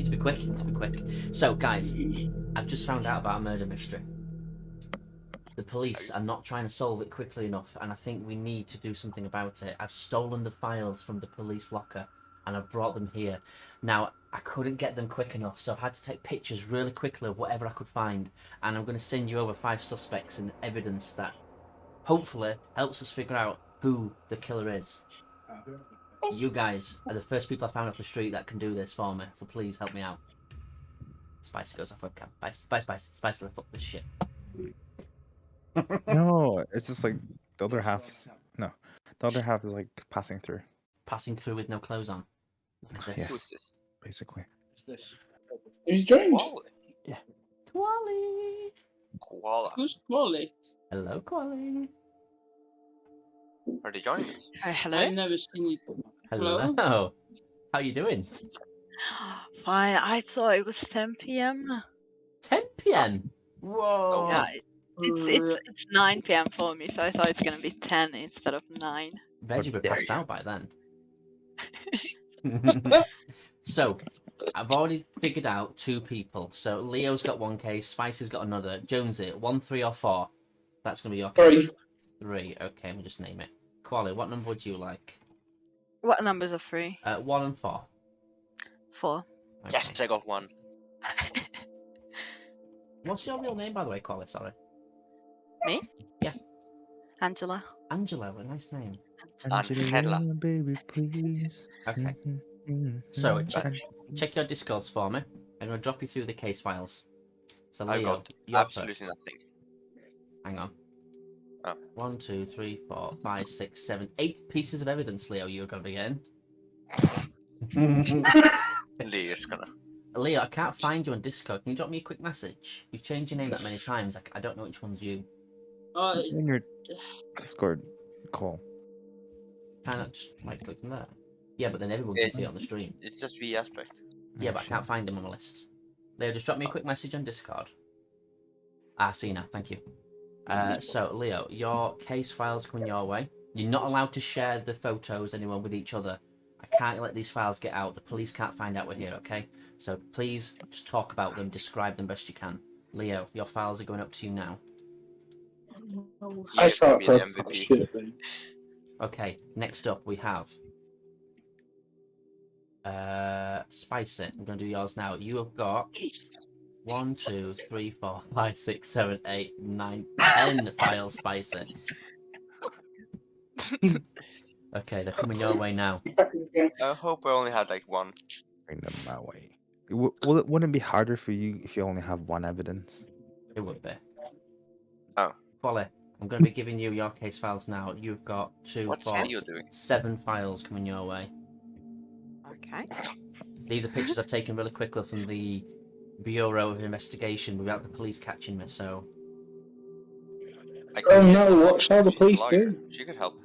to be quick. So, guys, I've just found out about a murder mystery. The police are not trying to solve it quickly enough, and I think we need to do something about it. I've stolen the files from the police locker, and I've brought them here. Now, I couldn't get them quick enough, so I've had to take pictures really quickly of whatever I could find, and I'm going to send you over 5 suspects and evidence that hopefully helps us figure out who the killer is. You guys are the first people I found off the street that can do this for me, so please help me out. Spicy goes off webcam. Spicy, fuck this shit. No, it's just like the other half's no. The other half is like passing through. Passing through with no clothes on. Look at this. Yeah. Who's this? Basically. Who's this? Who's joined? Koala. Quali! Koala. Who's Wally? Hello, Quali. Are they joining us? Hello. I've never seen you. Hello. Hello? How you doing? Fine. I thought it was 10 p.m. 10 p.m. Whoa. Yeah, it's 9 p.m. for me, so I thought it's gonna be 10 instead of 9. Veggie would passed out by then. So, I've already figured out 2 people. So, Leo's got 1 case, Spicy's got another. Jonesy, 1, 3, or 4? That's going to be your case. 3. 3, okay, we'll just name it. Quali, what number would you like? What numbers are free? 1 and 4. 4. Okay. Yes, I got 1. What's your real name, by the way, Quali? Sorry. Me? Yeah. Angela. Angela, what a nice name. Angela. Baby, please. Okay. So, check your Discords for me. I'm going to drop you through the case files. So, I Leo, got you're absolutely first. nothing. Hang on. Oh. 1, 2, 3, 4, 5, 6, 7, 8 pieces of evidence, Leo, you're going to be getting. Leo's gonna. Leo, I can't find you on Discord. Can you drop me a quick message? You've changed your name that many times. I don't know which one's you. In your Discord call. Can I just right click from there? Yeah, but then everyone can see it on the stream. It's just V aspect. Yeah, but I can't find him on my list. Leo, just drop me a quick message on Discord. Ah, see now. Thank you. So, Leo, your case files coming your way. You're not allowed to share the photos anyone with each other. I can't let these files get out. The police can't find out we're here, okay? So please just talk about them, describe them best you can. Leo, your files are going up to you now. I Leo's gonna thought be so. the MVP. Shit, Okay, next up we have Spicy. I'm going to do yours now. You have got 1, 2, 3, 4, 5, 6, 7, 8, 9, 10 files, Spicy. Okay, they're coming your way now. I hope I only had like 1. Bring them my way. Wouldn't it be harder for you if you only have 1 evidence? It would be. Oh. Quali, I'm going to be giving you your case files now. You've got 2, What's 4, Leo doing? 7 files coming your way. Okay. These are pictures I've taken really quickly from the Bureau of Investigation without the police catching me, so... Oh no, what shall the She's a police lawyer. do? She could help.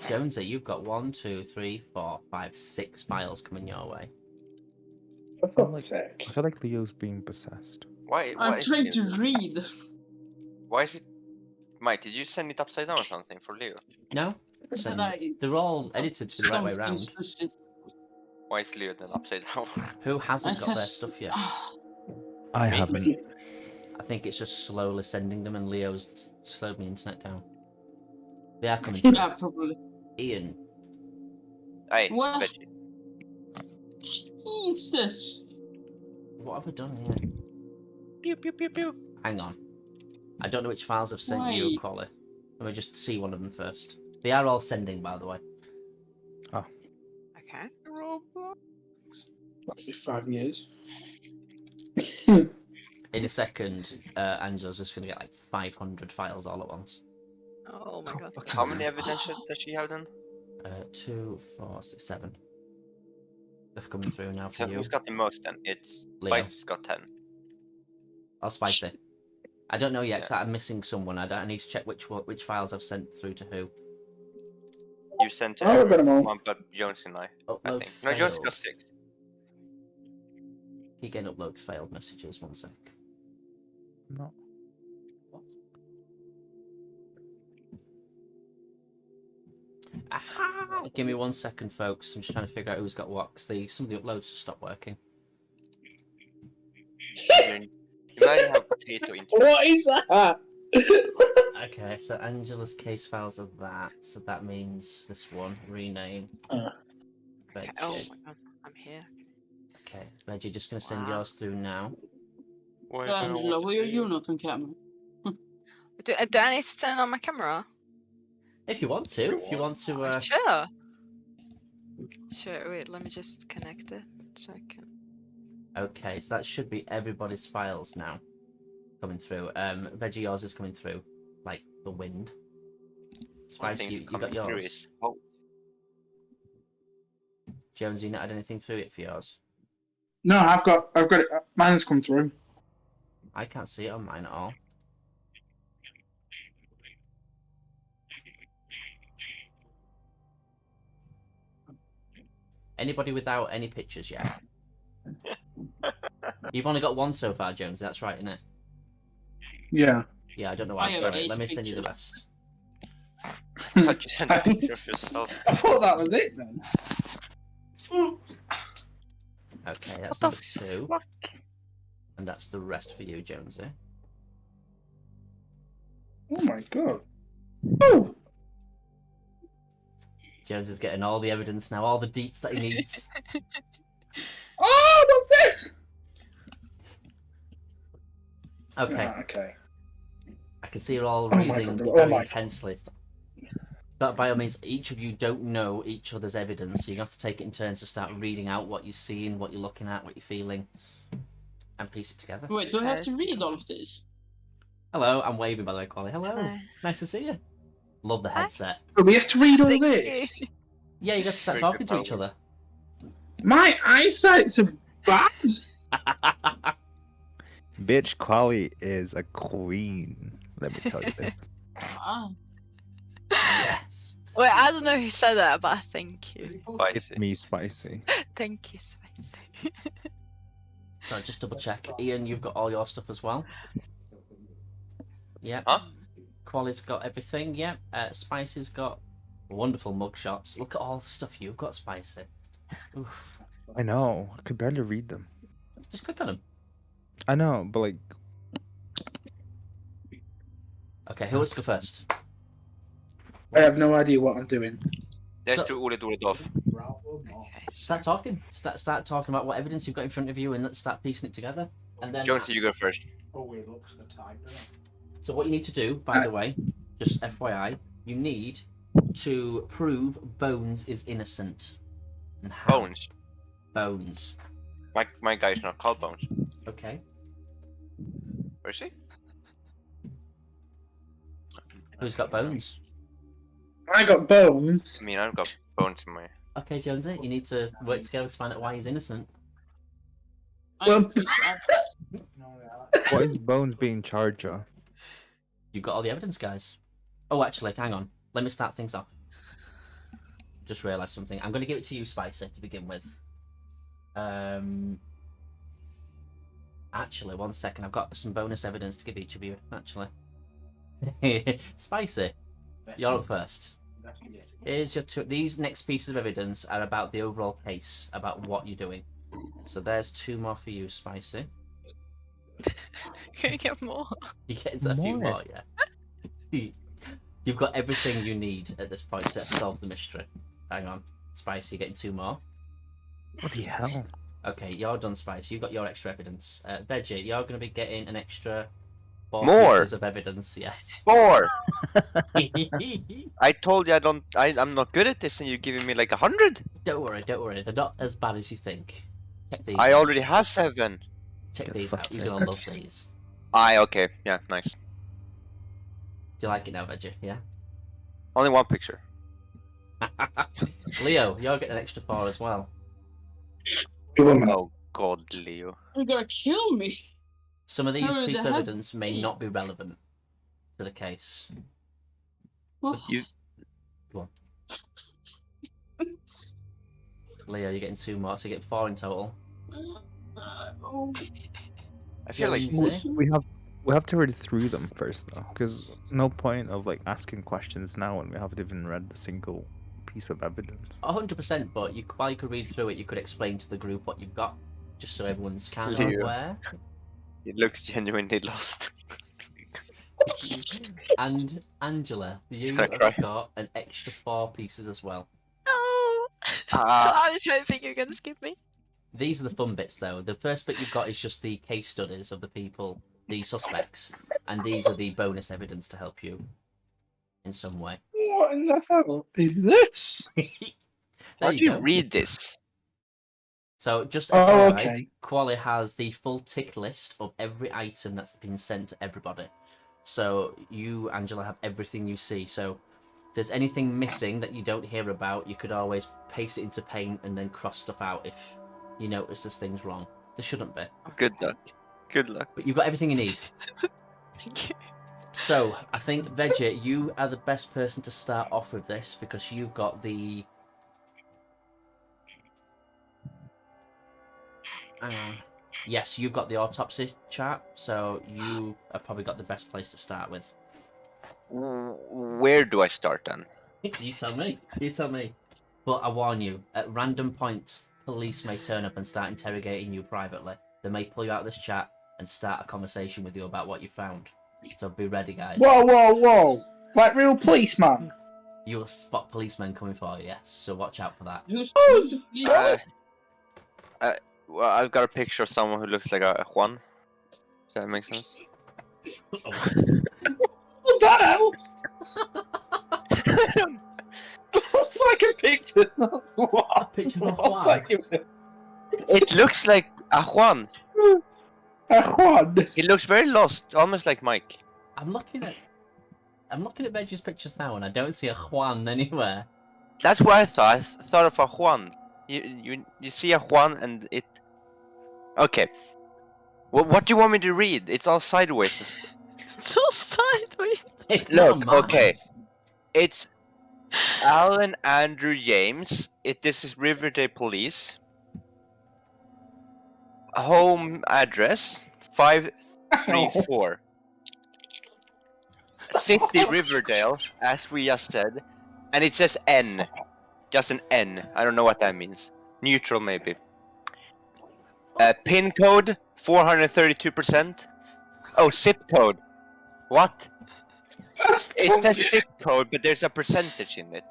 Jonesy, you've got 1, 2, 3, 4, 5, 6 files coming your way. For fuck's sake. I feel like Leo's being possessed. Why I'm is trying it- to read. Why is it... Mike, did you send it upside down or something for Leo? No? So And I- they're all edited to be the right way something around. specific. Why is Leo then upside down? Who hasn't I got their has- stuff yet? I Me? haven't. I think it's just slowly sending them and Leo's slowed my internet down. They are coming through. Yeah, probably. Ian, Hey, What? Veggie. Jesus. what have I done here? Pew pew pew pew. Hang on. I don't know which files I've sent Why? you, Quali. Let me just see one of them first. They are all sending, by the way. Okay. That'll be 5 years. In a second, Angela's just going to get like 500 files all at once. Oh my god. How many evidence does she have then? 2, 4, 6, 7. They're coming through now for So you. who's got the most then? It's Leo. Spice's got 10. Or Spicy. I don't know yet, because I'm missing someone. I need to check which files I've sent through to who. You sent to Oh, we've got 'em all. everyone but Jones and I Upload think. No, Jones failed. got 6. Keep getting upload failed messages, 1 sec. No. Aha! Give me 1 second, folks. I'm just trying to figure out who's got what, because some of the uploads just stopped working. potato into What is that? Okay, so Angela's case files are that. So that means this one rename. Okay. Oh Veggie. my god, I'm here. Okay, Veggie, just gonna send Wow. yours through now. Why if I Angela, want to why are see you not on camera? Do I need to turn on my camera? If you want to, if you want to. Sure. Sure. Wait, let me just connect it so I can. Okay, so that should be everybody's files now coming through. Veggie, yours is coming through like the wind. one Spice, thing you coming got through yours. is oh, Jones, you not had anything through it for yours? No, I've got it. Mine's come through. I can't see it on mine at all. Anybody without any pictures yet? You've only got one so far, Jones. That's right, isn't it? Yeah. Yeah, I don't know I why. have Sorry, 8 let me send you the pictures. rest. I thought you sent a picture of yourself. I thought that was it then. Okay, that's What number the 2. fuck? And that's the rest for you, Jonesy. Oh my god. Oh! Jonesy's getting all the evidence now, all the deets that he needs. Oh, what's this? Okay, Ah, okay. I can see you're all Oh my reading God, oh very my God. intensely. But by all means, each of you don't know each other's evidence, so you have to take it in turns to start reading out what you're seeing, what you're looking at, what you're feeling, and piece it together. Wait, do I have to read all of this? Hello, I'm waving by the way, Collie. Hello, Hello. nice to see you. Love the Hi. headset. But we have to read all Thank this. you. Yeah, you got to start Very talking good to each power. other. My eyesight's a bad. Bitch, Quali is a queen. Let me tell you this. Ah, Yes. Wait, I don't know who said that, but thank you. It's Spicy. me, Spicy. Thank you, Spicy. So just double check. Ian, you've got all your stuff as well. Yep. Huh? Quali's got everything. Yep. Spicy's got wonderful mugshots. Look at all the stuff you've got, Spicy. Oof. I know. I could barely read them. Just click on them. I know, but like, Okay, who wants to go first? I have no idea what I'm doing. Let's So- do Ole Dole-Doff. Okay, Start talking. Start talking about what evidence you've got in front of you, and let's start piecing it together. And then. Jonesy, you go first. So what you need to do, by the way, just FYI, you need to prove Bones is innocent. And how? Bones. Bones. My guy's not called Bones. Okay. Where is he? Who's got Bones? I got bones. I mean, I've got Bones in my. Okay, Jonesy, you need to work together to find out why he's innocent. Well, what is Bones being charged of? You've got all the evidence, guys. Oh, actually, hang on. Let me start things off. Just realised something. I'm going to give it to you, Spicer, to begin with. Actually, one second. I've got some bonus evidence to give each of you, actually. Spicy, you're up first. Here's your two. These next pieces of evidence are about the overall case, about what you're doing. So there's 2 more for you, Spicy. Can we get more? You get into a few More? more, yeah. You've got everything you need at this point to solve the mystery. Hang on, Spicy, you're getting 2 more. What the hell? Okay, you're done, Spicy. You've got your extra evidence. Veggie, you're going to be getting an extra 4 More? pieces of evidence. Yes. 4! I told you I'm not good at this, and you're giving me like 100. Don't worry. They're not as bad as you think. Check these. I out. already have 7. Check Get these out. fucked You're in. gonna love these. Okay, yeah, nice. Do you like it now, Veggie? Yeah. Only 1 picture. Leo, you're getting an extra 4 as well. Oh God, Leo. you're gonna kill me. Some of these Hurry, pieces they of have evidence may me. not be relevant to the case. Oh, Leo, you're getting 2 more, so you're getting 4 in total. oh. I feel like Jonesy? We have to read through them first, though, because no point of like asking questions now when we haven't even read a single piece of evidence. 100%, but while you could read through it, you could explain to the group what you've got, just so everyone's kind of Leo. aware. He looks genuinely lost. And Angela, you gonna have cry. got an extra 4 pieces as well. No. Ah. I was hoping you were gonna skip me. These are the fun bits, though. The first bit you've got is just the case studies of the people, the suspects, and these are the bonus evidence to help you in some way. What in the hell is this? There How you do you go. read this? So just Oh, FYI, okay. Quali has the full tick list of every item that's been sent to everybody. So you, Angela, have everything you see. So if there's anything missing that you don't hear about, you could always paste it into paint and then cross stuff out if you notice there's things wrong. There shouldn't be. Good luck. Good luck. But you've got everything you need. Thank you. So I think, Veggie, you are the best person to start off with this because you've got the... Hang on. Yes, you've got the autopsy chart, so you have probably got the best place to start with. Where do I start then? You tell me. You tell me. But I warn you, at random points, police may turn up and start interrogating you privately. They may pull you out of this chat and start a conversation with you about what you found. So be ready, guys. Whoa, whoa, whoa! Like real policeman. You will spot policemen coming for you, yes. So watch out for that. Who's Oh, the police? Well, I've got a picture of someone who looks like a Juan. Does that make sense? Well, that helps. That's like a picture. That's what. A picture of a What's Juan. that? It looks like a Juan. A Juan. He looks very lost, almost like Mike. I'm looking at Veggie's pictures now, and I don't see a Juan anywhere. That's what I thought. I thought of a Juan. You see a Juan and it. Okay. Well, what do you want me to read? It's all sideways. So sideways. It's not Look, mine. okay. It's Alan Andrew James. This is Riverdale Police. Home address 534. City Riverdale, as we just said. And it says N. Just an N. I don't know what that means. Neutral, maybe. Pin code 432%. Oh, zip code. What? It says zip code, but there's a percentage in it.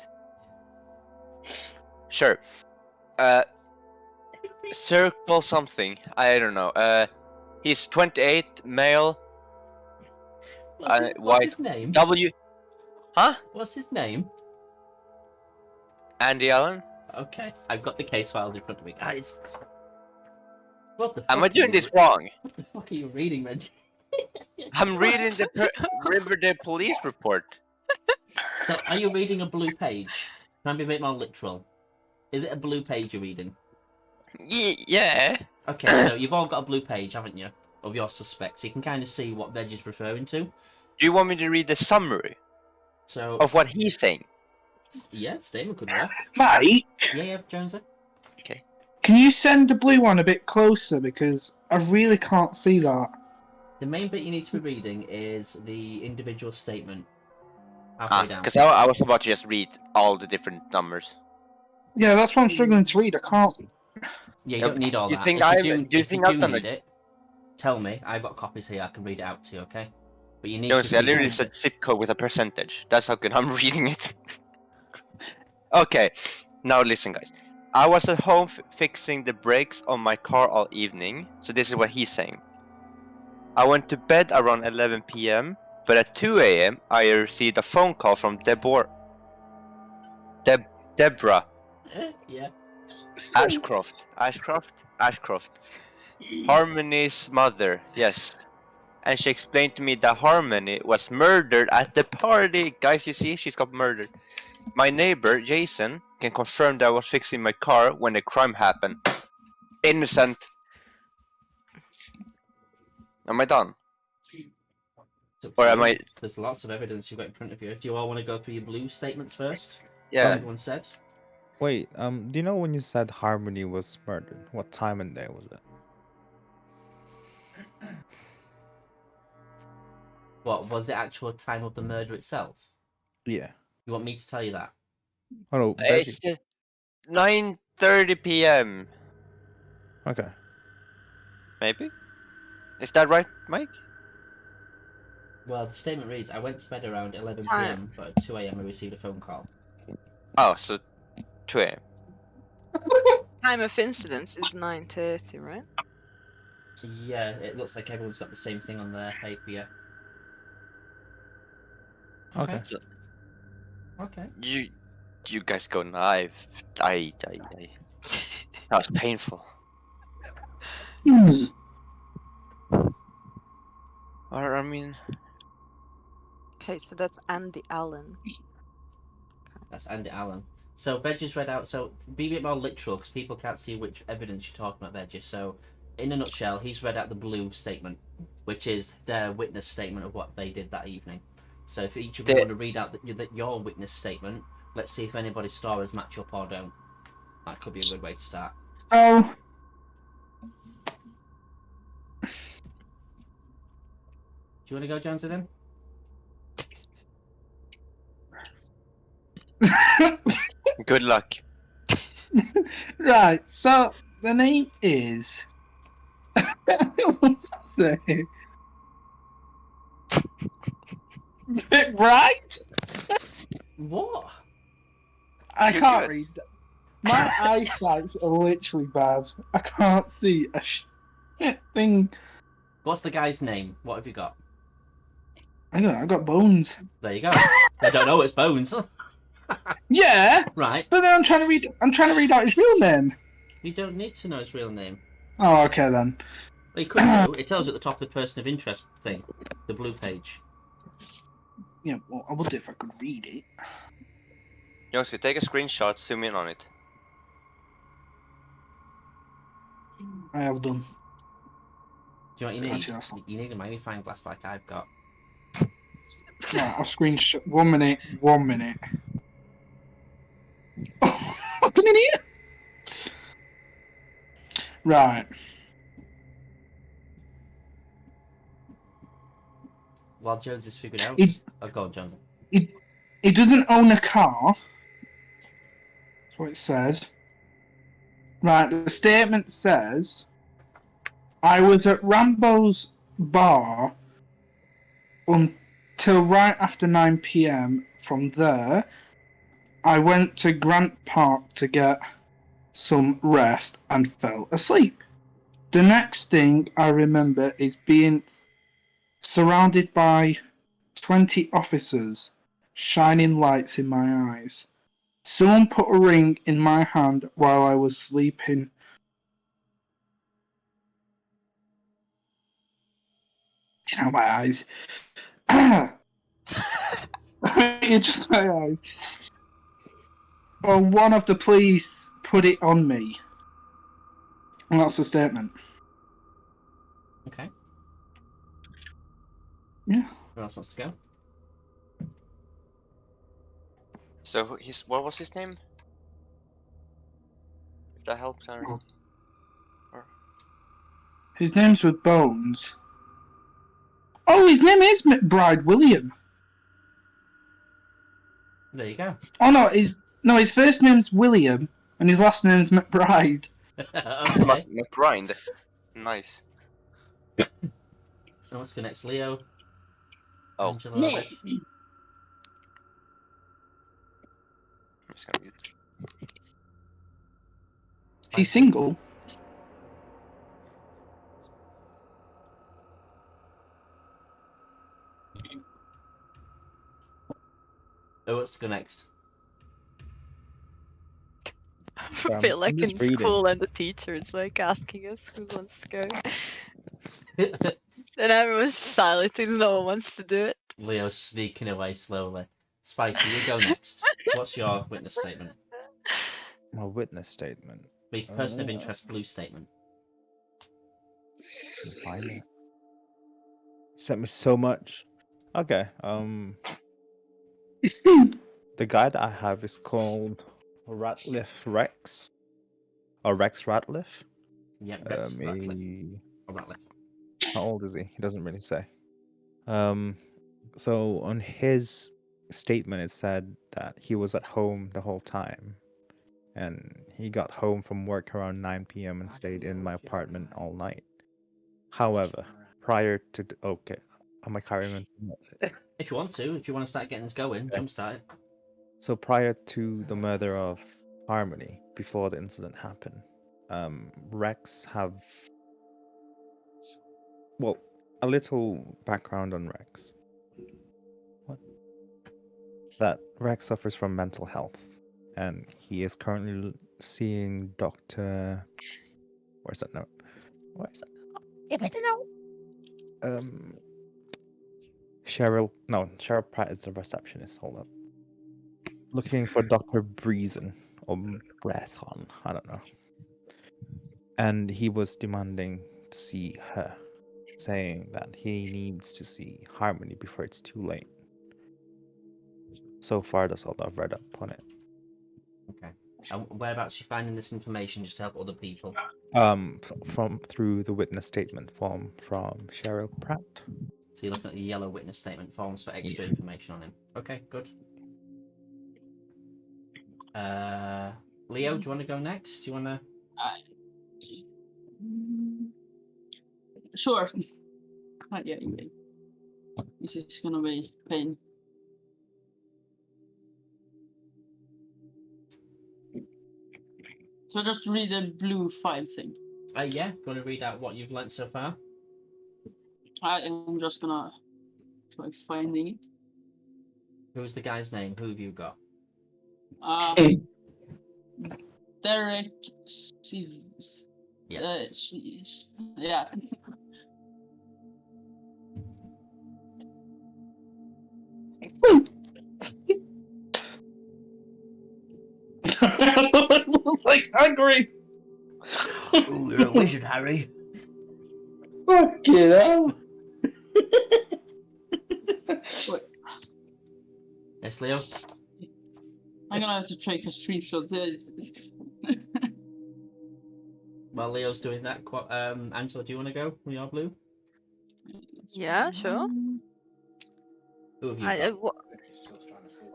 Sure. Circle something. I don't know. He's 28, male. What's white. his name? W. Huh? What's his name? Andy Allen? Okay, I've got the case files in front of me, guys. What the fuck Am I are doing you this wrong? What the fuck are you reading, Reggie? I'm reading the Riverdale police report. So, are you reading a blue page? Try and be a bit more literal. Is it a blue page you're reading? Yeah. Okay, so you've all got a blue page, haven't you? Of your suspects. So you can kind of see what Veg is referring to. Do you want me to read the summary So, of what he's saying? yeah, statement could work. Mike, Yeah, Jonesy. can you send the blue one a bit closer because I really can't see that. The main bit you need to be reading is the individual statement. Halfway down. Because I was about to just read all the different numbers. Yeah, that's what I'm struggling to read. I can't. Yeah, you don't need all You that. think If I've- you do you think I've done need it? it, tell me. I've got copies here. I can read it out to you, okay? But you need No, to see, I see literally the- said zip code with a percentage. That's how good I'm reading it. Okay, now listen, guys. I was at home fixing the brakes on my car all evening. So this is what he's saying. I went to bed around 11 p.m. But at 2 a.m. I received a phone call from Deborah. Yeah. Ashcroft. Harmony's mother, yes. And she explained to me that Harmony was murdered at the party. Guys, you see, she's got murdered. My neighbor, Jason, can confirm that I was fixing my car when the crime happened. Innocent. Am I done? It's up Or to am you. I- There's lots of evidence you've got in front of you. Do you all want to go through your blue statements first? What Yeah. everyone said? Wait, do you know when you said Harmony was murdered? What time and day was it? What was the actual time of the murder itself? Yeah. You want me to tell you that? Oh no, It's 9:30 p.m. okay. Maybe? Is that right, Mike? Well, the statement reads, I went to bed around 11 Time. p.m., but at 2 a.m. I received a phone call. Oh, so 2 a.m. Time of incidence is 9:30, right? Yeah, it looks like everyone's got the same thing on their paper, yeah. Okay. So Okay. you guys go knife. I. That was painful. Hmm. Or I mean, Okay, so that's Andy Allen. That's Andy Allen. So Veggies read out. So be a bit more literal because people can't see which evidence you're talking about, Veggies. So, in a nutshell, he's read out the blue statement, which is their witness statement of what they did that evening. So if each of you The- want to read out your witness statement, let's see if anybody's stories match up or don't. That could be a good way to start. So, Do you want to go, Jonesy, then? good luck. right, so the name is. What's that say? Right? What? I You're can't good. read. My eyesight's literally bad. I can't see a shit thing. What's the guy's name? What have you got? I don't know, I got bones. There you go. I don't know. It's Bones. Yeah, Right. but then I'm trying to read out his real name. You don't need to know his real name. Oh, okay then. Well, you could do. It tells you at the top of the person of interest thing, the blue page. Yeah, well, I would if I could read it. Youngster, take a screenshot, zoom in on it. I have done. Do you know what you need? Actually, that's- You need a magnifying glass like I've got. Right, I'll screenshot. 1 minute. 1 minute. Oh, what an idiot! Right. While Jones is figured out. He- Oh, go on, Jones. He doesn't own a car. That's what it says. Right, the statement says, I was at Rambo's bar until right after 9 p.m. From there, I went to Grant Park to get some rest and fell asleep. The next thing I remember is being surrounded by 20 officers, shining lights in my eyes. Someone put a ring in my hand while I was sleeping. You know, my eyes. It's just my eyes. Well, one of the police put it on me. And that's the statement. Okay. Yeah. Who else wants to go? So what was his name? If that helps, Henry. Oh. His name's with Bones. Oh, his name is McBride William. There you go. Oh no, his first name's William and his last name's McBride. Okay. McGrind. Nice. Who wants to go next? Leo? Oh. Angela? Me. Reg? I'm just gonna mute. He's single. Who wants to go next? I I'm feel like in just reading. school and the teacher is like asking us who wants to go. Then everyone's silent because no one wants to do it. Leo's sneaking away slowly. Spicy, you go next. What's your witness statement? My witness statement. The person of interest blue statement. Find it. Sent me so much. Okay. The guy that I have is called Ratliff Rex. Or Rex Ratliff. Yep, Rex Ratcliffe. Or Ratcliffe. How old is he? He doesn't really say. So on his statement, it said that he was at home the whole time, and he got home from work around 9 p.m. and stayed in my apartment all night. However, prior to okay, am I carrying on? If you want to start getting this going, Okay. jumpstart it. So prior to the murder of Harmony, before the incident happened, Rex have a little background on Rex. What? That Rex suffers from mental health, and he is currently seeing Dr. Where's that note? Where's that? Give me the note. Cheryl Pratt is the receptionist. Hold up. Looking for Dr. Breezen or Breton, I don't know. And he was demanding to see her, saying that he needs to see Harmony before it's too late. So far, that's all I've read up on it. Okay. And whereabouts are you finding this information just to help other people? From through the witness statement form from Cheryl Pratt. So you're looking at the yellow witness statement forms for extra information on him. Okay, good. Leo, do you want to go next? Do you want to? Sure. Yeah. This is gonna be pain. So just read the blue file thing. Yeah. Do you want to read out what you've learnt so far? I am just gonna try finding it. Who's the guy's name? Who have you got? Derek Sieves. Yes. Yeah. It looks like hungry. Ooh, you're a wizard, Harry. Fucking hell. Yes, Leo. I'm gonna have to take a screenshot. While Leo's doing that, Angela, do you want to go? We are blue. Yeah, sure. Who have you got?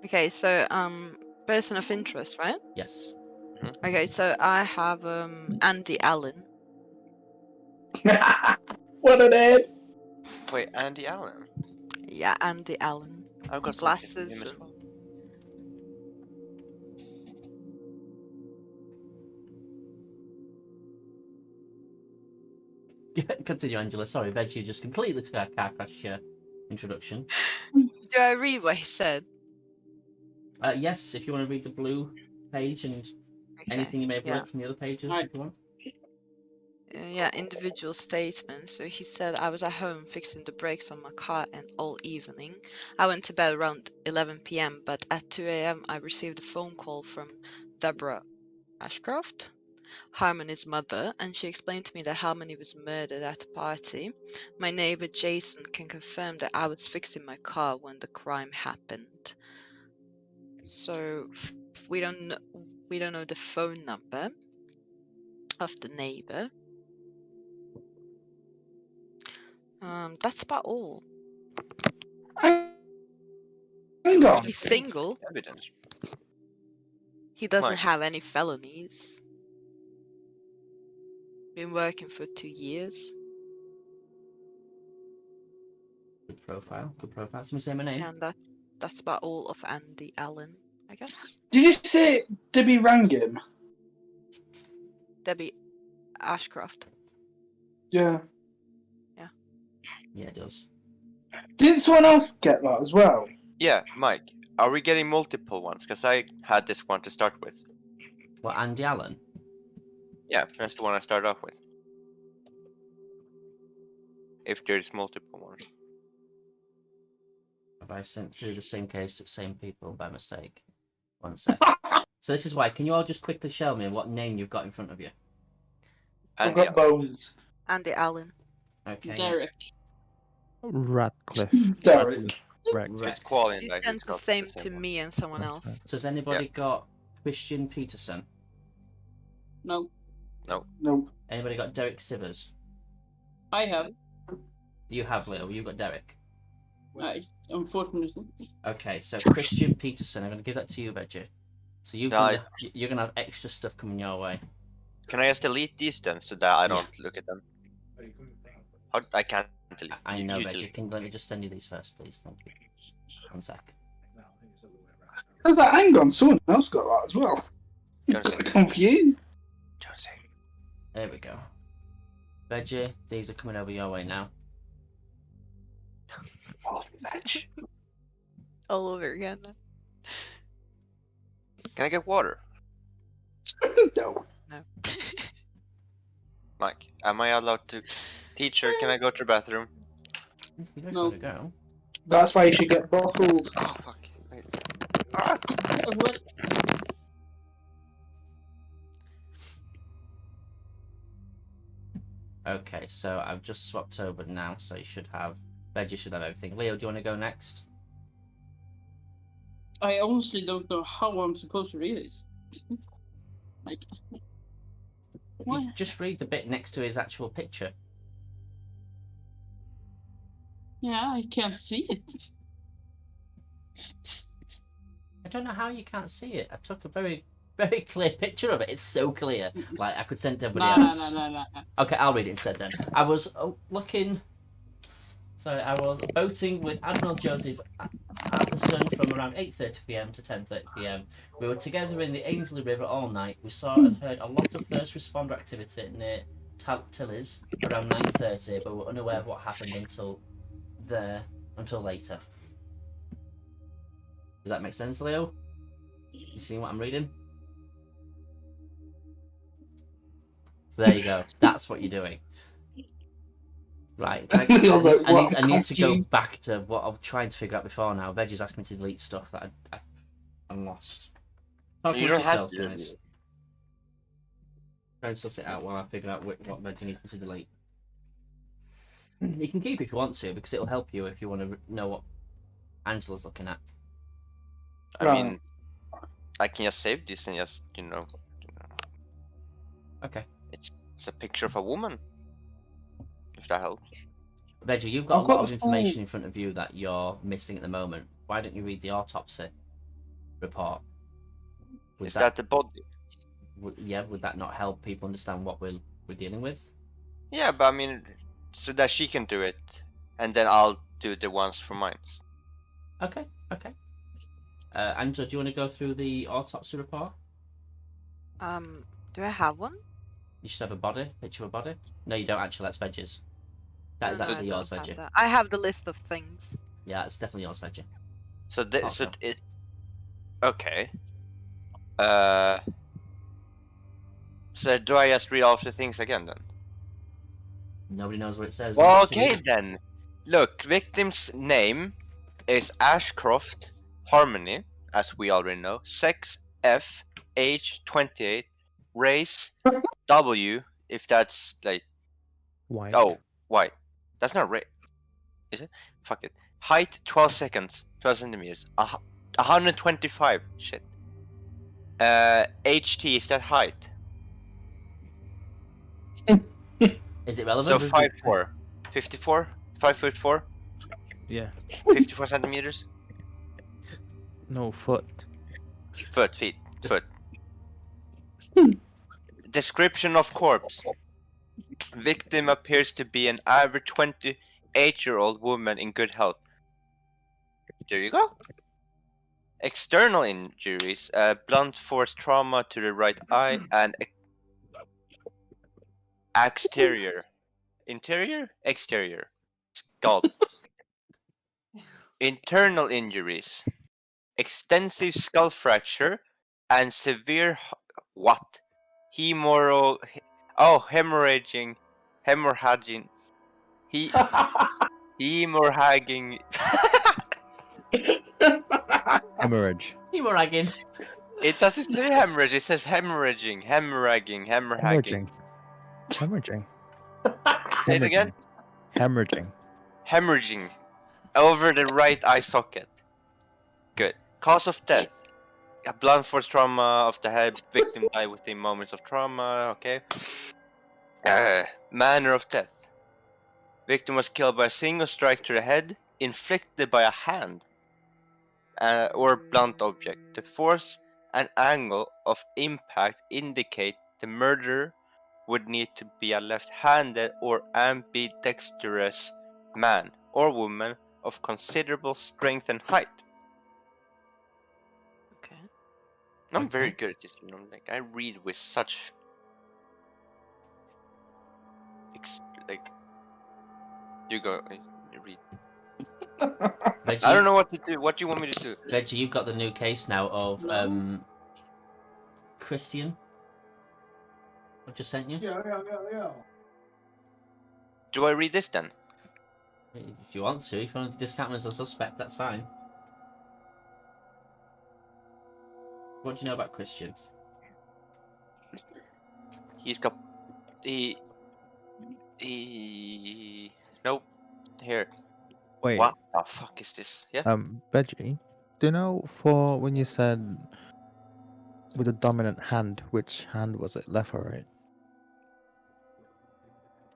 Okay, so person of interest, right? Yes. Okay, so I have Andy Allen. What an ad. Wait, Andy Allen? Yeah, Andy Allen. I've got Glasses something from him as and- well. Continue, Angela. Sorry, Veg, you just completely took our car crash introduction. Do I read what he said? Yes, if you want to read the blue page and anything you may have yeah. learnt from the other pages, Right. if you want. Yeah, individual statement. So he said, I was at home fixing the brakes on my car and all evening. I went to bed around 11 p.m., but at 2 a.m. I received a phone call from Deborah Ashcroft, Harmony's mother, and she explained to me that Harmony was murdered at a party. My neighbor Jason can confirm that I was fixing my car when the crime happened. So we don't know the phone number of the neighbor. That's about all. Hang on. He's single. Evidence. He doesn't Mike. have any felonies. Been working for 2 years. Good profile. Good profile. Somebody say my name. And that's about all of Andy Allen, I guess. Did you say Debbie rang him? Debbie Ashcroft. Yeah. Yeah, it does. Didn't someone else get that as well? Yeah, Mike. Are we getting multiple ones? Because I had this one to start with. What, Andy Allen? Yeah, that's the one I started off with. If there's multiple ones. Have I sent through the same case to the same people by mistake? One sec. So this is why. Can you all just quickly show me what name you've got in front of you? I've Andy got Allen. bones. Andy Allen. Okay. Derek. Ratcliffe. Derek. Rex. Rex. It's quality. He like, sent it's the got same the to one. me and someone else. So has anybody got Christian Peterson? No, No. Anybody got Derek Sivers? I have. You have, Leo. You've got Derek. Unfortunately. Okay, so Christian Peterson. I'm going to give that to you, Veggie. So you're going to have extra stuff coming your way. Can I just delete these then so that I don't look at them? I can't I know, Reg. Usually. Can let me just send you these first, please. Thank you. 1 sec. I was like, hang on, someone else got that as well. Don't say. Confused. Don't say. There we go. Veggie, these are coming over your way now. Oh, fetch. All over again. Can I get water? No. No. Mike, am I allowed to? Teacher, can I go to the bathroom? You don't No. want to go. That's why you should get bottled. Oh fuck. Wait. Ah! What? Okay, so I've just swapped over now, so you should have... Veggie should have everything. Leo, do you want to go next? I honestly don't know how I'm supposed to read this. Like, what? You just read the bit next to his actual picture. Yeah, I can't see it. I don't know how you can't see it. I took a very, very clear picture of it. It's so clear. Like, I could send to everybody No, else. no. Okay, I'll read it instead then. I was looking... So I was boating with Admiral Joseph Atherson from around 8:30 p.m. to 10:30 p.m. We were together in the Ainsley River all night. We saw and heard a lot of first responder activity near Tilly's around 9:30, but were unaware of what happened until later. Does that make sense, Leo? You seeing what I'm reading? So there you go. That's what you're doing. Right. I need to go back to what I'm trying to figure out before now. Veggie's asking me to delete stuff that I'm lost. Talk You amongst don't have yourself, to. guys. Try and suss it out while I figure out what Veggie needs me to delete. You can keep if you want to, because it'll help you if you want to know what Angela's looking at. I mean, I can just save this and just, Okay. It's a picture of a woman. If that helps. Veggie, you've got I've a got lot of the information full- in front of you that you're missing at the moment. Why don't you read the autopsy report? Is that the body? Would that not help people understand what we're dealing with? Yeah, but I mean, so that she can do it, and then I'll do the ones for mine. Okay. Angela, do you want to go through the autopsy report? Do I have one? You should have a body, picture of a body. No, you don't actually. That's Veggie's. That is No, actually I yours, don't have Veggie. that. I have the list of things. Yeah, it's definitely yours, Veggie. So Also. okay. So do I just read all the things again then? Nobody knows what it says. Well, What do you okay read? then. Look, victim's name is Ashcroft Harmony, as we already know. Sex F, age 28, race W, if that's like White. oh white. That's not race, is it? Fuck it. Height 12 centimeters. 125. Shit. HT is that height? Is it So relevant? does it 5'4", 54, 5'4", Yeah. 54 centimeters. No, foot. Feet. Description of corpse. Victim appears to be an average 28-year-old woman in good health. There you go. External injuries: blunt force trauma to the right eye and exterior scalp. Internal injuries: extensive skull fracture and severe hemorrhaging hemorrhaging Hemorrhage. Hemorrhaging. It doesn't say hemorrhage, it says hemorrhaging. Hemorrhaging. Say it again. Hemorrhaging. Hemorrhaging over the right eye socket. Good. Cause of death: a blunt force trauma of the head. Victim died within moments of trauma. Okay. Manner of death: victim was killed by a single strike to the head, inflicted by a hand or blunt object. The force and angle of impact indicate the murderer would need to be a left-handed or ambidextrous man or woman of considerable strength and height. Okay. I'm very Okay. good at this, you know. Like I read with such like you go you read. Veggie, I don't know what to do. What do you want me to do? Veggie, you've got the new case now of No. Christian. I've just sent you. Yeah. Do I read this then? If you want to, if you want to discount him as a suspect, that's fine. What do you know about Christian? He's got he nope. Here. Wait, What the fuck is this? Yeah. Veggie, do you know for when you said with a dominant hand, which hand was it, left or right?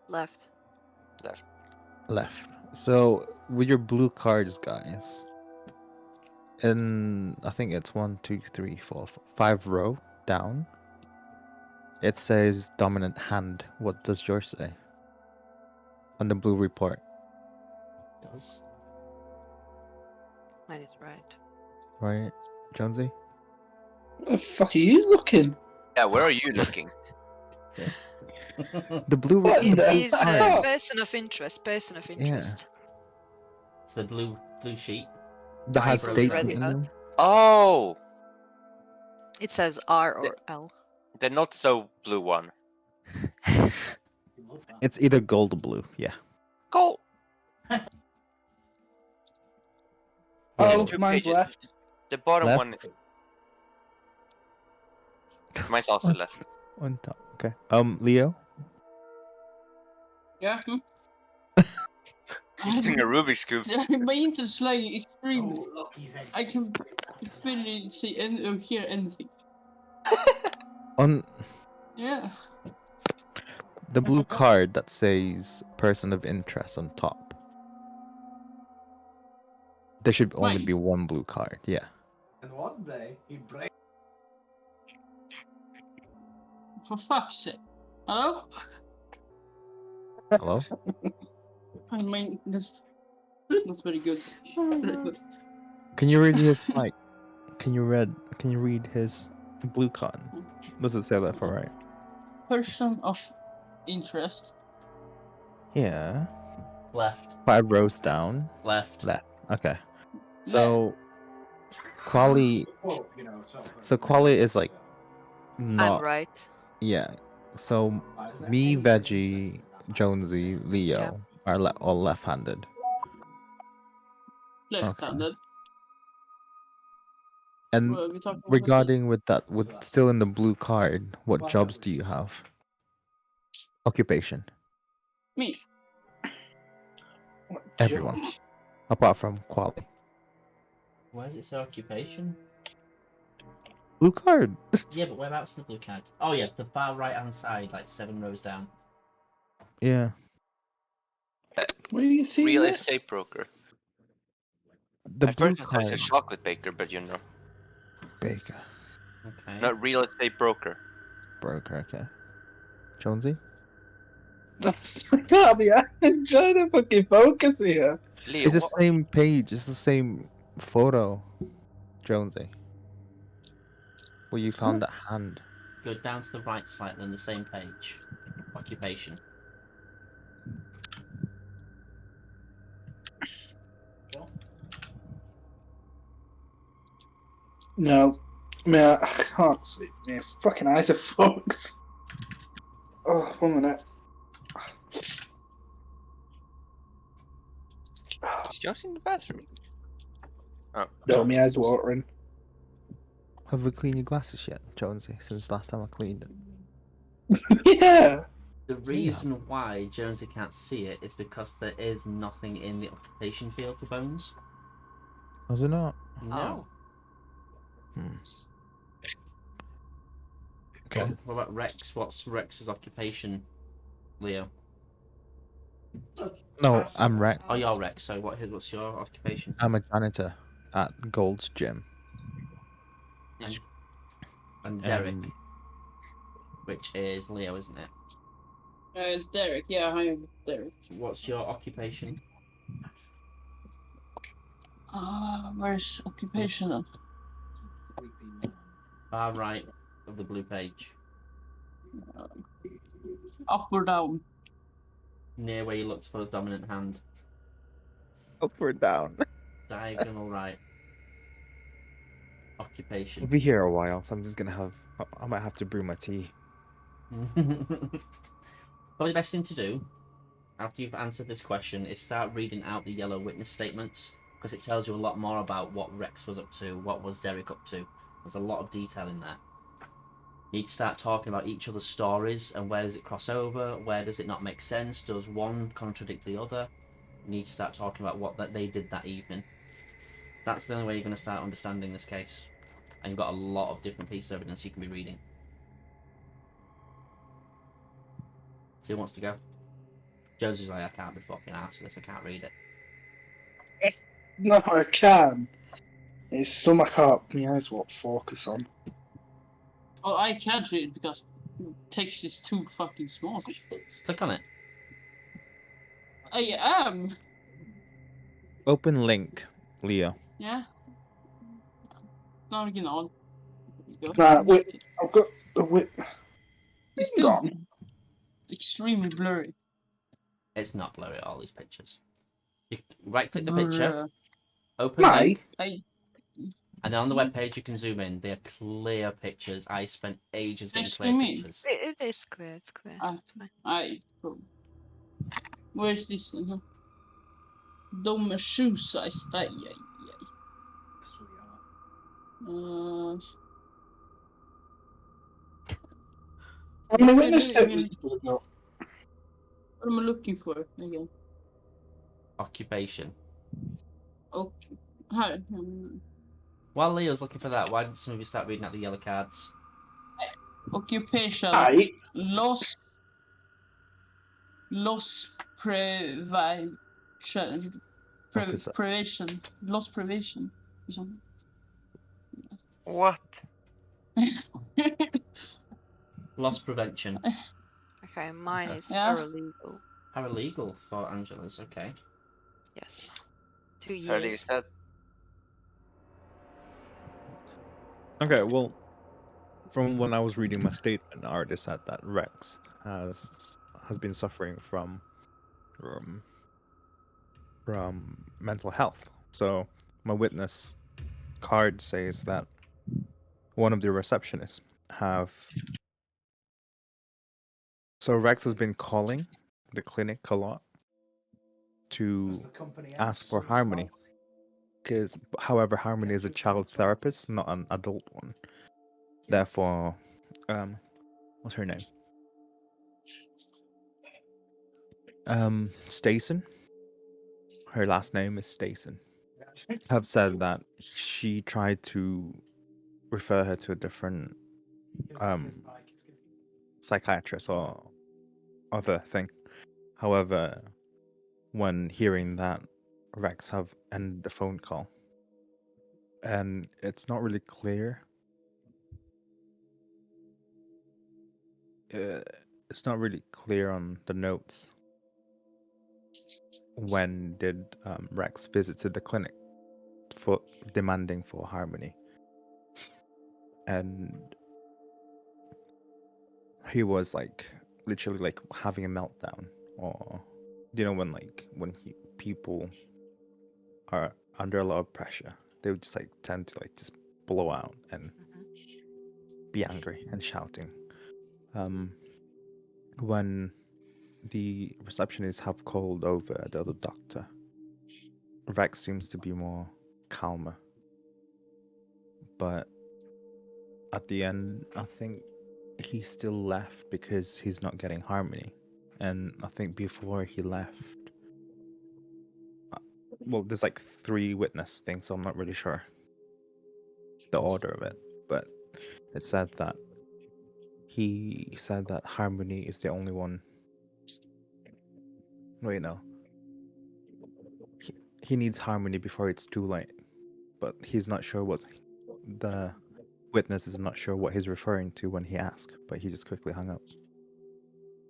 Left. Left. Left. So with your blue cards, guys, in I think it's 1, 2, 3, 4, 5 row down, it says dominant hand. What does yours say on the blue report? Does. Mine is right. Right, Jonesy? Where the fuck are you looking? Yeah, where are you looking? The blue What report. the He's fuck? person of interest. Person of interest. So the blue sheet. That has Eyebrows statement down. in them. Oh, It says R or L. the not so blue one. It's either gold or blue. Yeah. Gold. Oh, Two mine's pages. left. The bottom Left? one. Mine's also left. On top. Okay. Leo. Yeah. He's doing a Rubik's cube. My interest lay extremely. I can barely see or hear anything. On Yeah. the blue card that says person of interest on top. There should only Mine. be one blue card. Yeah. And one day he breaks. For fuck's sake. Hello? Hello? I mean, that's very good. Very good. Can you read his mic? Can you read his blue card? Does it say left or right? Person of interest. Yeah. Left. 5 rows down. Left. Left. Okay. So quali quali is like not I'm right. yeah. So me, Veggie, Jonesy, Leo are all left-handed. Left-handed. And Well, we talking about regarding with that, with still in the blue card, what jobs do you have? Occupation. me. Everyone. Apart from quali. Where does it say occupation? Blue card. Yeah, but whereabouts the blue card? Oh yeah, the far right hand side, like 7 rows down. Yeah. Where do you see Real this? estate broker. The At blue first I thought it card. was a chocolate baker, but you know, Baker. Okay. not real estate broker. Broker. Okay. Jonesy. That's can't be. I'm trying to fucking focus here. Leo, It's the what- same page. It's the same photo. Jonesy. Where you found that hand. Go down to the right slightly on the same page. Occupation. No, man, I can't see. My fucking eyes are fucked. Oh, 1 minute. Is Jones in the bathroom? Oh. No, my eyes watering. Have we cleaned your glasses yet, Jonesy? Since last time I cleaned it. Yeah. The reason why Jonesy can't see it is because there is nothing in the occupation field for bones. Was it not? No. Okay. What about Rex? What's Rex's occupation, Leo? No, I'm Rex. Oh, you're Rex. So what's your occupation? I'm a janitor at Gold's Gym. And Derek, Um, which is Leo, isn't it? Derek, yeah, I am Derek. What's your occupation? Where's occupation then? Far right of the blue page. Up or down? Near where you looked for the dominant hand. Up or down? Diagonal right. I'll Occupation. be here a while, so I'm just gonna have. I might have to brew my tea. Probably the best thing to do after you've answered this question is start reading out the yellow witness statements, because it tells you a lot more about what Rex was up to, what was Derek up to. There's a lot of detail in there. You need to start talking about each other's stories and where does it cross over, where does it not make sense, does one contradict the other. You need to start talking about what that they did that evening. That's the only way you're going to start understanding this case. And you've got a lot of different pieces of evidence you can be reading. So who wants to go? Josie's like, I can't be fucking asked for this, I can't read it. No, I can. It's stomach up. My eyes won't focus on. Oh, I can't read it because text is too fucking small. Click on it. I am. Open link, Leo. Yeah. Original. Right, wait. I've got. Wait. It's Hang too on. extremely blurry. It's not blurry at all, these pictures. You right click the picture, Bruh. open Mate. link, I and then on the web page you can zoom in. They're clear pictures. I spent ages getting clear Zoom in. pictures. It is clear. It's clear. Ah. It's fine. Where's this one? Dumma shoe size. Ay, ay, ay. How many Okay, witness really, really. statements have we got? What am I looking for again? Occupation. Okay. Hi. While Leo's looking for that, why didn't some of you start reading out the yellow cards? Occupation. Right. Loss prevention. Officer. Prevention. Loss prevention. Or something. What? Loss prevention. Okay, mine is Yeah. paralegal. Paralegal for Angela's, okay. Yes. 2 Heard you years. said. Okay, well, from when I was reading my statement, I already said that Rex has been suffering from mental health. So my witness card says that one of the receptionists have. So Rex has been calling the clinic a lot to ask for Harmony. Because, however, Harmony is a child therapist, not an adult one. Therefore, what's her name? Stason. Her last name is Stason. Have said that she tried to refer her to a different psychiatrist or other thing. However, when hearing that, Rex have ended the phone call, and it's not really clear. It's not really clear on the notes. When did Rex visited the clinic for demanding for Harmony? And he was like literally like having a meltdown, or when people are under a lot of pressure, they would just like tend to like just blow out and be angry and shouting. When the receptionists have called over the other doctor, Rex seems to be more calmer, but at the end, I think he still left because he's not getting Harmony. And I think before he left, well, there's like 3 witness things, so I'm not really sure the order of it, but it said that he said that Harmony is the only one. Wait, no. He needs Harmony before it's too late, but he's not sure what the witness is not sure what he's referring to when he asked, but he just quickly hung up.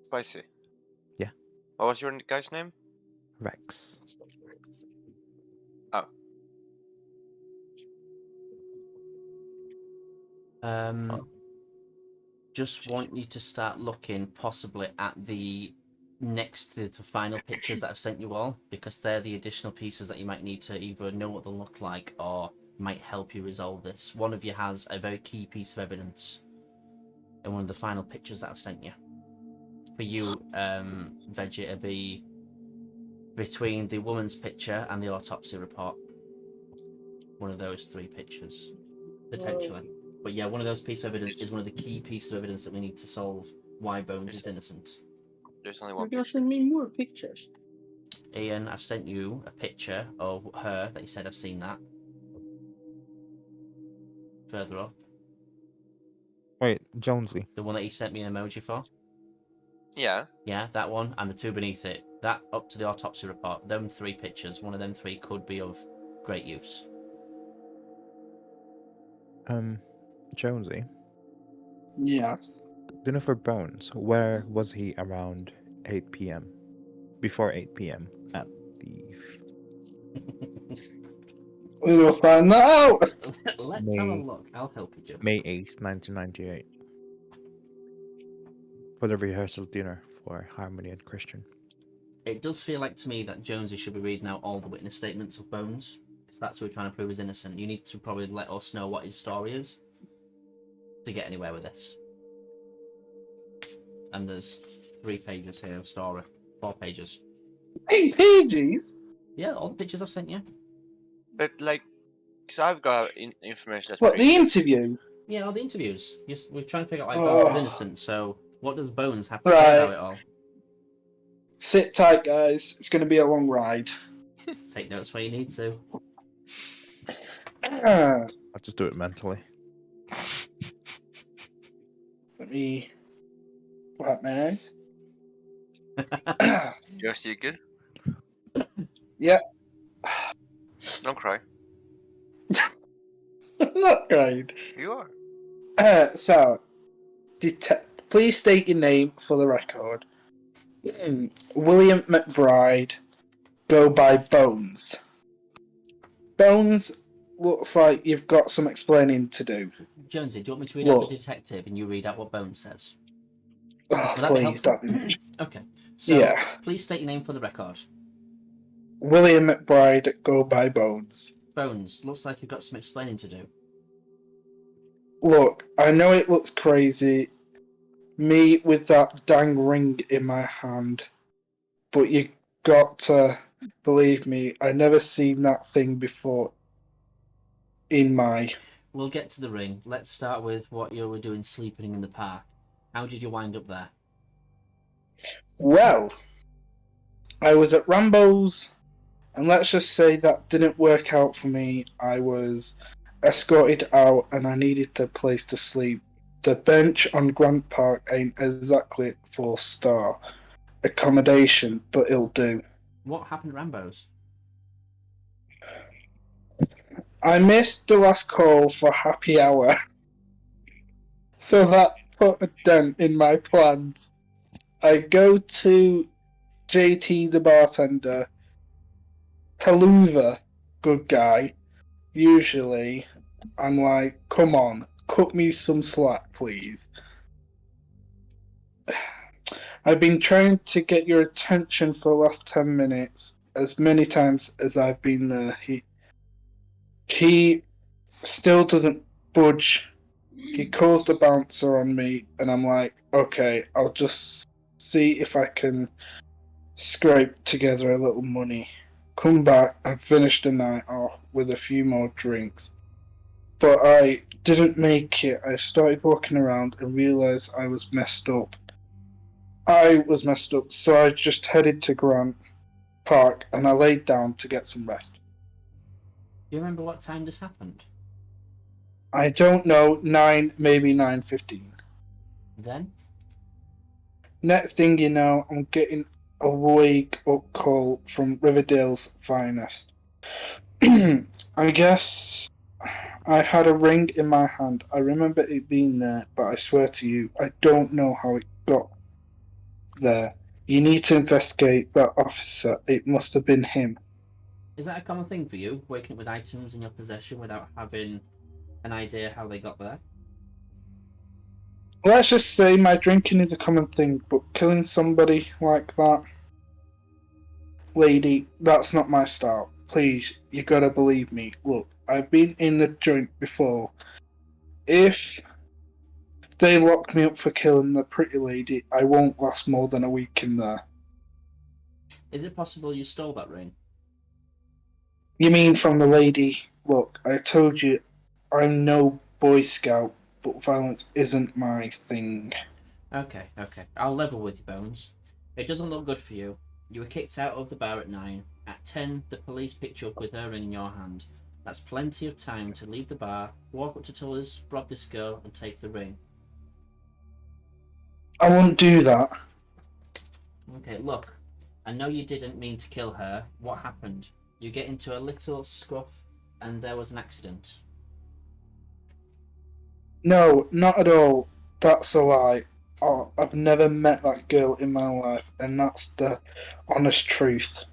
Spicy. Yeah. What was your guy's name? Rex. Oh. Just want you to start looking possibly at the next to the final pictures that I've sent you all, because they're the additional pieces that you might need to either know what they'll look like or might help you resolve this. One of you has a very key piece of evidence in one of the final pictures that I've sent you. For you, Veggie, it'll be between the woman's picture and the autopsy report. One of those 3 pictures, potentially. But yeah, one of those pieces of evidence is one of the key pieces of evidence that we need to solve why Bones is innocent. There's only You're one gonna picture. send me more pictures. Ian, I've sent you a picture of her that you said I've seen that. Further up. Wait, Jonesy. The one that you sent me an emoji for. Yeah. Yeah, that one, and the 2 beneath it. That up to the autopsy report. Them 3 pictures, one of them 3 could be of great use. Jonesy. Yes. Dinner for Bones. Where was he around 8 p.m.? Before 8 p.m. at the We will find that out. Let's have a look. I'll help you, Joe. May 8th, 1998. For the rehearsal dinner for Harmony and Christian. It does feel like to me that Jonesy should be reading out all the witness statements of Bones, because that's who we're trying to prove is innocent. You need to probably let us know what his story is to get anywhere with this. And there's 3 pages here of story. 4 pages. 8 pages? Yeah, all the pictures I've sent you. But like, because I've got information that's What, pretty... the interview? Yeah, all the interviews. We're trying to figure out why Oh. Bones is innocent, so what does Bones have to say Right. about it all? Sit tight, guys. It's going to be a long ride. Take notes where you need to. Ah, I'll just do it mentally. let me wipe my eyes. Josie, you good? Yeah. Don't cry. I'm not crying. You are. So, please state your name for the record. William McBride, go by Bones. Bones, looks like you've got some explaining to do. Jonesy, do you want me to read out What? the detective and you read out what Bones says? Oh, Will that be please, helpful? that'd be much. Okay. So, Yeah. please state your name for the record. William McBride, go by Bones. Bones, looks like you've got some explaining to do. Look, I know it looks crazy, me with that dang ring in my hand, but you got to believe me, I never seen that thing before in my... We'll get to the ring. Let's start with what you were doing sleeping in the park. How did you wind up there? Well, I was at Rambo's, and let's just say that didn't work out for me. I was escorted out and I needed a place to sleep. The bench on Grant Park ain't exactly 4-star accommodation, but it'll do. What happened at Rambo's? I missed the last call for happy hour, so that put a dent in my plans. I go to JT the bartender, Haluva, good guy. Usually, I'm like, come on, cut me some slack, please. I've been trying to get your attention for the last 10 minutes, as many times as I've been there. He still doesn't budge. He calls the bouncer on me, and I'm like, okay, I'll just see if I can scrape together a little money. Come back and finish the night off with a few more drinks. But I didn't make it. I started walking around and realised I was messed up. So I just headed to Grant Park and I laid down to get some rest. Do you remember what time this happened? I don't know, 9, maybe 9:15. Then? Next thing you know, I'm getting a wake-up call from Riverdale's finest. I guess I had a ring in my hand. I remember it being there, but I swear to you, I don't know how it got there. You need to investigate that officer. It must have been him. Is that a common thing for you, waking up with items in your possession without having an idea how they got there? Let's just say my drinking is a common thing, but killing somebody like that, lady, that's not my style. Please, you gotta believe me. Look, I've been in the joint before. If they lock me up for killing the pretty lady, I won't last more than a week in there. Is it possible you stole that ring? You mean from the lady? Look, I told you, I'm no Boy Scout, but violence isn't my thing. Okay. I'll level with you, Bones. It doesn't look good for you. You were kicked out of the bar at 9. At 10, the police picked you up with her ring in your hand. That's plenty of time to leave the bar, walk up to Tuller's, rob this girl, and take the ring. I won't do that. Okay, look. I know you didn't mean to kill her. What happened? You get into a little scruff, and there was an accident. No, not at all. That's a lie. Oh, I've never met that girl in my life, and that's the honest truth.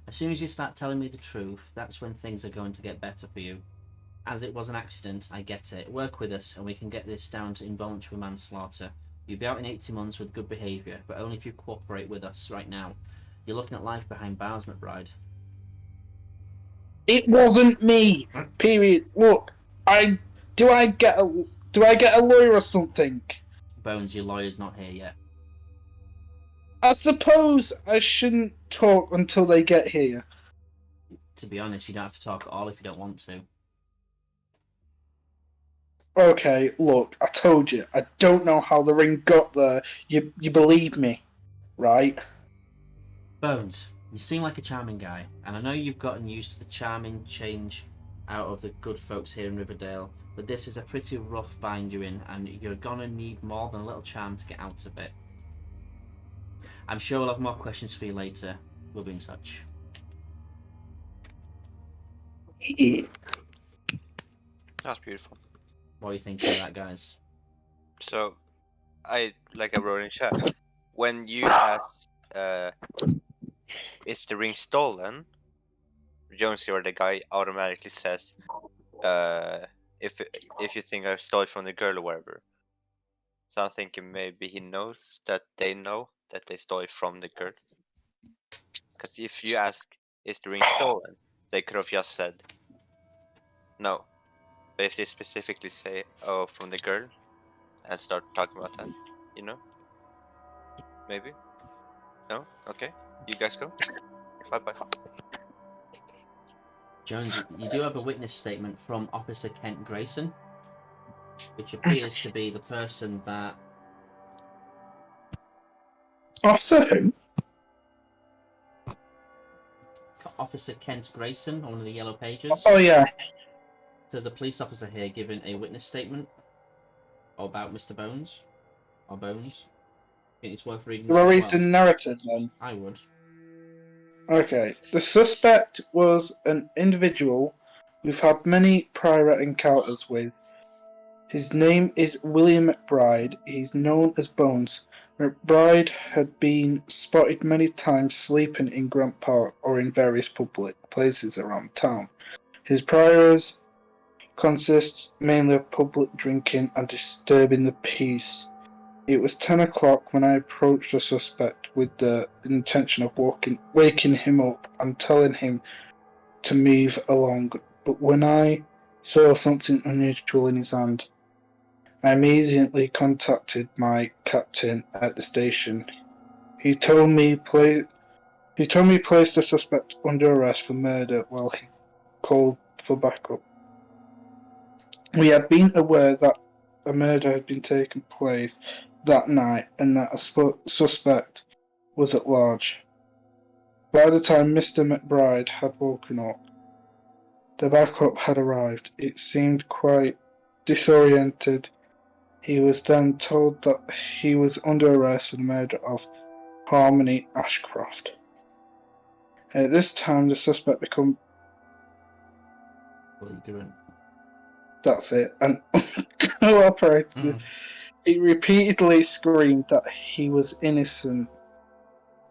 As soon as you start telling me the truth, that's when things are going to get better for you. As it was an accident, I get it. Work with us, and we can get this down to involuntary manslaughter. You'll be out in 18 months with good behaviour, but only if you cooperate with us right now. You're looking at life behind bars, McBride. It wasn't me. Period. Look, do I get a lawyer or something? Bones, your lawyer's not here yet. I suppose I shouldn't talk until they get here. To be honest, you don't have to talk at all if you don't want to. Okay, look, I told you, I don't know how the ring got there. You believe me, right? Bones, you seem like a charming guy, and I know you've gotten used to the charming change out of the good folks here in Riverdale, but this is a pretty rough bind you're in, and you're gonna need more than a little charm to get out of it. I'm sure we'll have more questions for you later. We'll be in touch. That's beautiful. What do you think of that, guys? So, I wrote in chat. When you ask, is the ring stolen? Jonesy or the guy automatically says, if you think I stole it from the girl or whatever. So I'm thinking maybe he knows that they know that they stole it from the girl. Because if you ask, is the ring stolen? They could have just said no. But if they specifically say, oh, from the girl, and start talking about that, you know? Maybe? No? Okay. You guys go. Bye-bye. Jones, you do have a witness statement from Officer Kent Grayson, which appears to be the person that... Officer who? Officer Kent Grayson on one of the yellow pages. Oh yeah. There's a police officer here giving a witness statement about Mr. Bones. Or Bones. I think it's worth reading. Do I as read well. the narrative then? I would. Okay. The suspect was an individual we've had many prior encounters with. His name is William McBride. He's known as Bones. McBride had been spotted many times sleeping in Grant Park or in various public places around town. His priors consist mainly of public drinking and disturbing the peace. It was 10 o'clock when I approached the suspect with the intention of waking him up and telling him to move along, but when I saw something unusual in his hand, I immediately contacted my captain at the station. He told me place the suspect under arrest for murder while he called for backup. We had been aware that a murder had been taking place that night and that a suspect was at large. By the time Mr. McBride had woken up, the backup had arrived. It seemed quite disoriented. He was then told that he was under arrest for the murder of Harmony Ashcroft. At this time, the suspect became... Belligerent. That's it. And cooperated. He repeatedly screamed that he was innocent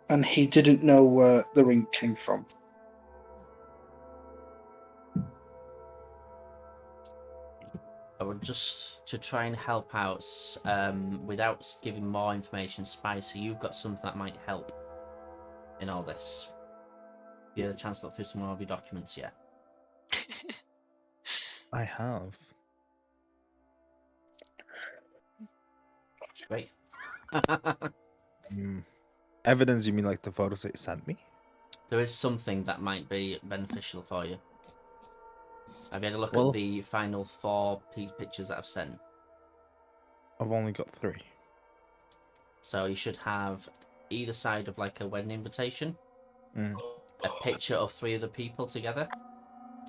and he didn't know where the ring came from. I would just to try and help out without giving more information. Spicy, you've got something that might help in all this. Have you had a chance to look through some more of your documents yet? I have. Great. Evidence, you mean like the photos that you sent me? There is something that might be beneficial for you. Have you had a look Well- at the final 4 pictures that I've sent? I've only got 3. So you should have either side of like a wedding invitation, Mm. a picture of 3 other people together,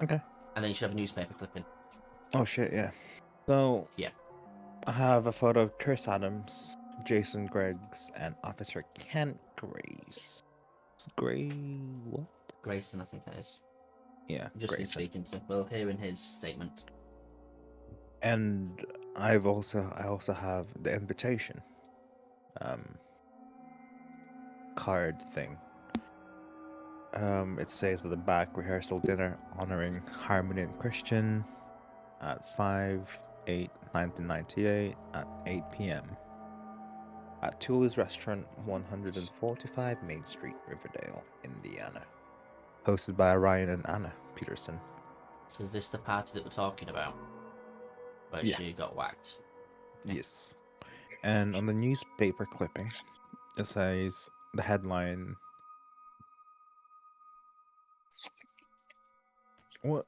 Okay. and then you should have a newspaper clipping. Oh shit, yeah. So Yeah. I have a photo of Chris Adams, Jason Greggs, and Officer Kent Grace. Gray what? Grayson, I think that is. Yeah, Just been Grayson. speaking to. We'll hear in his statement. And I also have the invitation card thing. It says at the back, rehearsal dinner honoring Harmony and Christian at 5/8/1998 at 8 p.m. at Tully's Restaurant, 145 Main Street, Riverdale, Indiana. Hosted by Ryan and Anna Peterson. So is this the party that we're talking about? Where Yeah. she got whacked? Okay. Yes. And on the newspaper clipping, it says the headline. What?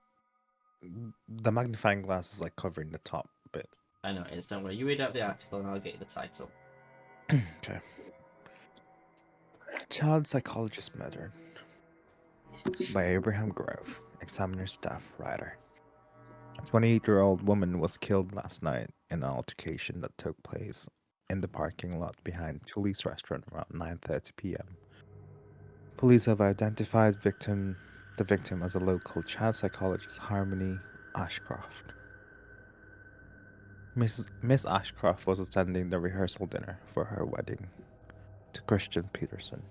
The magnifying glass is like covering the top bit. I know it is, don't worry. You read out the article and I'll get you the title. Okay. Child psychologist murdered by Abraham Grove, Examiner staff writer. A 28-year-old woman was killed last night in an altercation that took place in the parking lot behind Tully's restaurant around 9:30 p.m. Police have identified the victim as a local child psychologist, Harmony Ashcroft. Miss Ashcroft was attending the rehearsal dinner for her wedding to Christian Peterson,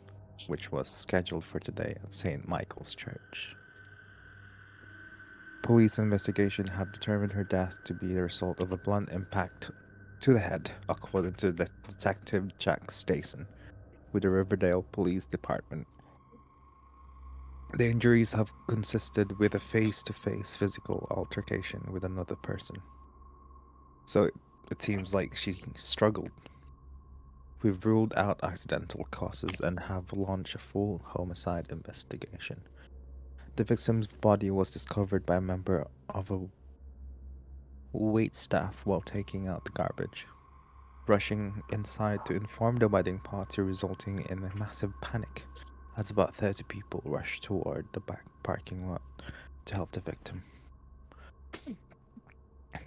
which was scheduled for today at St. Michael's Church. Police investigation have determined her death to be the result of a blunt impact to the head, according to Detective Jack Stason with the Riverdale Police Department. The injuries have consisted with a face-to-face physical altercation with another person. So it seems like she struggled. We've ruled out accidental causes and have launched a full homicide investigation. The victim's body was discovered by a member of a wait staff while taking out the garbage, rushing inside to inform the wedding party, resulting in a massive panic as about 30 people rushed toward the back parking lot to help the victim.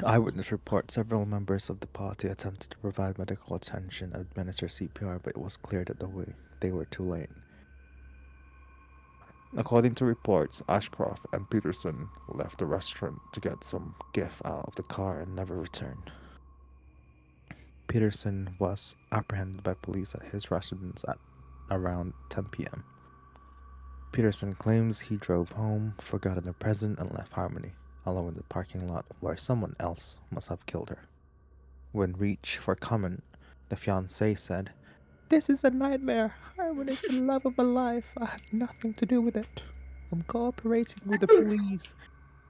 Eyewitness report: several members of the party attempted to provide medical attention and administer CPR, but it was clear that they were too late. According to reports, Ashcroft and Peterson left the restaurant to get some gift out of the car and never returned. Peterson was apprehended by police at his residence at around 10 p.m. Peterson claims he drove home, forgot a present, and left Harmony alone in the parking lot where someone else must have killed her. When reached for comment, the fiancé said, "This is a nightmare. Harmony is the love of my life. I had nothing to do with it. I'm cooperating with the police.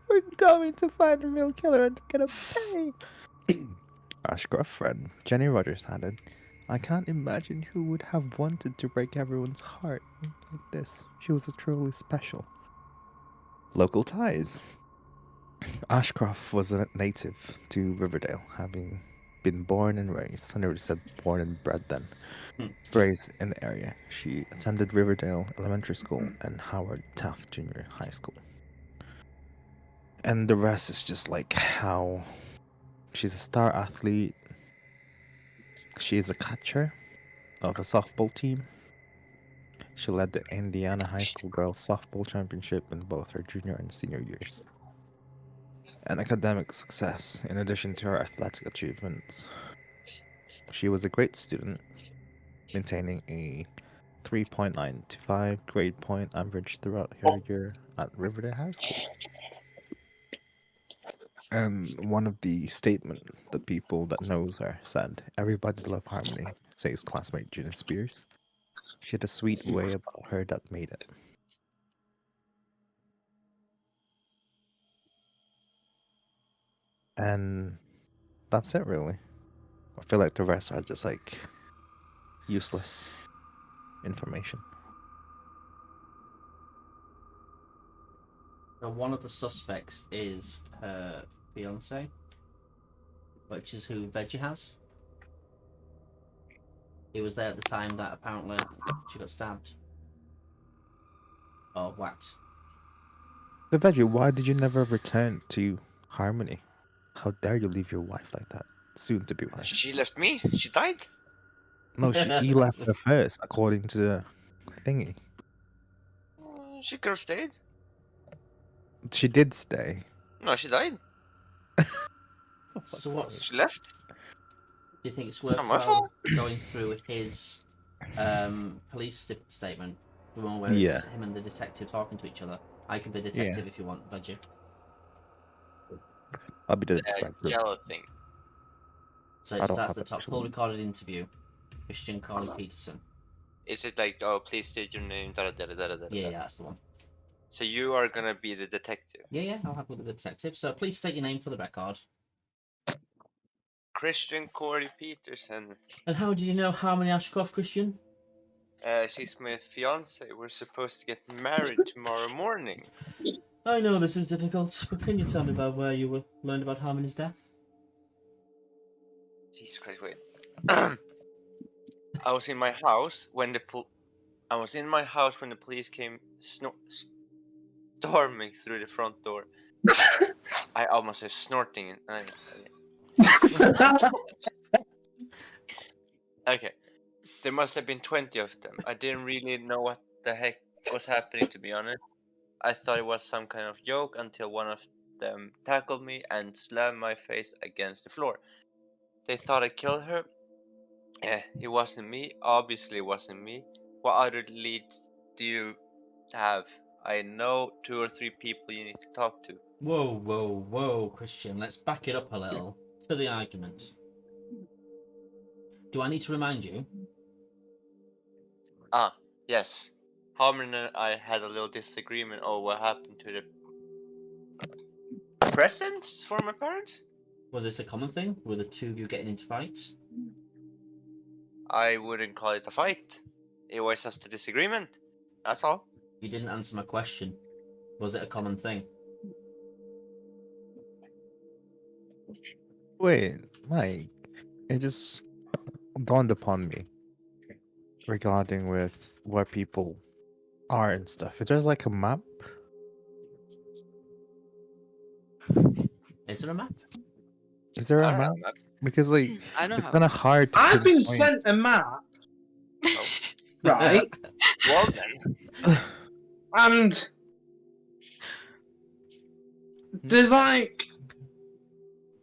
We're going to find the real killer and get a pay." Ashcroft's friend, Jenny Rogers, added, "I can't imagine who would have wanted to break everyone's heart like this. She was truly special." Local ties. Ashcroft was a native to Riverdale, having been born and raised, I never said born and bred then, raised in the area. She attended Riverdale Elementary School and Howard Taft Junior High School. And the rest is just like how she's a star athlete. She is a catcher of a softball team. She led the Indiana High School Girls Softball Championship in both her junior and senior years. And academic success, in addition to her athletic achievements. She was a great student, maintaining a 3.95 grade point average throughout her year at Riverdale High School. And one of the the people that knows her said, "Everybody love Harmony," says classmate Gina Spears. She had a sweet way about her that made it. And that's it, really. I feel like the rest are just like useless information. So one of the suspects is her fiance, which is who Veggie has. He was there at the time that apparently she got stabbed. Or whacked. But Veggie, why did you never return to Harmony? How dare you leave your wife like that? Soon to be wife. She left me. She died. No, you left her first, according to the thingy. She could have stayed. She did stay. No, she died. So what's... She left. Do you think it's It's not my worthwhile fault. going through his police statement? The one where Yeah. it's him and the detective talking to each other. I can be detective if you want, Veggie. I'll be the The detective. yellow thing. So I it don't starts have at the top. actual- Full recorded interview. Christian Corey Peterson. Is it like, oh, please state your name, da da da da da da? Yeah, that's the one. So you are gonna be the detective. Yeah, I'll have a look at the detective. So please state your name for the record. Christian Corey Peterson. And how did you know Harmony Ashcroft, Christian? She's my fiance. We're supposed to get married tomorrow morning. I know this is difficult, but can you tell me about where you learned about Harmony's death? Jesus Christ, wait. I was in my house when the police came storming through the front door. I almost said snorting. Okay. There must have been 20 of them. I didn't really know what the heck was happening, to be honest. I thought it was some kind of joke until one of them tackled me and slammed my face against the floor. They thought I killed her. It wasn't me. Obviously, it wasn't me. What other leads do you have? I know 2 or 3 people you need to talk to. Whoa, Christian. Let's back it up a little to the argument. Do I need to remind you? Yes. Harmon and I had a little disagreement over what happened to the presents for my parents. Was this a common thing? Were the two of you getting into fights? I wouldn't call it a fight. It was just a disagreement. That's all. You didn't answer my question. Was it a common thing? Wait, like, it just dawned upon me regarding with where people are and stuff. Is there like a map? Is there a map? Is there I a don't map? have a map. Because like I don't it's have. kind of hard to I've been pinpoint. sent a map, Oh. right? Well then. And there's like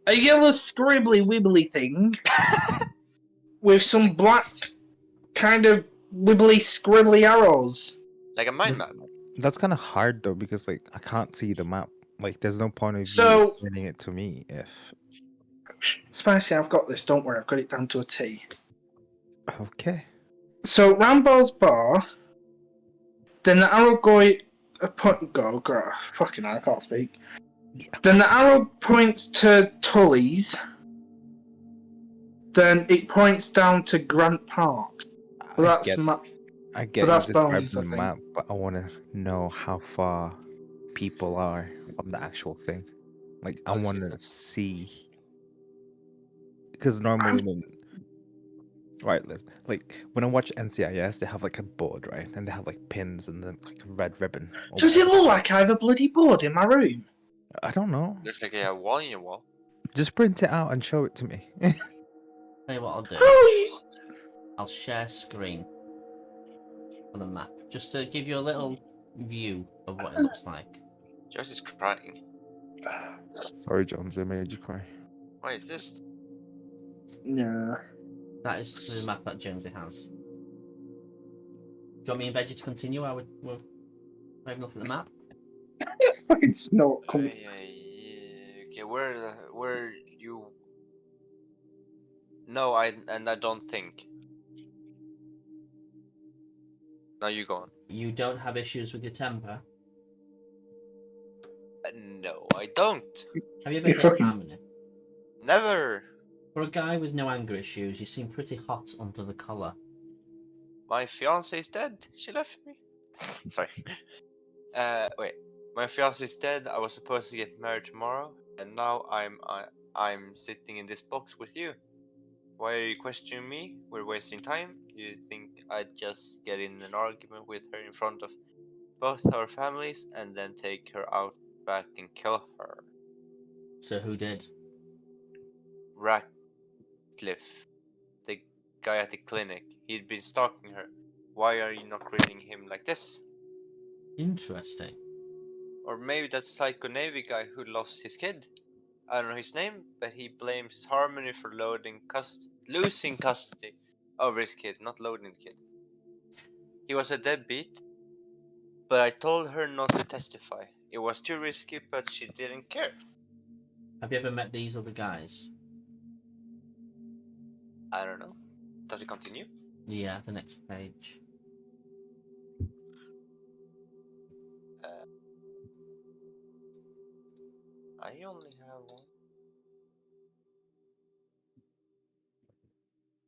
a yellow scribbly wibbly thing with some black kind of wibbly scribbly arrows. Like a mind That's- map. That's kind of hard though, because like I can't see the map. Like, there's no point of So- you explaining it to me if. Spicy, I've got this, don't worry, I've got it down to a T. Okay. So Rambo's bar, then the arrow fucking hell, I can't speak. Yeah. Then the arrow points to Tully's. Then it points down to Grant Park. Well, I that's get, I get you that's describing Bones, I the think. map, but I want to know how far people are from the actual thing. Like, I Oh, want to Jesus. see. Because normally when. Right, like when I watch NCIS, they have like a board, right? And they have like pins and then like a red ribbon. or Does it whatever. look like I have a bloody board in my room? I don't know. There's like a wall in your wall. Just print it out and show it to me. Tell you what I'll do. Oh, I'll share screen on the map just to give you a little view of what it looks like. Joyce is crying. Sorry, Jones, I made you cry. What is this? no. That is the map that Jonesy has. Do you want me and Veggie to continue while we're having a look at the map? Fucking snort comes. Yeah. Okay, where you? No, I don't think. Now you go on. You don't have issues with your temper? No, I don't. Have you ever You hit fucking- Harmony? Never. For a guy with no anger issues, you seem pretty hot under the collar. My fiance is dead. She left me. Sorry. Wait. My fiance is dead. I was supposed to get married tomorrow, and now I'm sitting in this box with you. Why are you questioning me? We're wasting time. You think I'd just get in an argument with her in front of both our families and then take her out back and kill her? So who did? Ratcliffe, the guy at the clinic. He'd been stalking her. Why are you not grilling him like this? Interesting. Or maybe that psycho Navy guy who lost his kid. I don't know his name, but he blames Harmony for losing custody over his kid, not loading the kid. He was a deadbeat, but I told her not to testify. It was too risky, but she didn't care. Have you ever met these other guys? I don't know. Does it continue? Yeah, the next page. I only have one.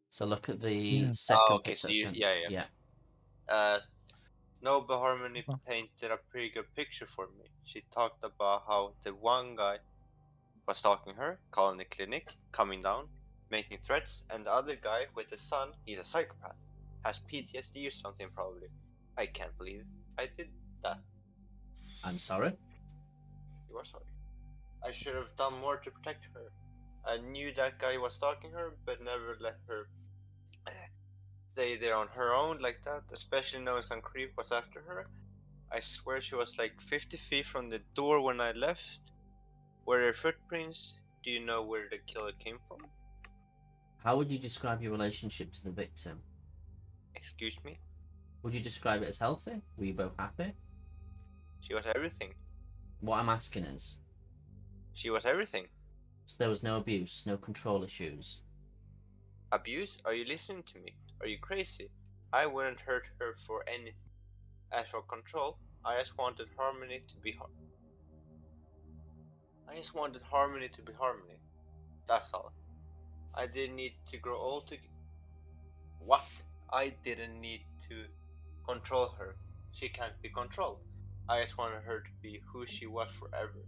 So look at the Yeah. second Oh, okay, picture. so you, that's yeah. yeah. No, but Harmony Oh. painted a pretty good picture for me. She talked about how the one guy was stalking her, calling the clinic, coming down, making threats, and the other guy with the son, he's a psychopath. Has PTSD or something probably. I can't believe I did that. I'm sorry. You are sorry. I should have done more to protect her. I knew that guy was stalking her, but never let her stay there on her own like that, especially knowing some creep was after her. I swear she was like 50 feet from the door when I left. Were there footprints? Do you know where the killer came from? How would you describe your relationship to the victim? Excuse me? Would you describe it as healthy? Were you both happy? She was everything. What I'm asking is, She was everything. so there was no abuse, no control issues. Abuse? Are you listening to me? Are you crazy? I wouldn't hurt her for anything. As for control, I just wanted Harmony to be Harmony. That's all. I didn't need to grow old to. What? I didn't need to control her. She can't be controlled. I just wanted her to be who she was forever.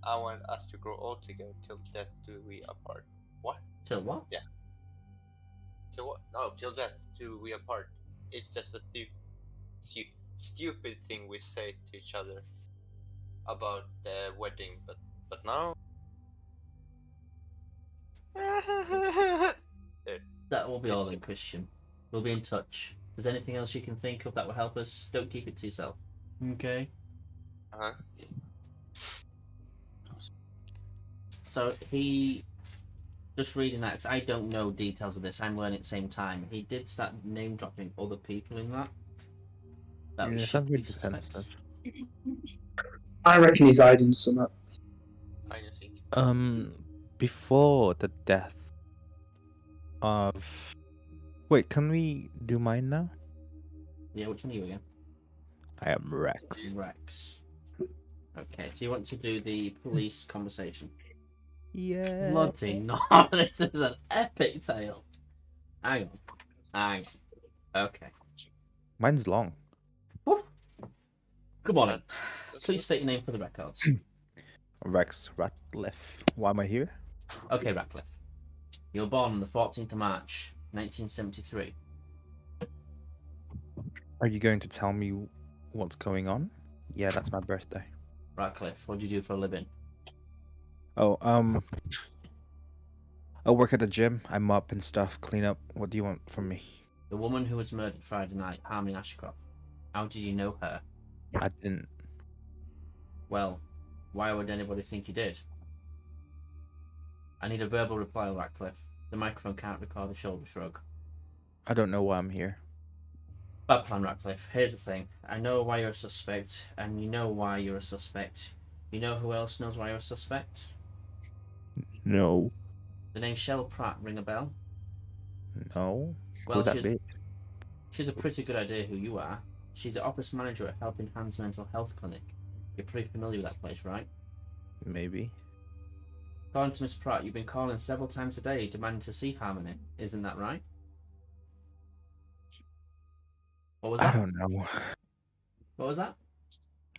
I want us to grow old together till death do we apart. What? Till what? Yeah. Till what? No, till death do we apart. It's just a stupid thing we say to each other about the wedding, but now. There. That will be all It's- then, Christian. We'll be in touch. If there's anything else you can think of that will help us, don't keep it to yourself. Okay. Uh-huh. So he, just reading that, 'cause I don't know details of this. I'm learning at the same time. He did start name dropping other people in that. That Yeah, we it should sounds be really suspects. defensive. I reckon he's hiding something. I just think. Before the death of. Wait, can we do mine now? Yeah, which one are you again? I am Rex. Rex. Okay, so you want to do the police conversation? Yeah. Bloody no! This is an epic tale. Hang on. Okay. Mine's long. Good morning. That's Please state your name for the records. Rex Ratliff. Why am I here? Okay, Ratcliffe. You were born on the 14th of March, 1973. Are you going to tell me what's going on? Yeah, that's my birthday. Ratcliffe, what do you do for a living? Oh, I work at a gym. I mop and stuff, clean up. What do you want from me? The woman who was murdered Friday night, Harmony Ashcroft. How did you know her? I didn't. Well, why would anybody think you did? I need a verbal reply, Ratcliffe. The microphone can't record a shoulder shrug. I don't know why I'm here. Bad plan, Ratcliffe. Here's the thing. I know why you're a suspect, and you know why you're a suspect. You know who else knows why you're a suspect? No. The name Shell Pratt ring a bell? No. Well, Who'd that be? she's a pretty good idea who you are. She's the office manager at Helping Hands Mental Health Clinic. You're pretty familiar with that place, right? Maybe. According to Miss Pratt, you've been calling several times a day demanding to see Harmony. Isn't that right? What was I that? don't know. What was that?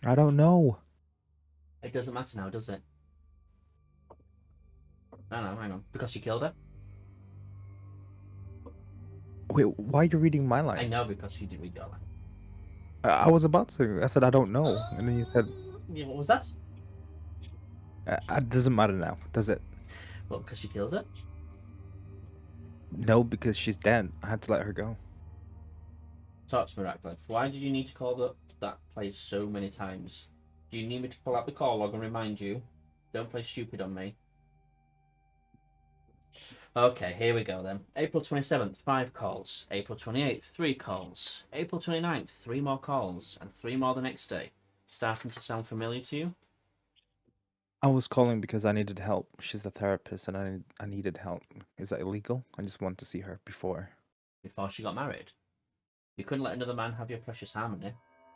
I don't know. It doesn't matter now, does it? No, hang on. Because you killed her? Wait, why are you reading my lines? I know because you didn't read your line. I was about to. I said I don't know, and then you said Yeah, what was that? it doesn't matter now, does it? Well, because you killed her? No, because she's dead. I had to let her go. Talk to me, Ratcliffe. Why did you need to call that place so many times? Do you need me to pull out the call log and remind you? Don't play stupid on me. Okay, here we go then. April 27th, 5 calls. April 28th, 3 calls. April 29th, 3 more calls. And 3 more the next day. Starting to sound familiar to you? I was calling because I needed help. She's a therapist, and I needed help. Is that illegal? I just want to see her before. Before she got married? You couldn't let another man have your precious Harmony,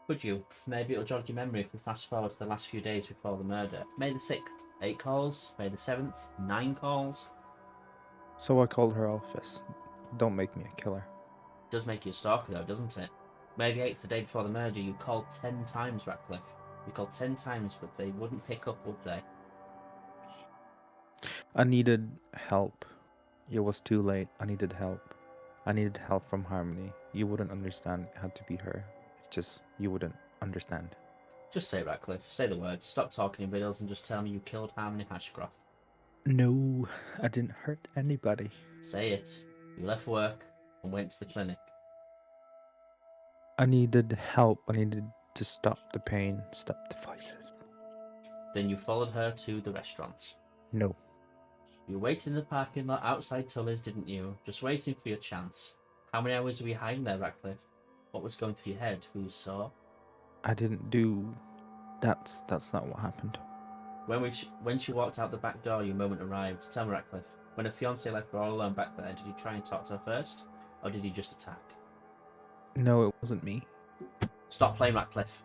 could you? Maybe it'll jog your memory if we fast forward to the last few days before the murder. May the 6th, 8 calls. May the 7th, 9 calls. So I called her office. Don't make me a killer. Does make you a stalker though, doesn't it? May the 8th, the day before the murder, you called 10 times, Ratcliffe. You called 10 times, but they wouldn't pick up, would they? I needed help. It was too late. I needed help. I needed help from Harmony. You wouldn't understand. It had to be her. It's just, you wouldn't understand. Just say Ratcliffe. Say the words. Stop talking in riddles and just tell me you killed Harmony Hashcroft. No, I didn't hurt anybody. Say it. You left work and went to the clinic. I needed help. I needed to stop the pain, stop the voices. Then you followed her to the restaurant. No. You waited in the parking lot outside Tully's, didn't you? Just waiting for your chance. How many hours were you hiding there, Ratcliffe? What was going through your head? Who you saw? I didn't do... That's not what happened. When she walked out the back door, your moment arrived. Tell me, Ratcliffe, when her fiancé left her all alone back there, did you try and talk to her first? Or did you just attack? No, it wasn't me. Stop playing, Ratcliffe.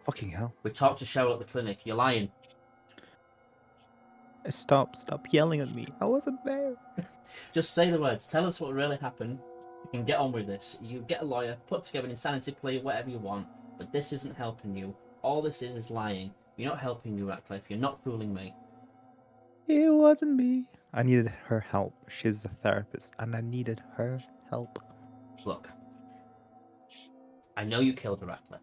Fucking hell. We talked to Cheryl at the clinic. You're lying. Stop yelling at me. I wasn't there. Just say the words. Tell us what really happened. You can get on with this. You get a lawyer, put together an insanity plea, whatever you want. But this isn't helping you. All this is lying. You're not helping me, Ratcliffe. You're not fooling me. It wasn't me. I needed her help. She's the therapist, and I needed her help. Look. I know you killed her, Ratcliffe.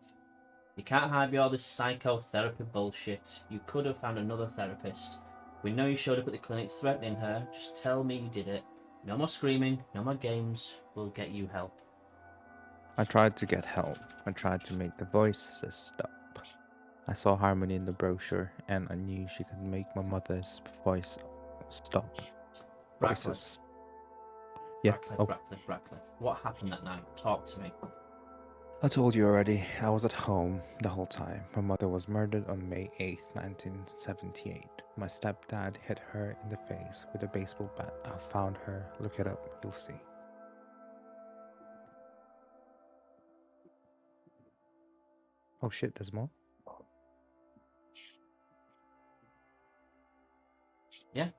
You can't hide behind all this psychotherapy bullshit. You could have found another therapist. We know you showed up at the clinic threatening her. Just tell me you did it. No more screaming, no more games. We'll get you help. I tried to get help. I tried to make the voices stop. I saw Harmony in the brochure, and I knew she could make my mother's voice stop. Ratcliffe. Voices. Yeah. Ratcliffe. What happened that night? Talk to me. I told you already. I was at home the whole time. My mother was murdered on May 8th, 1978. My stepdad hit her in the face with a baseball bat. I found her. Look it up. You'll see. Oh shit, there's more? Yeah?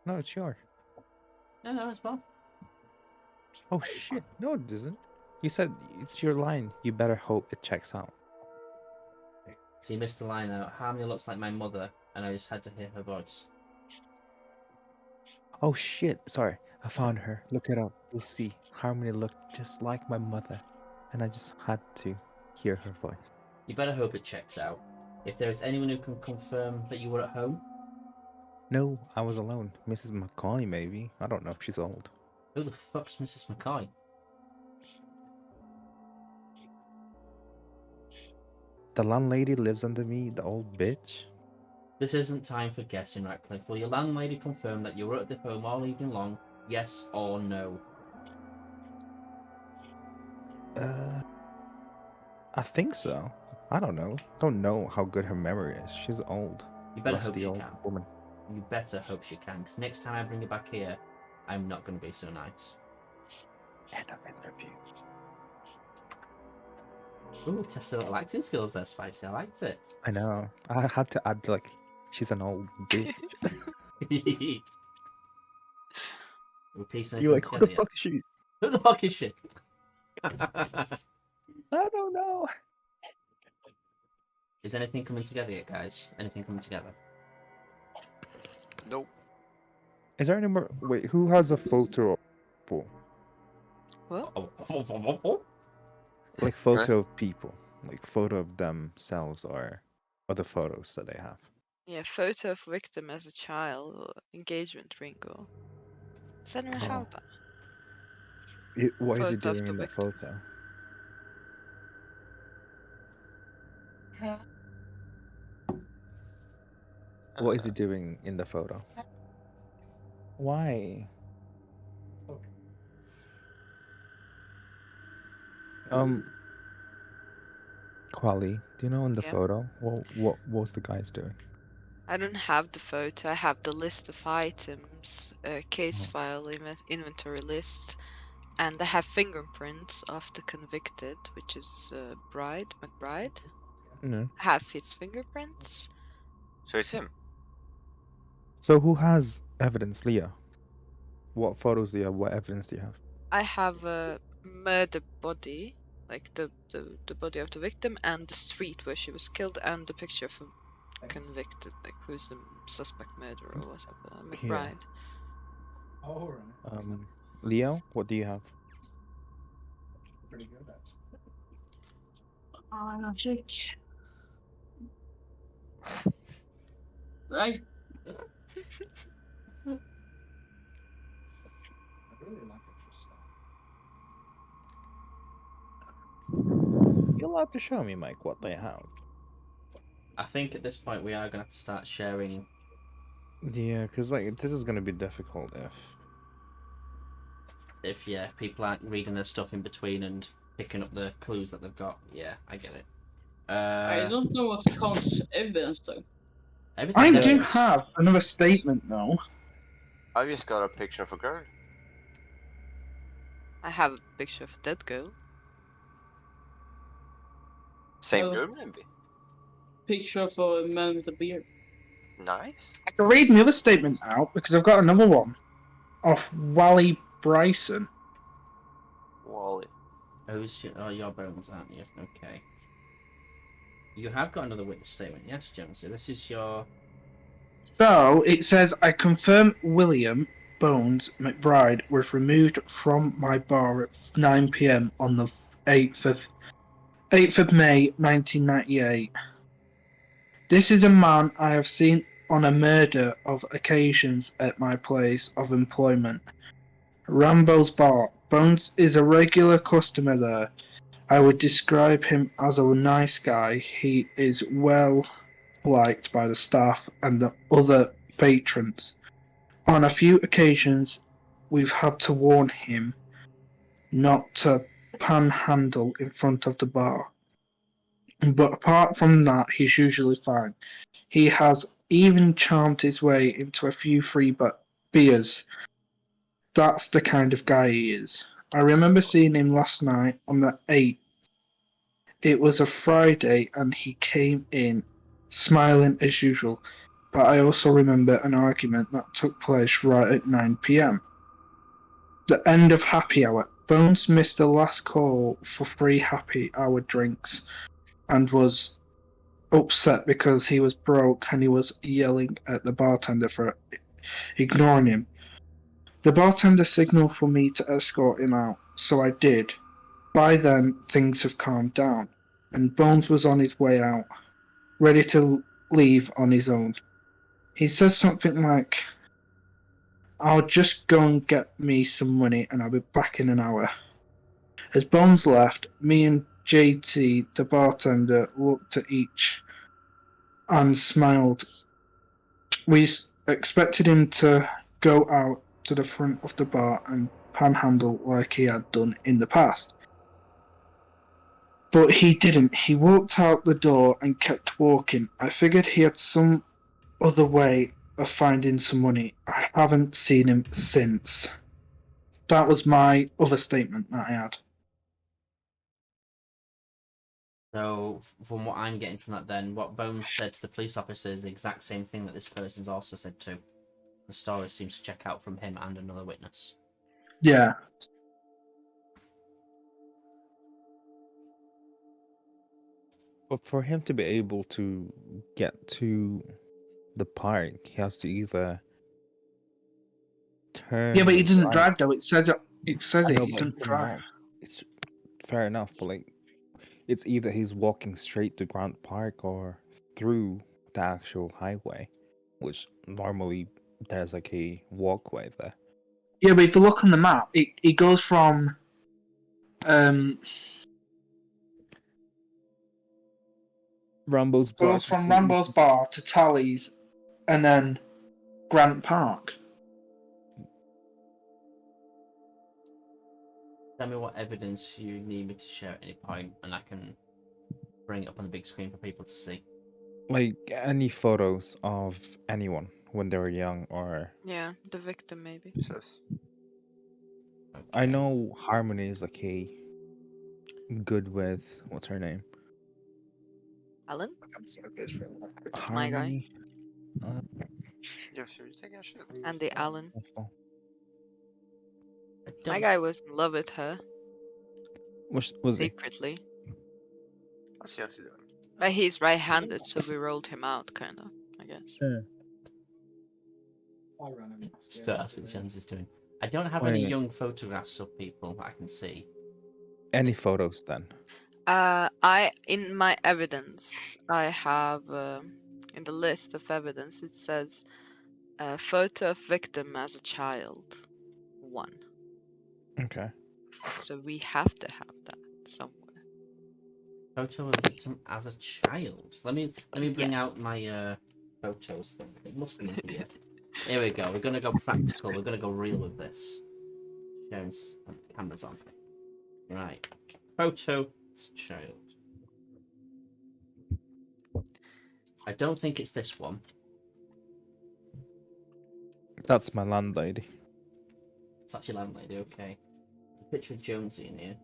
No, it's yours. No, it's Bob. Oh shit, no it isn't. You said it's your line. You better hope it checks out. So you missed the line out. Harmony looks like my mother, and I just had to hear her voice. Oh shit, sorry. I found her. Look it up. You'll see. Harmony looked just like my mother, and I just had to hear her voice. You better hope it checks out. If there is anyone who can confirm that you were at home, No, I was alone. Mrs. McCoy, maybe. I don't know if she's old. who the fuck's Mrs. McCoy? The landlady lives under me, the old bitch. This isn't time for guessing, Ratcliffe. Will your landlady confirm that you were at the home all evening long? Yes or no? I think so. I don't know. Don't know how good her memory is. She's old. You better hope Rusty she old can. woman. You better hope she can, because next time I bring her back here, I'm not going to be so nice. End of interview. Ooh, test the little acting skills there, Spicy. I liked it. I know. I had to add like she's an old bitch. We're piecing You're everything like, who the together. fuck is she? Who the fuck is she? I don't know. Is anything coming together yet, guys? Anything coming together? Nope. Is there any more? Wait, who has a photo of people? Oh. Like photo of people, like photo of themselves or other photos that they have. Yeah, photo of victim as a child or engagement ring or. Does anyone have Oh. that? What is he Photo of doing the in that victim. photo? What is he doing in the photo? Why? Quali, do you know in the Yeah. photo what was the guys doing? I don't have the photo. I have the list of items, case Oh. file, inventory list, and I have fingerprints of the convicted, which is McBride. No. I have his fingerprints. So it's him. So who has evidence, Leah? What photos do you have? What evidence do you have? I have a murder body, like the body of the victim, and the street where she was killed, and the picture of a convicted, like who's the suspect murderer or whatever, Here. McBride. Oh, right. Leo, what do you have? Pretty good, actually. Check. Right. I really like Tristan. You're allowed to show me, Mike, what they have. I think at this point we are going to have to start sharing. Yeah, because like this is gonna be difficult if If people aren't reading their stuff in between and picking up the clues that they've got. Yeah, I get it. I don't know what counts as evidence though. Everything's I do evidence. have another statement though. I just got a picture of a girl. I have a picture of a dead girl. Same Oh. girl, maybe. Picture of a man with a beard. Nice. I can read my other statement out because I've got another one of Wally Bryson. Wally. Who's your bones, aren't you? Okay. You have got another witness statement, yes, Jonesy. This is your. So it says, I confirm William Bones McBride was removed from my bar at 9 p.m. on the 8th of May 1998. This is a man I have seen on a murder of occasions at my place of employment, Rambo's Bar. Bones is a regular customer there. I would describe him as a nice guy. He is well liked by the staff and the other patrons. On a few occasions, we've had to warn him not to panhandle in front of the bar. But apart from that, he's usually fine. He has even charmed his way into a few free beers. That's the kind of guy he is. I remember seeing him last night on the 8th. It was a Friday and he came in smiling as usual, but I also remember an argument that took place right at 9 p.m. The end of happy hour. Bones missed the last call for free happy hour drinks and was upset because he was broke and he was yelling at the bartender for ignoring him. The bartender signaled for me to escort him out, so I did. By then, things have calmed down, and Bones was on his way out, ready to leave on his own. He says something like, I'll just go and get me some money and I'll be back in an hour. As Bones left, me and JT, the bartender, looked at each and smiled. We expected him to go out to the front of the bar and panhandle like he had done in the past. But he didn't. He walked out the door and kept walking. I figured he had some other way of finding some money. I haven't seen him since. That was my other statement that I had. So, from what I'm getting from that, then, what Bones said to the police officer is the exact same thing that this person's also said too. The story seems to check out from him and another witness. Yeah. But for him to be able to get to the park, he has to either turn. Yeah, but he doesn't right. drive though. It says it. It says I it. know, He but doesn't drive. it's fair enough, but like, it's either he's walking straight to Grant Park or through the actual highway, which normally there's like a walkway there. Yeah, but if you look on the map, it goes from Rambo's bar. goes from Rambo's bar to Tally's, and then Grant Park. Tell me what evidence you need me to share at any point, and I can bring it up on the big screen for people to see. Like any photos of anyone when they were young, or Yeah, the victim maybe. Jesus. I Okay. know Harmony is like a good with what's her name? Alan? That's my guy. Harmony. Yo, should you take a shit? Andy Allen. Awful. I My don't guy was in love with her Was he? secretly. What's he actually doing? But he's right-handed, so we rolled him out, kind of, I guess. I'll run him. So that's what Jones is doing. I don't have Wait a any minute. young photographs of people that I can see. Any photos then? In my evidence, I have in the list of evidence it says photo of victim as a child, 1. Okay. So we have to have that somewhere. Photo of victim as a child. Let me bring Yes. out my photos thing. It must be in here. Here we go. We're gonna go practical. We're gonna go real with this. Jones, cameras on. Right. Photo as a child. I don't think it's this one. That's my landlady. It's actually landlady. Okay. Picture of Jonesy in here.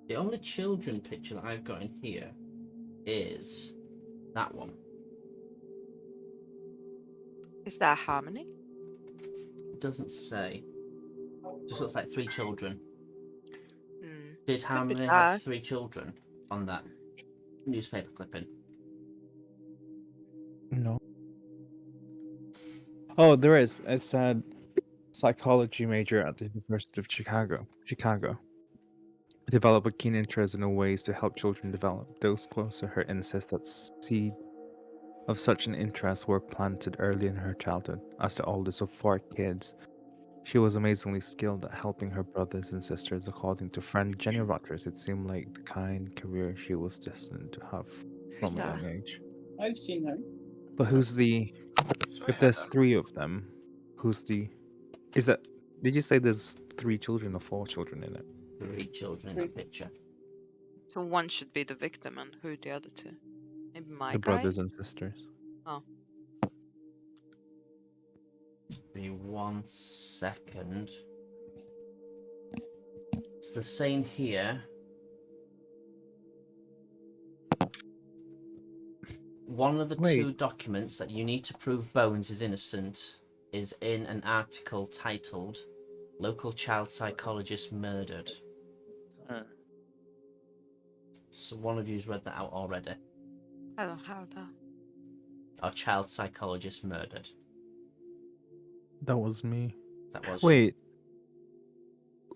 The only children picture that I've got in here is that one. Is that Harmony? It doesn't say. Just looks like 3 children. Hmm. Did Could be Harmony that. have 3 children on that newspaper clipping? No. Oh, there is. It said psychology major at the University of Chicago. Develop a keen interest in ways to help children develop. Those close to her insist that seed of such an interest were planted early in her childhood. As the oldest of 4 kids, she was amazingly skilled at helping her brothers and sisters. According to friend Jenny Rogers, it seemed like the kind career she was destined to have Who's from a that? young age. I've seen her. But who's the... So If I there's have 3 of them, who's the... Is that... Did you say there's 3 children or 4 children in it? 3 children in that picture. So 1 should be the victim, and who the other 2? Maybe my The guy? brothers and sisters. Be 1 second. It's the same here. One of the Wait. 2 documents that you need to prove Bones is innocent is in an article titled "Local Child Psychologist Murdered." So one of you's read that out already. I don't have that. Or child psychologist murdered. That was me. That was Wait.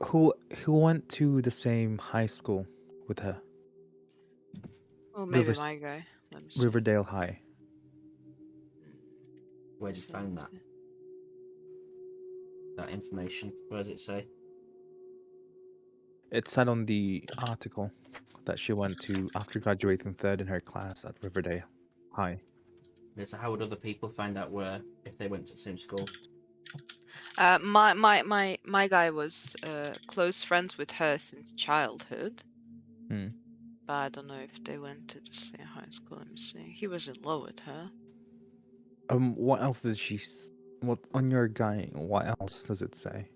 Who went to the same high school with her? Oh, maybe Rivers- my guy. Let me see. Riverdale High. Where did you find that? That information. Where does it say? It said on the article that she went to after graduating 3rd in her class at Riverdale High. Yeah, so how would other people find out where if they went to the same school? My guy was close friends with her since childhood. Hmm. but I don't know if they went to the same high school. Let me see. He was in love with her. What else did she? What on your guy? What else does it say?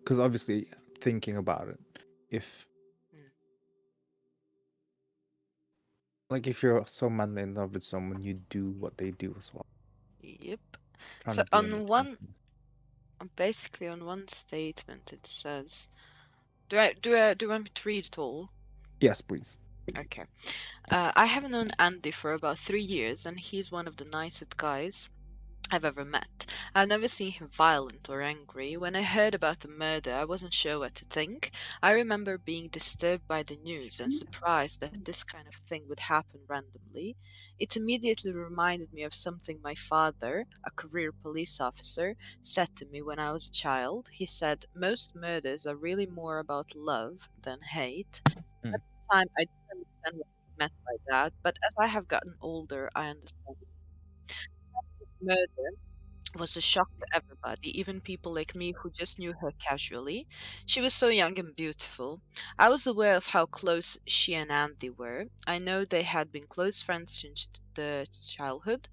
Because obviously, thinking about it, if like if you're so madly in love with someone, you do what they do as well. Yep. Trying So to be in basically on one statement it says, do you want me to read it all? Yes, please. Okay. I have known Andy for about 3 years, and he's one of the nicest guys I've ever met. I've never seen him violent or angry. When I heard about the murder, I wasn't sure what to think. I remember being disturbed by the news and surprised that this kind of thing would happen randomly. It immediately reminded me of something my father, a career police officer, said to me when I was a child. He said, most murders are really more about love than hate. Hmm. At the time, I didn't understand what he meant by that, but as I have gotten older, I understand. This murder was a shock to everybody, even people like me who just knew her casually. She was so young and beautiful. I was aware of how close she and Andy were. I know they had been close friends since the childhood.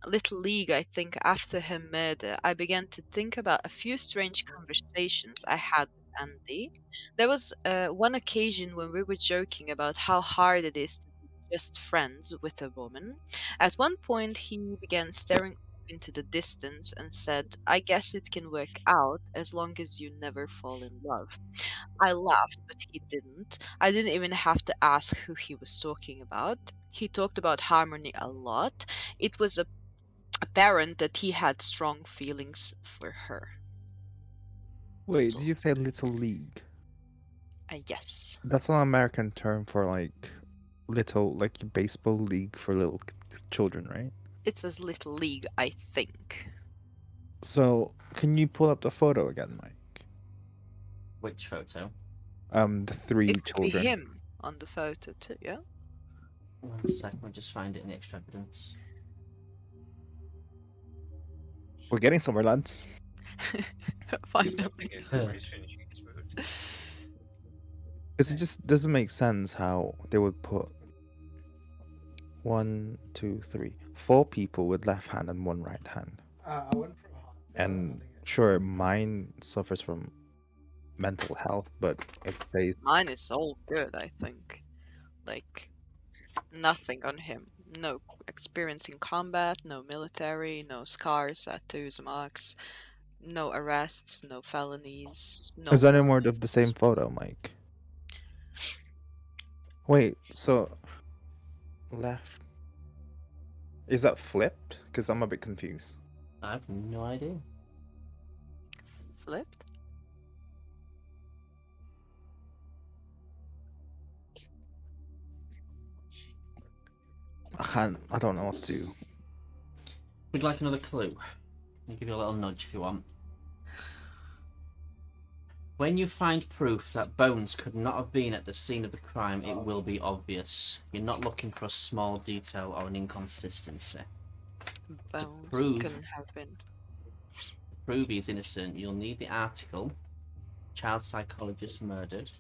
Little League, I think, after her murder, I began to think about a few strange conversations I had with Andy. There was one occasion when we were joking about how hard it is to be just friends with a woman. At one point, he began staring up into the distance and said, I guess it can work out as long as you never fall in love. I laughed, but he didn't. I didn't even have to ask who he was talking about. He talked about Harmony a lot. It was apparent that he had strong feelings for her. Wait, So, did you say little league? yes, That's an American term for like little, like baseball league for little children, right? it says Little League, I think. So, can you pull up the photo again, Mike? Which photo? The three It could be children. him on the photo too, yeah? 1 second, we'll just find it in the extra evidence. We're getting somewhere, lads. Finally. Somebody's finishing his food. Because it just doesn't make sense how they would put 1, 2, 3, 4 people with left hand and one right hand. I went for a hot. And sure, mine suffers from mental health, but it stays. Mine is all good, I think. Like, nothing on him. No experience in combat, no military, no scars, tattoos, marks, no arrests, no felonies, no Is there any more. more of the same photo, Mike? Wait, so left. Is that flipped? Because I'm a bit confused. I have no idea. Flipped? I don't know what to do. We'd like another clue. I'll give you a little nudge if you want. When you find proof that Bones could not have been at the scene of the crime, it will be obvious. You're not looking for a small detail or an inconsistency. Bones prove- couldn't have been. To prove he's innocent, you'll need the article, Child Psychologist Murdered.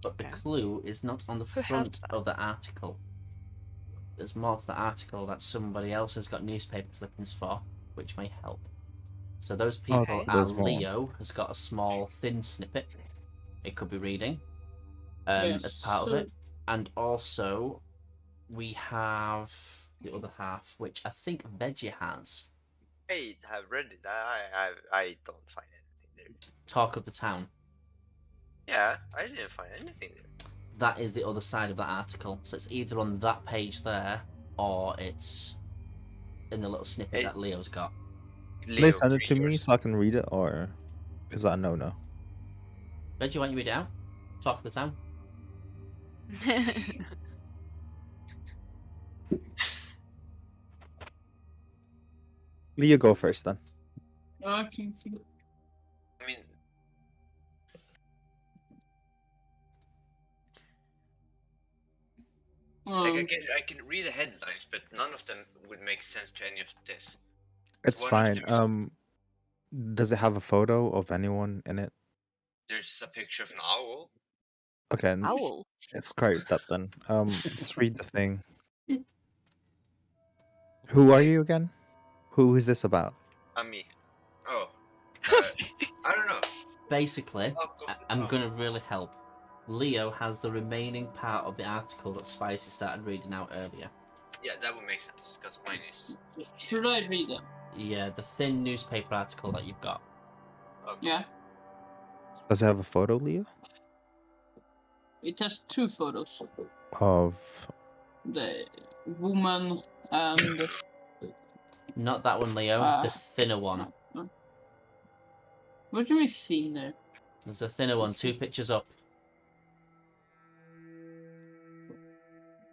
But the Okay. clue is not on the Who has front that? of the article. There's more to the article that somebody else has got newspaper clippings for, which may help. So those people Okay. are There's more. Leo has got a small thin snippet it could be reading as part of it. And also we have the other half, which I think Veggie has. I have read it. I don't find anything there. Talk of the Town. Yeah, I didn't find anything there. That is the other side of that article. So it's either on that page there or it's in the little snippet that Leo's got. Please send it to me so I can read it, or is that a no-no? Veggie, why don't you read it out? Talk of the Town. Leo, go first then. I can see. I mean, like I can read the headlines, but none of them would make sense to any of this. It's one of fine. them Does it have a photo of anyone in it? There's a picture of an owl. Okay, Owl. scrape that then. Just read the thing. Who are you again? Who is this about? Me. Oh. I don't know. Basically, Talk of the I'm town. gonna really help. Leo has the remaining part of the article that Spicy started reading out earlier. Yeah, that would make sense, because mine is... Should I read it? Yeah, the thin newspaper article that you've got. Okay. Yeah. Does it have a photo, Leo? It has 2 photos. Of The woman and Not that one, Leo. The thinner one. what do you mean seen there? There's a thinner one. 2 pictures up.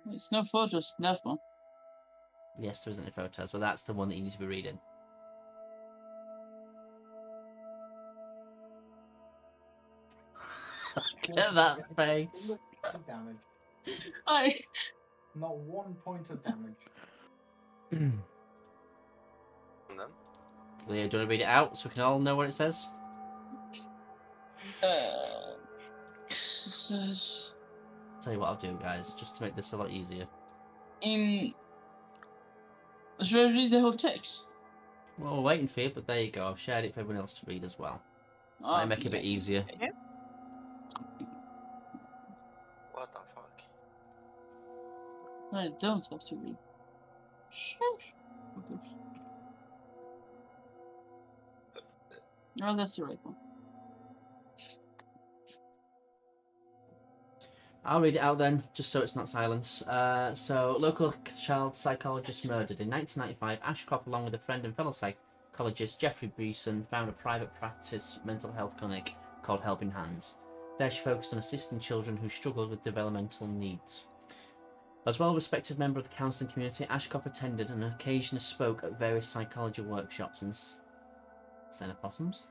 There's no photos in that one. Yes, there isn't any photos, but that's the one that you need to be reading. Look at that face. Damage. I Not 1 point of damage. And then? Leo, do you want to read it out so we can all know what it says? says Tell you what I'll do, guys, just to make this a lot easier. in. Should I read the whole text? Well, we're waiting for you, but there you go. I've shared it for everyone else to read as well. Might make it a bit easier. What the fuck? I don't have to read. Shush. Oh, that's the right one. I'll read it out then, just so it's not silence. So, local child psychologist murdered. In 1995, Ashcroft, along with a friend and fellow psychologist Jeffrey Beeson, found a private practice mental health clinic called Helping Hands. There she focused on assisting children who struggled with developmental needs. As well-respected member of the counselling community, Ashcroft attended and occasionally spoke at various psychology workshops and opossums.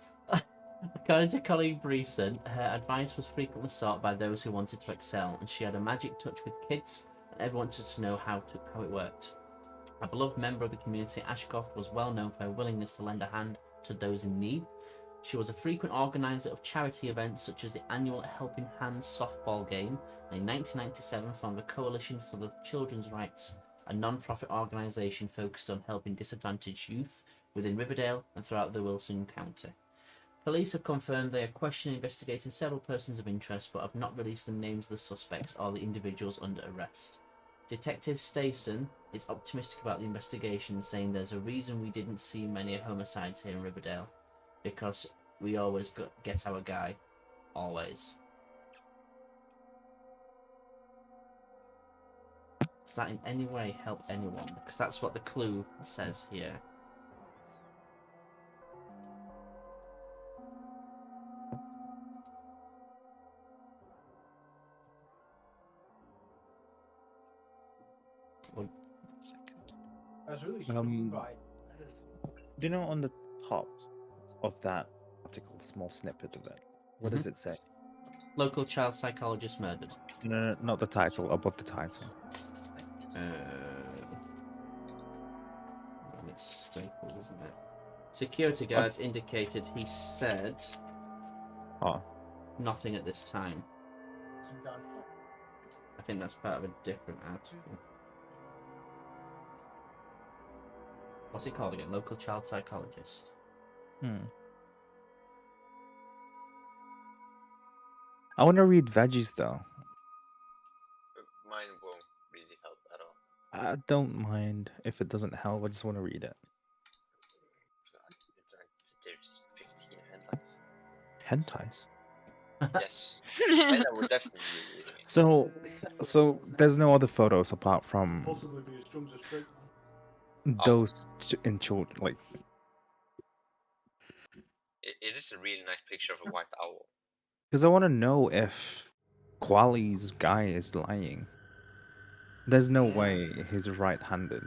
According to colleague Breeson, her advice was frequently sought by those who wanted to excel, and she had a magic touch with kids, and everyone wanted to know how it worked. A beloved member of the community, Ashcroft was well known for her willingness to lend a hand to those in need. She was a frequent organiser of charity events such as the annual Helping Hands softball game, and in 1997 formed a Coalition for the Children's Rights, a non-profit organisation focused on helping disadvantaged youth within Riverdale and throughout the Wilson County. Police have confirmed they are questioning and investigating several persons of interest, but have not released the names of the suspects or the individuals under arrest. Detective Stayson is optimistic about the investigation, saying there's a reason we didn't see many homicides here in Riverdale. Because we always get our guy. Always. Does that in any way help anyone? Because that's what the clue says here. That's really right. Do you know on the top of that article, the small snippet of it, what does it say? Local child psychologist murdered. No, not the title, above the title. It's stapled, isn't it? Security guards indicated he said nothing at this time. I think that's part of a different article. What's it called again? Local child psychologist. I want to read Veggies though. Mine won't really help at all. I don't mind if it doesn't help. I just want to read it. There's 15 headlines. Hentais. Yes. And I would definitely be reading it. So there's no other photos apart from Possibly be as strong as a straight those in children. Like, It is a really nice picture of a white owl. because I want to know if Quali's guy is lying. There's no way he's right-handed.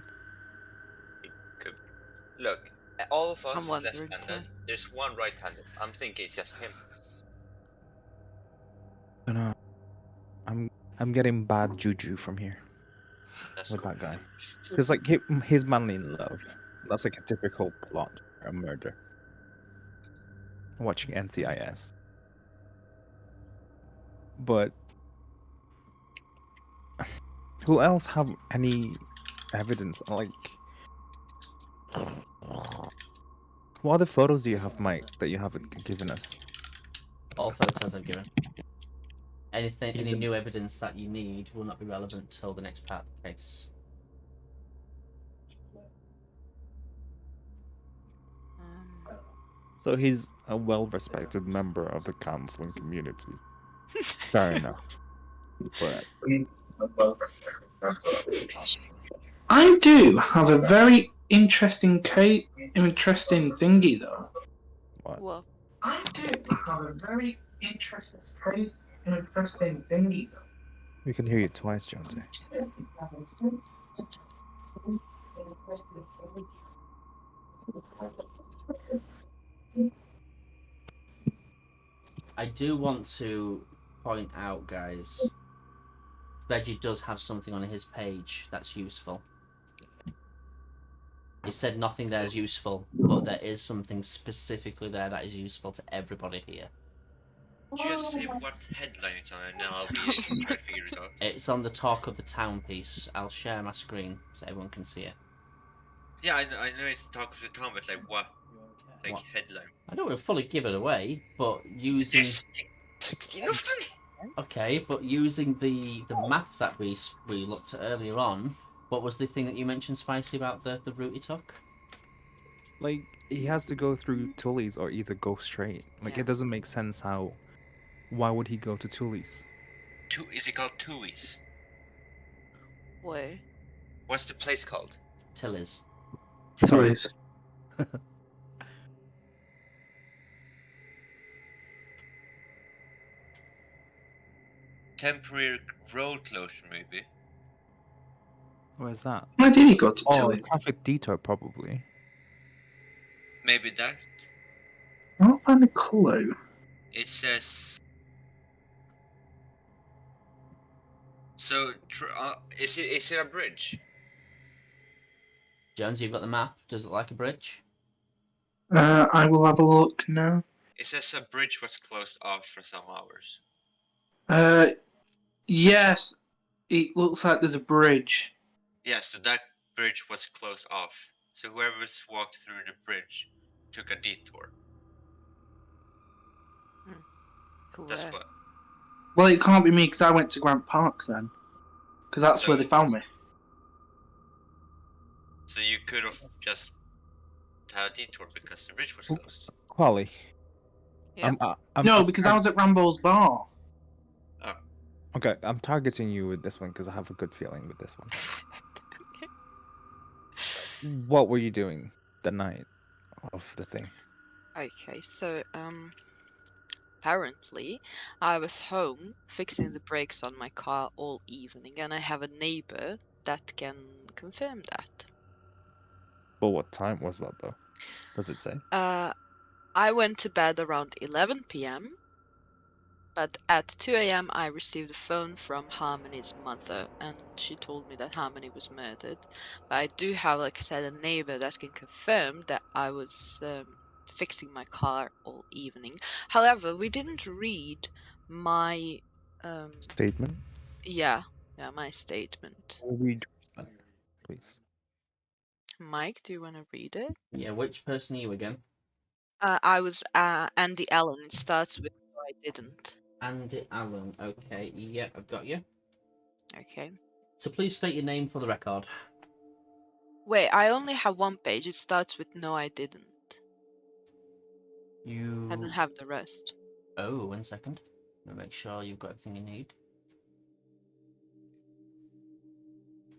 It could. Look, all of us I'm is wondering left-handed. too. There's one right-handed. I'm thinking it's just him. I don't know. I'm getting bad juju from here That's with cool. that guy. Because like his manly love. That's like a typical plot for a murder. Watching NCIS. But Who else have any evidence? Like, what other photos do you have, Mike, that you haven't given us? All photos I've given. Any Even- new evidence that you need will not be relevant till the next part of the case. Um, So he's a well-respected member of the counseling community. Fair enough. But I do have a very interesting interesting thingy though. what? well, I do have a very interesting thingy though. We can hear you twice, Jonesy. I do want to point out, guys, Veggie does have something on his page that's useful. He said nothing there is useful, but there is something specifically there that is useful to everybody here. Just say what headline it's on, and now I'll read it and try to figure it out. It's on the Talk of the Town piece. I'll share my screen so everyone can see it. Yeah, I know it's Talk of the Town, but like what? Like What? headline. I don't want to fully give it away, but using... There's 16 of them? Okay, but using the map that we looked at earlier on, what was the thing that you mentioned, Spicy, about the route he took? Like, he has to go through Tully's or either go straight. Like, Yeah. it doesn't make sense how... Why would he go to Tully's? Is it called Tui's? wait. What's the place called? Tilly's. Sorry. Temporary road closure, maybe. Where's that? Why did he go to Oh, Tilly's? traffic detour, probably. Maybe that. I don't find a clue. It says. So, is it a bridge? Jones, you've got the map. Does it look like a bridge? I will have a look now. It says a bridge was closed off for some hours. Yes, it looks like there's a bridge. Yeah, so that bridge was closed off. So whoever's walked through the bridge took a detour. Cool. That's what. Well, it can't be me because I went to Grant Park then. Because that's where they found me. So you could have just had a detour because the bridge was closed. Quali. Yeah. No, because I was at Rambo's bar. Okay, I'm targeting you with this one because I have a good feeling with this one. What were you doing the night of the thing? Okay, so apparently I was home fixing the brakes on my car all evening, and I have a neighbor that can confirm that. Well, what time was that, though? Does it say? I went to bed around 11 p.m. But at 2 a.m. I received a phone from Harmony's mother, and she told me that Harmony was murdered. But I do have, like I said, a neighbor that can confirm that I was fixing my car all evening. However, we didn't read my Statement? yeah, my statement. Read yours then, please. Mike, do you want to read it? Yeah, which person are you again? I was Andy Allen. It starts with I didn't. Andy Allen. Okay, yeah, I've got you. Okay. So please state your name for the record. Wait, I only have one page. It starts with no, I didn't. You... I don't have the rest. Oh, 1 second. Let me make sure you've got everything you need.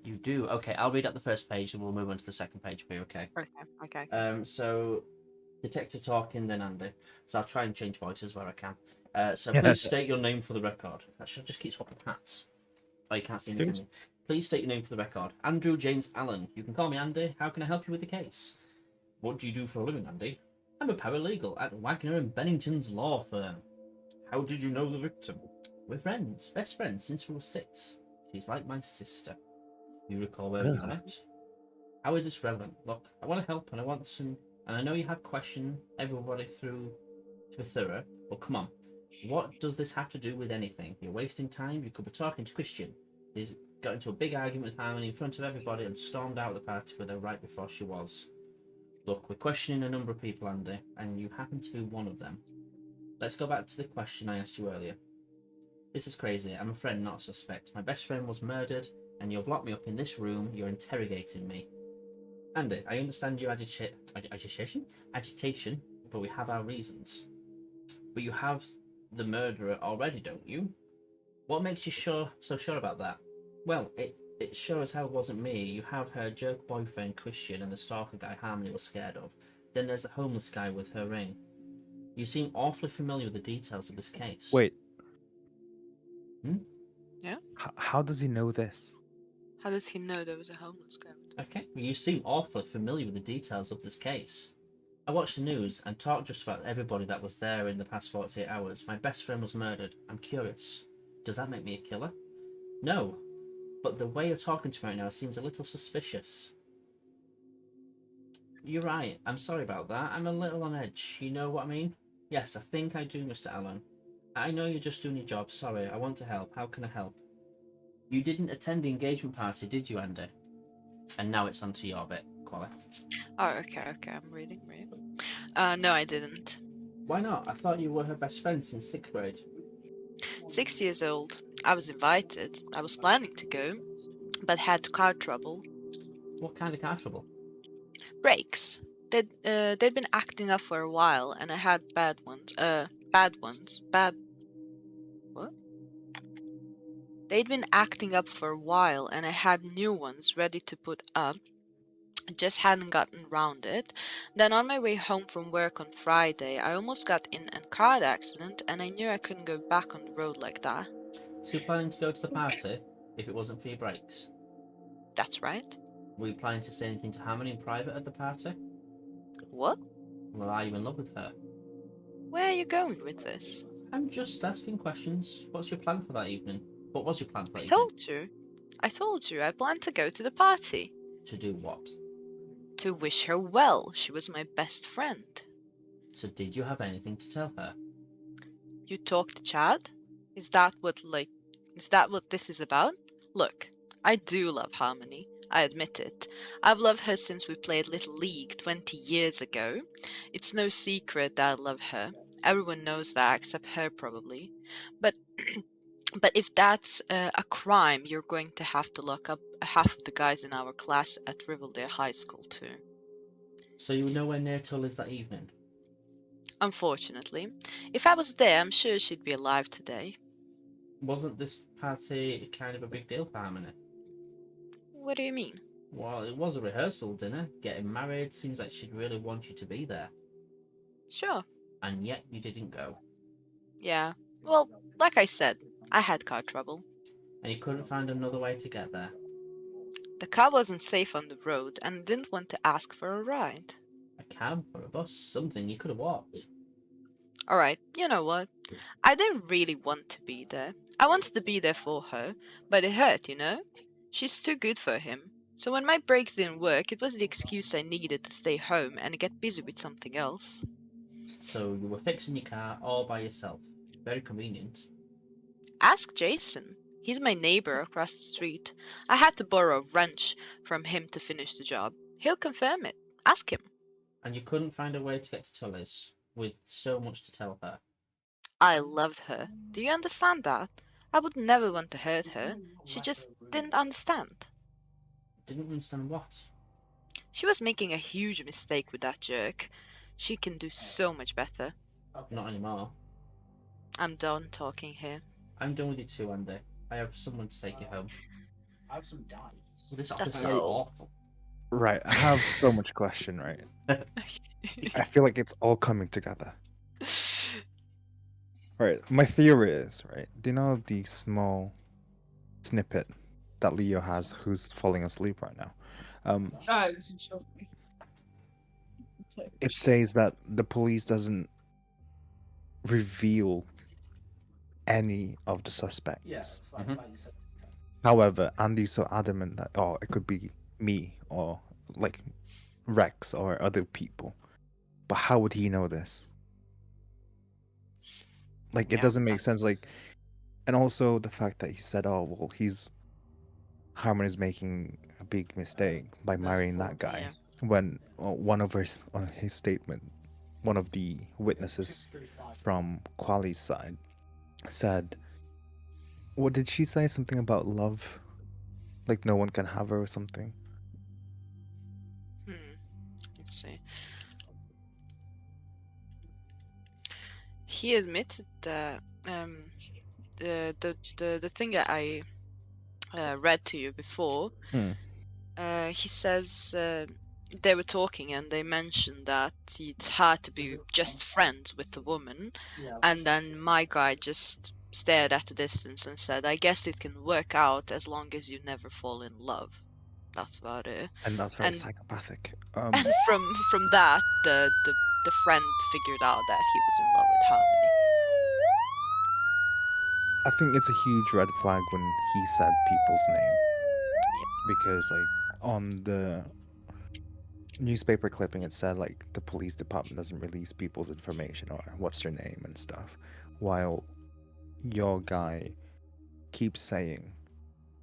You do. Okay, I'll read out the first page and we'll move on to the second page for you, okay? Okay. So, Detective talking, then Andy. So I'll try and change voices where I can. So please state your name for the record. Actually, I'll just keep swapping hats. Oh, you can't see me, can you? Please state your name for the record. Andrew James Allen. You can call me Andy. How can I help you with the case? What do you do for a living, Andy? I'm a paralegal at Wagner and Bennington's law firm. How did you know the victim? We're friends. Best friends since we were 6. She's like my sister. You recall where we met? How is this relevant? Look, I want to help and I want some... And I know you have questioned everybody through to be thorough, but come on. What does this have to do with anything? You're wasting time. You could be talking to Christian. These got into a big argument with Harmony in front of everybody and stormed out of the party with her right before she was. Look, we're questioning a number of people, Andy, and you happen to be one of them. Let's go back to the question I asked you earlier. This is crazy. I'm a friend, not a suspect. My best friend was murdered, and you've locked me up in this room. You're interrogating me. Andy, I understand your agitation, but we have our reasons. But you have the murderer already, don't you? What makes you so sure about that? Well, it sure as hell wasn't me. You have her jerk boyfriend Christian and the stalker guy Harmony was scared of. Then there's the homeless guy with her ring. You seem awfully familiar with the details of this case. Wait. Yeah? How does he know this? How does he know there was a homeless guy? Okay, well, you seem awfully familiar with the details of this case. I watched the news and talked just about everybody that was there in the past 48 hours. My best friend was murdered. I'm curious. Does that make me a killer? No. But the way you're talking to me right now seems a little suspicious. You're right. I'm sorry about that. I'm a little on edge. You know what I mean? Yes, I think I do, Mr. Allen. I know you're just doing your job. Sorry, I want to help. How can I help? You didn't attend the engagement party, did you, Andy? And now it's onto your bit, Quali. Oh, okay, I'm reading. No, I didn't. Why not? I thought you were her best friend since 6th grade. 6 years old. I was invited. I was planning to go, but had car trouble. What kind of car trouble? Brakes. They'd been acting up for a while, and I had bad ones. What? They'd been acting up for a while, and I had new ones ready to put up. Just hadn't gotten round it. Then on my way home from work on Friday, I almost got in a car accident, and I knew I couldn't go back on the road like that. So you're planning to go to the party if it wasn't for your brakes? That's right. Were you planning to say anything to Harmony in private at the party? What? Well, are you in love with her? Where are you going with this? I'm just asking questions. What's your plan for that evening? What was your plan for that I evening? told you I planned to go to the party. To do what? To wish her well. She was my best friend. So did you have anything to tell her? You talked to Chad? Is that what this is about? Look, I do love Harmony. I admit it. I've loved her since we played Little League 20 years ago. It's no secret that I love her. Everyone knows that except her probably. But but if that's a crime, you're going to have to lock up half of the guys in our class at Riverdale High School too. So you were nowhere near Tully's that evening? Unfortunately. If I was there, I'm sure she'd be alive today. Wasn't this party kind of a big deal for Harmony? What do you mean? Well, it was a rehearsal dinner. Getting married seems like she'd really want you to be there. Sure. And yet you didn't go. Yeah. Well, like I said, I had car trouble. And you couldn't find another way to get there. The car wasn't safe on the road and I didn't want to ask for a ride. A cab or a bus, something you could have walked. Alright, you know what? I didn't really want to be there. I wanted to be there for her, but it hurt, you know? She's too good for him. So when my brakes didn't work, it was the excuse I needed to stay home and get busy with something else. So you were fixing your car all by yourself. Very convenient. Ask Jason. He's my neighbor across the street. I had to borrow a wrench from him to finish the job. He'll confirm it. Ask him. And you couldn't find a way to get to Tully's with so much to tell her. I loved her. Do you understand that? I would never want to hurt her. She just didn't understand. Didn't understand what? She was making a huge mistake with that jerk. She can do so much better. Not anymore. I'm done talking here. I'm done with you too, Andy. I have someone to take you home. I have some dice. Well, this That's officer is all. awful. Right, I have so much question, right? I feel like it's all coming together. Right, my theory is, right, do you know the small snippet that Leo has who's falling asleep right now? It's a joke. It says that the police doesn't reveal any of the suspects. Yeah, it's like, Mhm. like you said. However, Andy's so adamant that, oh, it could be me or like Rex or other people. But how would he know this? Like, it Yeah, doesn't make sense. Like, and also the fact that he said, oh, well, he's Harmon is making a big mistake by marrying that guy. Yeah. When one of his statement, one of the witnesses from Quali's side said, what did she say? Something about love? Like no one can have her or something? Let's see. He admitted that the thing that I read to you before. Hmm. He says they were talking and they mentioned that it's hard to be just friends with the woman, and then my guy just stared at the distance and said, "I guess it can work out as long as you never fall in love." That's about it. And that's very And- psychopathic. And from that, the friend figured out that he was in love with Harmony. I think it's a huge red flag when he said people's name. Because like on the newspaper clipping it said like the police department doesn't release people's information or what's their name and stuff. While your guy keeps saying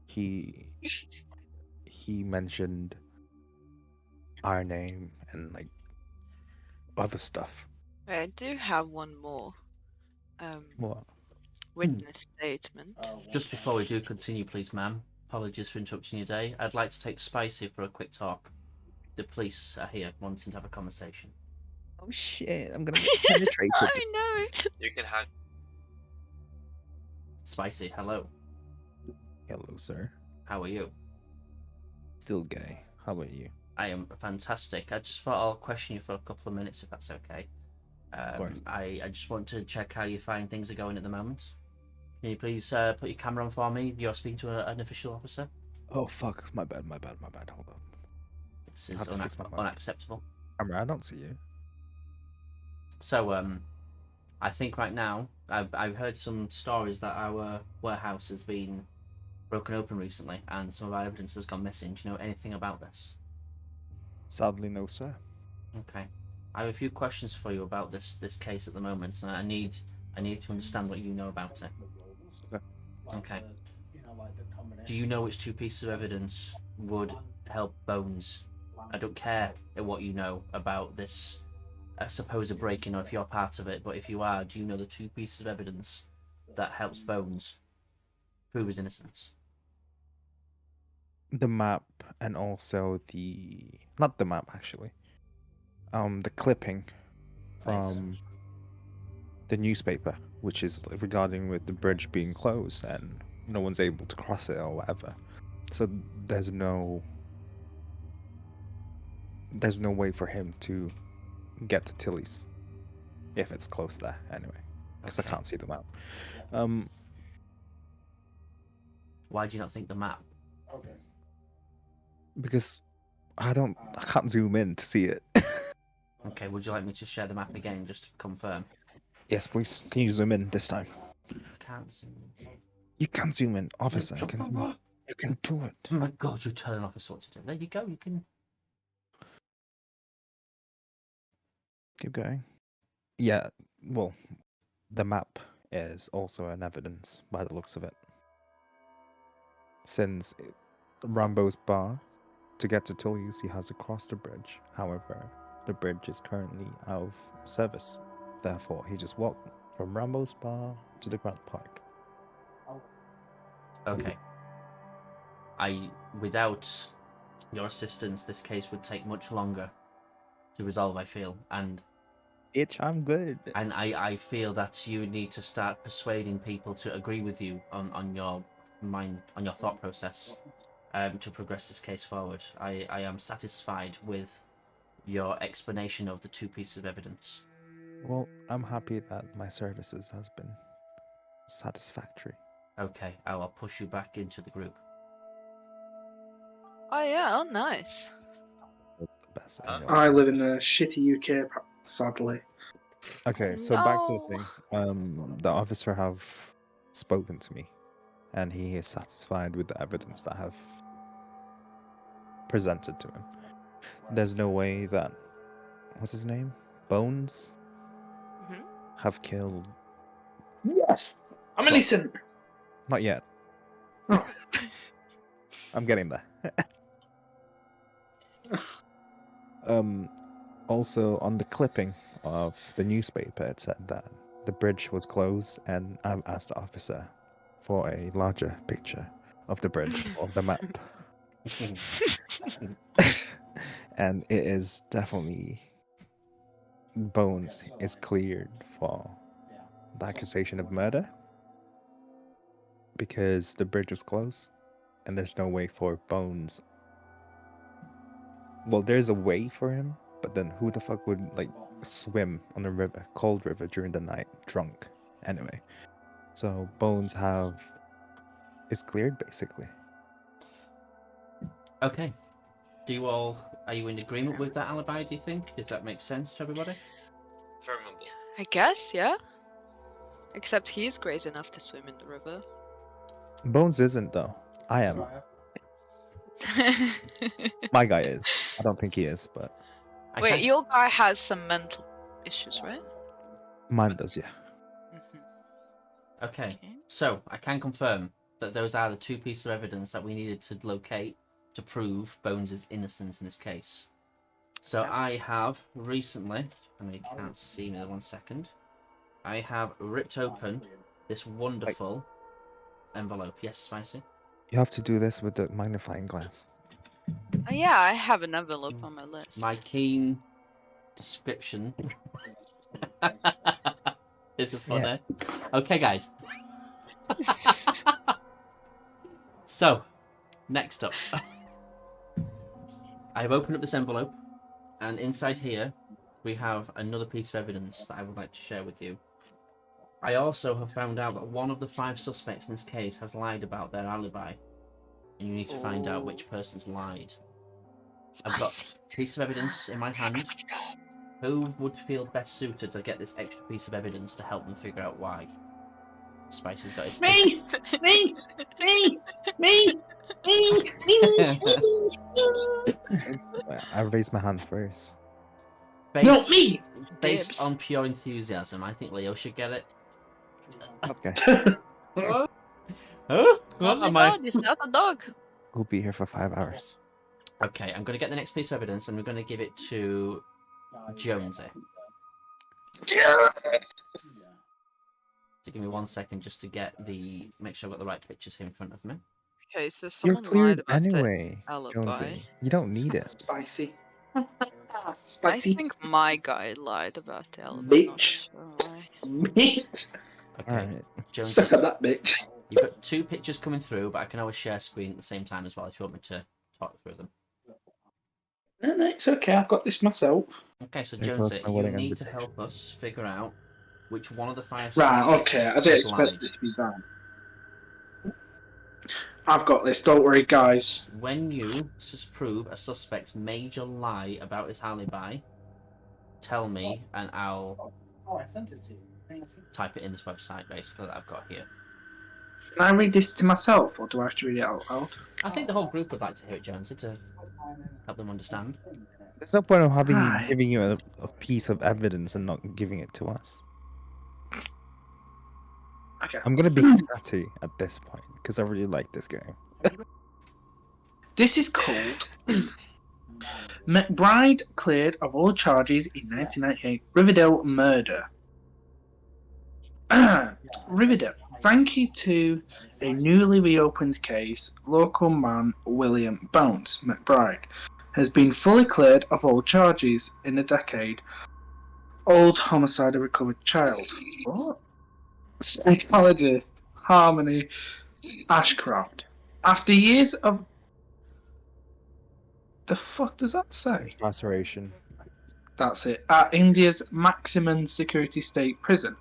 he mentioned our name and like other stuff. I do have one more What? witness statement. Just before we do continue, please, ma'am. Apologies for interrupting your day. I'd like to take Spicy for a quick talk. The police are here wanting to have a conversation. Oh shit, I'm gonna get penetrated. I know. You can have. Spicy, hello. Hello, sir. How are you? Still gay. How about you? I am fantastic. I just thought I'll question you for a couple of minutes if that's okay. course. I just want to check how you find things are going at the moment. Can you please put your camera on for me? You're speaking to an official officer. Oh fuck, my bad. Hold on. This is Have to fix my mic. unacceptable. Camera, I don't see you. So I think right now I've heard some stories that our warehouse has been broken open recently, and some of our evidence has gone missing. Do you know anything about this? Sadly, no, sir. Okay, I have a few questions for you about this case at the moment, and I need to understand what you know about it. Okay. Do you know which two pieces of evidence would help Bones? I don't care what you know about this supposed break-in or if you're part of it, but if you are, do you know the two pieces of evidence that helps Bones prove his innocence? The map and also not the map actually. The clipping from the newspaper, which is regarding with the bridge being closed and no one's able to cross it or whatever. So there's no way for him to get to Tilly's if it's close there anyway, because Okay. I can't see the map. Why do you not think the map? Because I can't zoom in to see it. Okay, would you like me to share the map again just to confirm? Yes, please. Can you zoom in this time? I can't zoom in. You can zoom in, officer. Drop my mic. You can do it. Oh my god, you're telling an officer what to do. There you go, you can. Keep going. Yeah, well, the map is also an evidence by the looks of it. Since Rambo's bar, to get to Tully's, he has to cross the bridge. However, the bridge is currently out of service. Therefore, he just walked from Rambo's bar to the Grant Park. Okay. Without your assistance, this case would take much longer to resolve, I feel, and I'm good. I feel that you need to start persuading people to agree with you on your thought process to progress this case forward. I am satisfied with your explanation of the two pieces of evidence. Well, I'm happy that my services has been satisfactory. Okay, I will push you back into the group. Oh yeah, oh nice. That's the best. Huh? Anyway. I live in a shitty UK, sadly. Okay, so back to No. the thing. The officer have spoken to me, and he is satisfied with the evidence that I have presented to him. There's no way that what's his name, Bones, Mhm. have killed. Yes! I'm innocent! Not yet. Oh. I'm getting there. Also, on the clipping of the newspaper, it said that the bridge was closed, and I've asked the officer for a larger picture of the bridge of the map. And it is definitely Bones is cleared for the accusation of murder because the bridge was closed and there's no way for Bones. Well, there's a way for him, but then who the fuck would like swim on a river, cold river during the night, drunk? Anyway, so Bones is cleared basically. Okay. Are you in agreement with that alibi, do you think? Does that make sense to everybody? Affirmable. I guess, yeah. Except he's crazy enough to swim in the river. Bones isn't though. I am. My guy is. I don't think he is, but I Wait, can- your guy has some mental issues, right? mine does, yeah. Okay, so I can confirm that those are the two pieces of evidence that we needed to locate to prove Bones' innocence in this case. So I have recently, and you can't see me, 1 second. I have ripped open this wonderful envelope. Yes, Spicy? You have to do this with the magnifying glass. Oh, yeah, I have an envelope on my list. My keen description. This is funny. Okay, guys. So, next up. I have opened up this envelope, and inside here, we have another piece of evidence that I would like to share with you. I also have found out that one of the 5 suspects in this case has lied about their alibi, and you need to find out which person's lied. I've got a piece of evidence in my hand. Who would feel best suited to get this extra piece of evidence to help them figure out why? Spicy's got his... Me! Me! Me! Me! Me! I raised my hand first. No, me! Based Dibs. on pure enthusiasm, I think Leo should get it. Okay. Huh? Oh What my am I? god, it's not a dog. We'll be here for 5 hours. Okay, I'm going to get the next piece of evidence and we're going to give it to Jonesy. So give me 1 second just to make sure I've got the right pictures here in front of me. Okay, so You're someone lied cleared about anyway, the alibi. Jonesy. You don't need it. Spicy. I Spicy. think my guy lied about the alibi. I'm not Bitch. sure why. Bitch. Okay, Alright. Jonesy, Suck at that bitch. you've got 2 pictures coming through, but I can always share screen at the same time as well if you want me to talk through them. No, it's okay. I've got this myself. Okay, so There goes Jonesy, my you wedding need to invitation. help us figure out which one of the 5 Right, suspects okay. I didn't has expect lied. it to be that. I've got this. Don't worry, guys. When you prove a suspect's major lie about his alibi, tell me and I'll Oh, I sent it to you. type it in this website basically that I've got here. Can I read this to myself, or do I have to read it out loud? I think the whole group would like to hear it, Jonesy, to help them understand. There's no point of Right. giving you a piece of evidence and not giving it to us. Okay. I'm gonna be catty at this point because I really like this game. This is called McBride cleared of all charges in 1998 Riverdale murder. Riverdale. Thank you to a newly reopened case, local man William Bones McBride has been fully cleared of all charges in a decade-old homicide of recovered child. What? Psychologist Harmony Ashcroft. After years of... The fuck does that say? Laceration. That's it. At India's maximum security state prison,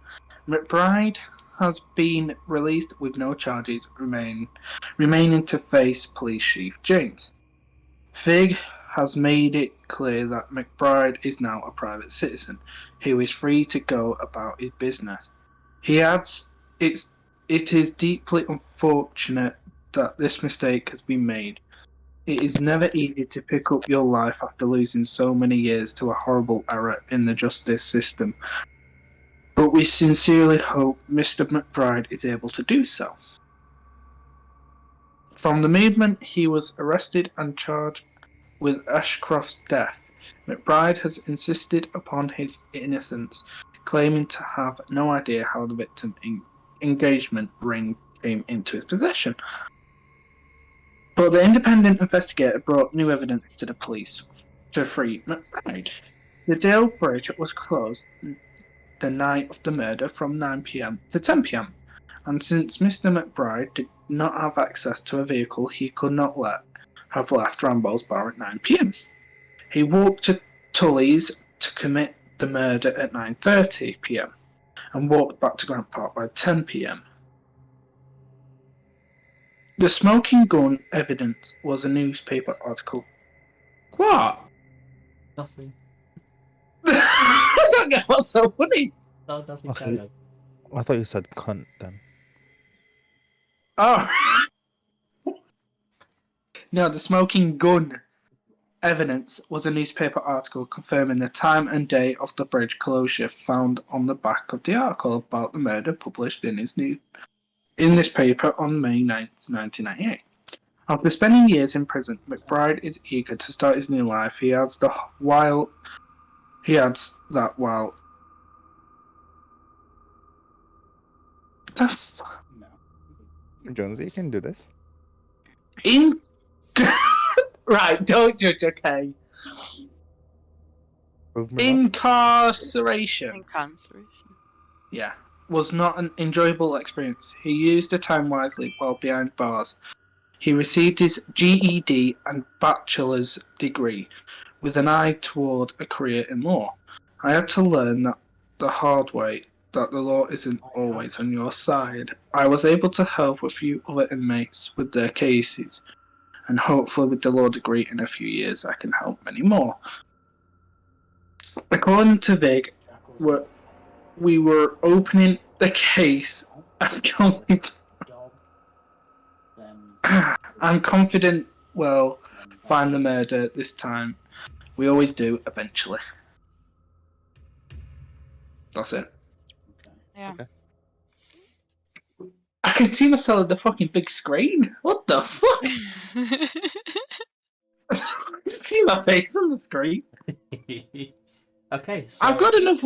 McBride has been released with no charges remaining to face police chief James. Fig has made it clear that McBride is now a private citizen who is free to go about his business. He adds, it is deeply unfortunate that this mistake has been made. It is never easy to pick up your life after losing so many years to a horrible error in the justice system. But we sincerely hope Mr. McBride is able to do so. From the movement, he was arrested and charged with Ashcroft's death. McBride has insisted upon his innocence, claiming to have no idea how the victim's engagement ring came into his possession. But the independent investigator brought new evidence to the police to free McBride. The Dale Bridge was closed the night of the murder from 9 p.m. to 10 p.m. And since Mr. McBride did not have access to a vehicle, he could not have left Rambo's bar at 9 p.m. He walked to Tully's to commit the murder at 9:30 p.m. and walked back to Grant Park by 10 p.m. The smoking gun evidence was a newspaper article. What? Nothing. I don't get what's so funny. No, nothing. Okay. Carry on. I thought you said cunt then. Oh. No, the smoking gun evidence was a newspaper article confirming the time and day of the bridge closure found on the back of the article about the murder published in this paper on May 9th, 1998. After spending years in prison, McBride is eager to start his new life. He adds that while Jonesy, you can do this. in right, don't judge, okay. Prove me wrong. Incarceration. Incarceration. Yeah, was not an enjoyable experience. He used the time wisely while behind bars. He received his GED and bachelor's degree with an eye toward a career in law. I had to learn that the hard way that the law isn't always on your side. I was able to help a few other inmates with their cases, and hopefully with the law degree in a few years I can help many more. According to Vig, we were opening the case and going to... I'm confident we'll find the murder this time. We always do, eventually. That's it. Yeah. Okay. I can see myself at the fucking big screen. What the fuck? Just see my face on the screen. Okay, so I've got enough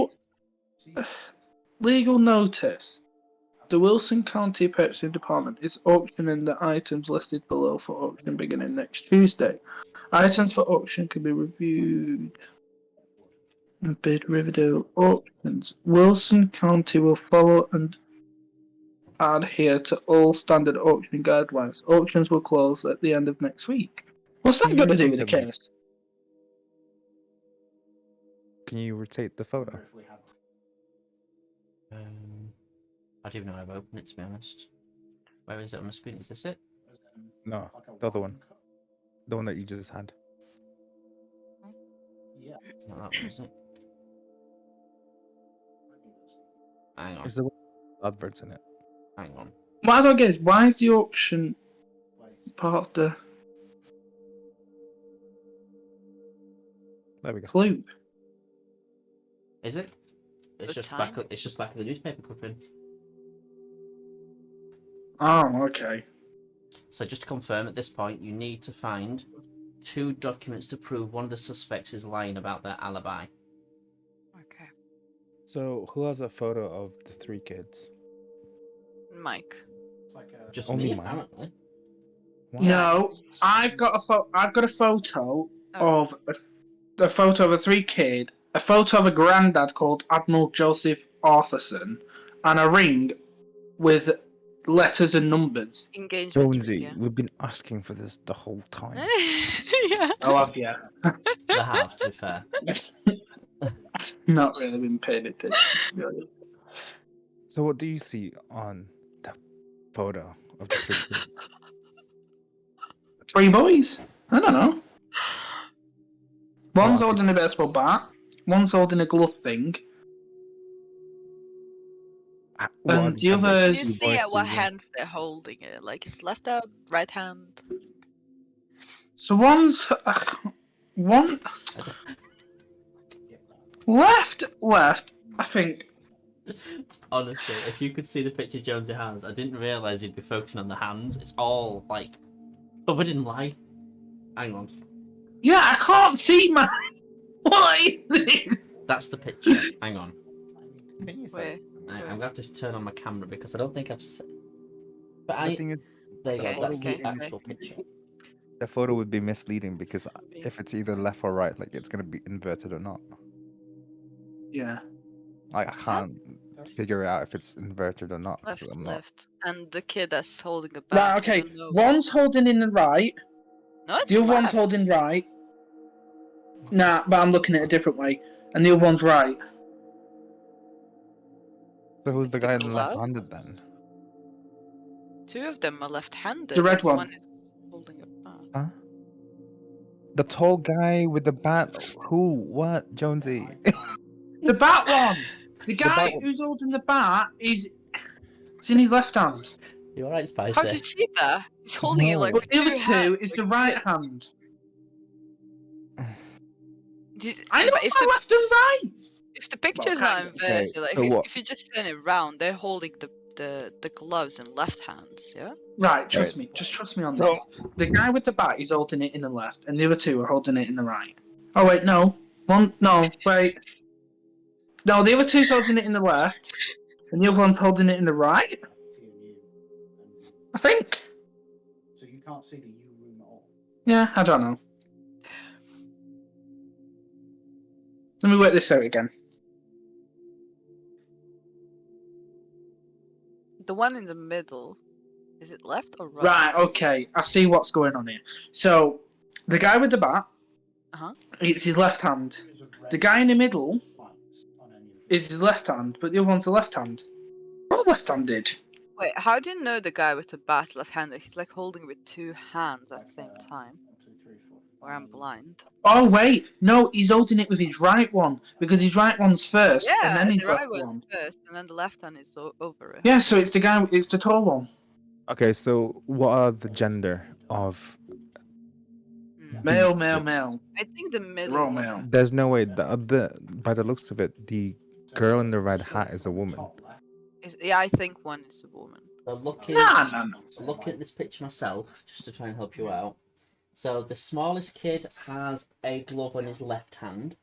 legal notice. The Wilson County Purchasing Department is auctioning the items listed below for auction beginning next Tuesday. Items for auction can be reviewed and bid Riverdale auctions. Wilson County will follow and adhere to all standard auction guidelines. Auctions will close at the end of next week. What's that Can you got to do repeat with the to me? case? Can you rotate the photo? I don't even know how I've opened it, to be honest. Where is it on the screen? Is this it? No, the other one. The one that you just had. It's not that one, is it? Hang on, Is the one with adverts in it? hang on. What I don't get is, why is the auction part of the There we go. clue? Is it? It's The just time? back. It's just back of the newspaper clipping. Oh, okay. So just to confirm, at this point, you need to find 2 documents to prove one of the suspects is lying about their alibi. Okay. So, who has a photo of the 3 kids? Mike. Just Only me, mine? apparently. Wow. No, I've got a photo Oh. of a photo of a 3 kid, a photo of a granddad called Admiral Joseph Arthurson, and a ring with letters and numbers. Engagement ring, Jonesy, yeah. we've been asking for this the whole time. Yeah. Oh, have you? They have, to be fair. Not really been paying attention, to be honest. So, what do you see on the photo of the 3 kids? 3 boys. I don't know. One's Well, holding a baseball bat. One's holding a glove thing. What are And the other- genders? Can you Two see boys, at what 2 girls. hands they're holding it? Like, it's left hand, right hand. So one's one left. I think. Honestly, if you could see the picture Jonesy has, I didn't realise he'd be focusing on the hands. It's all like But we didn't lie. Hang on. Yeah, I can't see my. What is this? That's the picture. Hang on. Can you Wait. I'm gonna have to turn on my camera because I don't think I've. But The thing is, there you Okay, go. That's okay, the actual picture. the photo would be misleading because if it's either left or right, like it's gonna be inverted or not. Yeah. Like I can't figure out if it's inverted or not. Left, So I'm not. left. And the kid that's holding a bat. Right, I okay. don't know. One's holding in the right, No, it's the other one's left. holding right. Nah, but I'm looking at it a different way. And the other one's right. So who's the The guy glove? left-handed then? Two of them are left-handed. The red and one. is holding a bat. Huh? The tall guy with the bat. Who? What? Jonesy. The bat one! The guy bat one. who's holding the bat is. It's in his left hand. You alright, Spicy? How did you see that? He's holding it like No. with But the other two two hands, is like the right this. hand. I I know if my the left and right! if the picture's not kind of. inverted, Okay, like so if, what? if you just turn it round, they're holding the gloves in left hands, yeah? Right, trust me. Just trust me on So- this. The guy with the bat is holding it in the left, and the other two are holding it in the right. Oh, wait, no. One, no, wait. No, the other two's holding it in the left, and the other one's holding it in the right, I think. So you can't see the U room at all. Yeah, I don't know. Let me work this out again. The one in the middle, is it left or right? Right, okay. I see what's going on here. So, the guy with the bat, Uh-huh. it's his left hand. The guy in the middle is his left hand, but the other one's the left hand. We're all left-handed. Wait, how do you know the guy with the bat left-handed? He's like holding it with two hands at the same time. Or I'm blind. Oh, wait. No, he's holding it with his right one, because his right one's first, Yeah, and then his the left right one. one first, and then the left hand is over it. Yeah, so it's the guy, it's the tall one. Okay, so what are the gender of? Hmm. Male, male, male. I think the middle They're all one. male. There's no way. By the looks of it, the girl in the red hat is a woman. Yeah, I think one is a woman. So looking, No. looking at this picture myself, just to try and help you out. So the smallest kid has a glove on his left hand.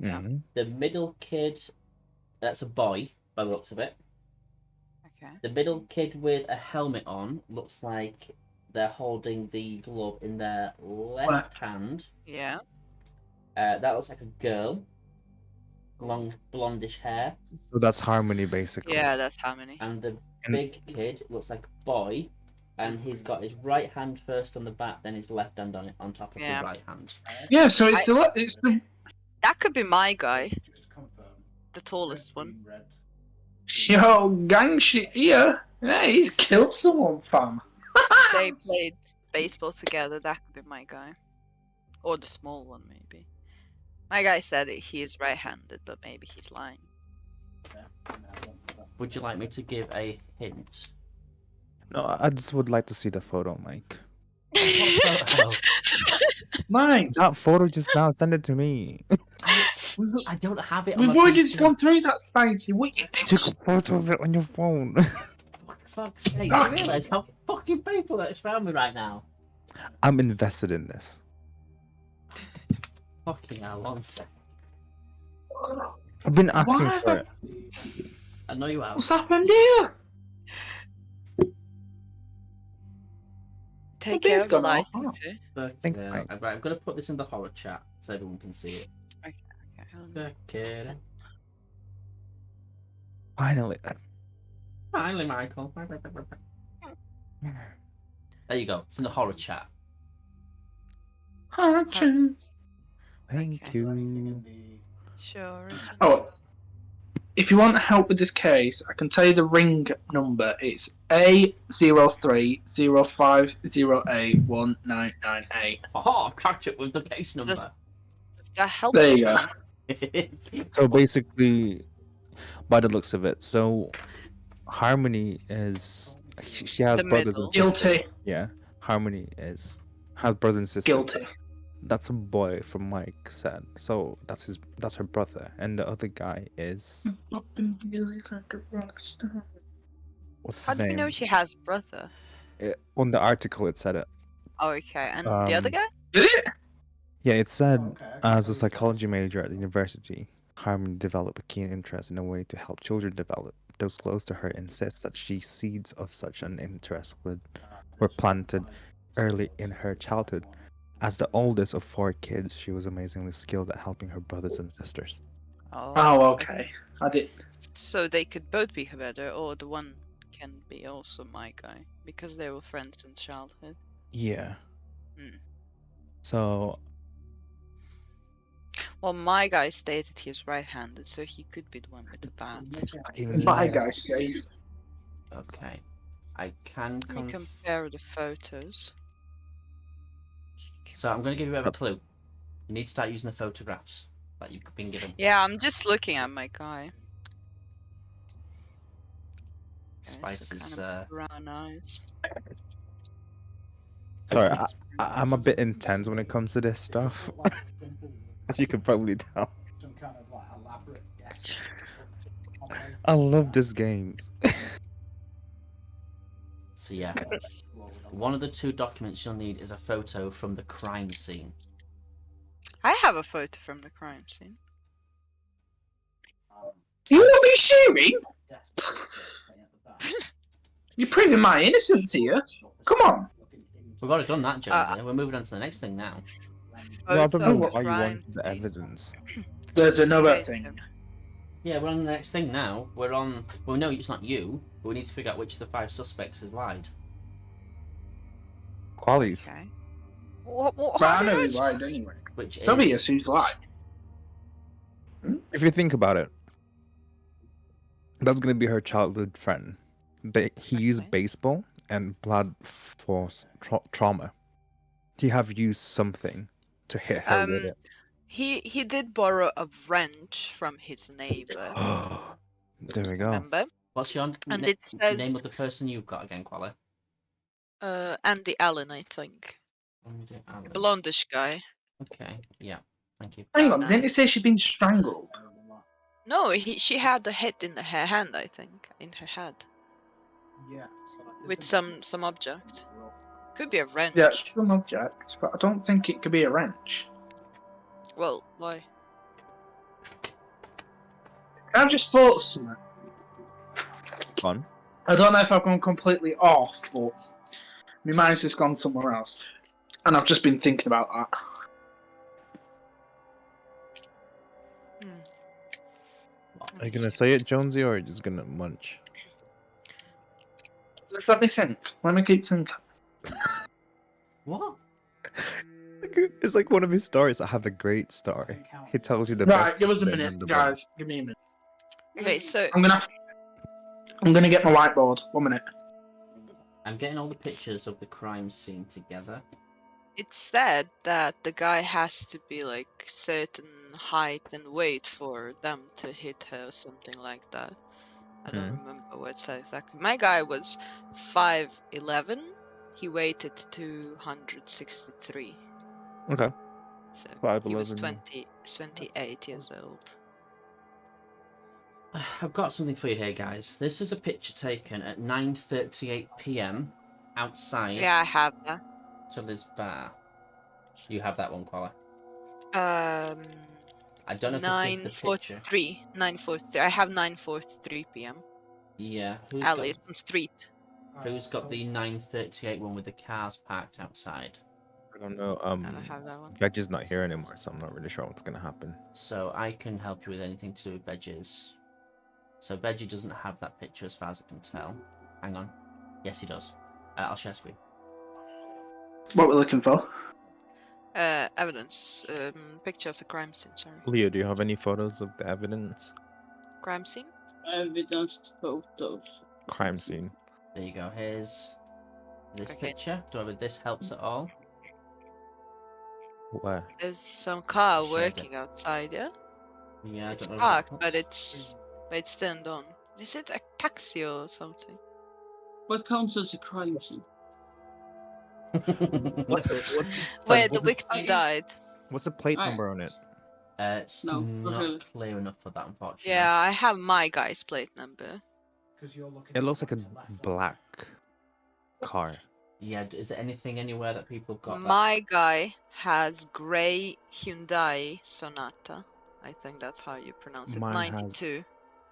Mhm. The middle kid, that's a boy by the looks of it. Okay. The middle kid with a helmet on looks like they're holding the glove in their left hand. Yeah. That looks like a girl. Long blondish hair. So that's Harmony, basically. Yeah, that's how many. And the And- big kid looks like a boy. And he's got his right hand first on the bat, then his left hand on it on top of Yeah. the right hand. Yeah, so it's the That could be my guy, the tallest one. Yo, gang shit here. Yeah, he's killed someone, fam. They played baseball together. That could be my guy, or the small one maybe. My guy said he is right-handed, but maybe he's lying. Would you like me to give a hint? No, I just would like to see the photo, Mike. Mike, That photo just now. Send it to me. I don't have it on we've my already PC. just gone through that, Spicy. What you doing? Take a photo of it on your phone. For fuck's sake, I realise how fucking paperwork's around me right now. I'm invested in this. Fucking hell, one sec. I've been asking Why? for it. I know you have. What's happened here? Take The care beard's of the gone off. lighting Oh. too. Thanks, Right, Mike. I'm gonna put this in the horror chat so everyone can see it. Okay, hold on. Okay. Finally. Finally, Michael. There you go. It's in the horror chat. Thank Thank Okay. you. Sure. Oh, if you want help with this case, I can tell you the ring number. It's A0305081998. Oh, I've tracked it with the case number. Does that help? There you go. So basically, by the looks of it, so Harmony is she has The brothers middle. and sisters. Guilty. Yeah, Harmony has brothers and sisters. Guilty. That's a boy from Mike said. So that's her brother, and the other guy is what's How his do you name? know she has brother? On the article it said it. Oh, okay. And the other guy? Did it? Yeah, it said, Okay. as a psychology major at the university, Harmony developed a keen interest in a way to help children develop. Those close to her insist that seeds of such an interest were planted early in her childhood. As the oldest of 4 kids, she was amazingly skilled at helping her brothers and sisters. Oh, okay. I did. So they could both be better, or the one can be also my guy, because they were friends in childhood. Yeah. Hmm. So, Well, my guy stated he's right-handed, so he could be the one with the bat. My guy's say. Okay. I can Let me compare the photos. So I'm going to give you a bit of a clue. You need to start using the photographs that you've been given. Yeah, I'm just looking at my guy. Spice is brown eyes. sorry, I'm a bit intense when it comes to this stuff. As you can probably tell. Some kind of like elaborate guess. I love this game. So yeah, one of the 2 documents you'll need is a photo from the crime scene. I have a photo from the crime scene. You will be shooting? You're proving my innocence here. Come on. We've already done that, Jonesy. We're moving on to the next thing now. No, I don't know Photo of why you crime wanted the scene. evidence. There's another Okay, thing. Yeah, we're on the next thing now. We're on. Well, no, it's not you, but we need to figure out which of the 5 suspects has lied. Qualities. Okay. But How I know did he lied anyway. Which It's obvious is who's lied. If you think about it, that's gonna be her childhood friend. He used Okay. baseball and blood force trauma. He have used something to hit her with it. He did borrow a wrench from his neighbor. There we go. Remember? what's your And it says name of the person you've got again, Quali? Andy Allen, I think. Andy Allen. Blondish guy. Okay, yeah, thank you. Hang Brown on, didn't it eyes. say she'd been strangled? No, she had the hit in her hand, I think, in her head, Yeah. with some object. Could be a wrench. Yeah, it's some object, but I don't think it could be a wrench. Well, why? I've just thought of something. Fun. I don't know if I've gone completely off, but my mind's just gone somewhere else. And I've just been thinking about that. Are you gonna say it, Jonesy, or are you just gonna munch? Just let me think. Let me keep thinking. What? It's like one of his stories. I have a great story. He tells you the Right, best give us a bit and minute, the guys. Give me a minute. Okay, so I'm gonna get my whiteboard. 1 minute. I'm getting all the pictures of the crime scene together. it said that the guy has to be like certain height and weight for them to hit her, or something like that. I don't remember what it said exactly. My guy was 5'11". He weighed 263. Okay. So he 5'11". was 28 years old. I've got something for you here, guys. This is a picture taken at 9:38 p.m. outside Yeah, I have that. Tully's bar. You have that one, Quala. I Um, don't know if this is the picture. 9:43. I have 9:43 p.m. Yeah, Alley, some street. who's got the 9:38 one with the cars parked outside? I don't know. I don't have that one. Veg not here anymore, so I'm not really sure what's gonna happen. So I can help you with anything to do with Veggies. So Veggie doesn't have that picture as far as I can tell. Hang on. Yes, he does. I'll share screen. What we're looking for? Evidence. Picture of the crime scene. Sorry. Leo, do you have any photos of the evidence? Crime scene. Evidence photos. Crime scene. There you go. Here's this Okay. picture. Do I have this helps at all? Where? There's some car Shared it. working outside. Yeah. Yeah, I It's don't know. parked, but it's turned on. Is it a taxi or something? What counts as a crime scene? Where the what's victim died. What's the plate Alright. number on it? It's No, not not really. clear enough for that, unfortunately. Yeah, I have my guy's plate number. It looks like a black car. Yeah, is there anything anywhere that people have got that? My guy has grey Hyundai Sonata. I think that's how you pronounce it. Mine has 92.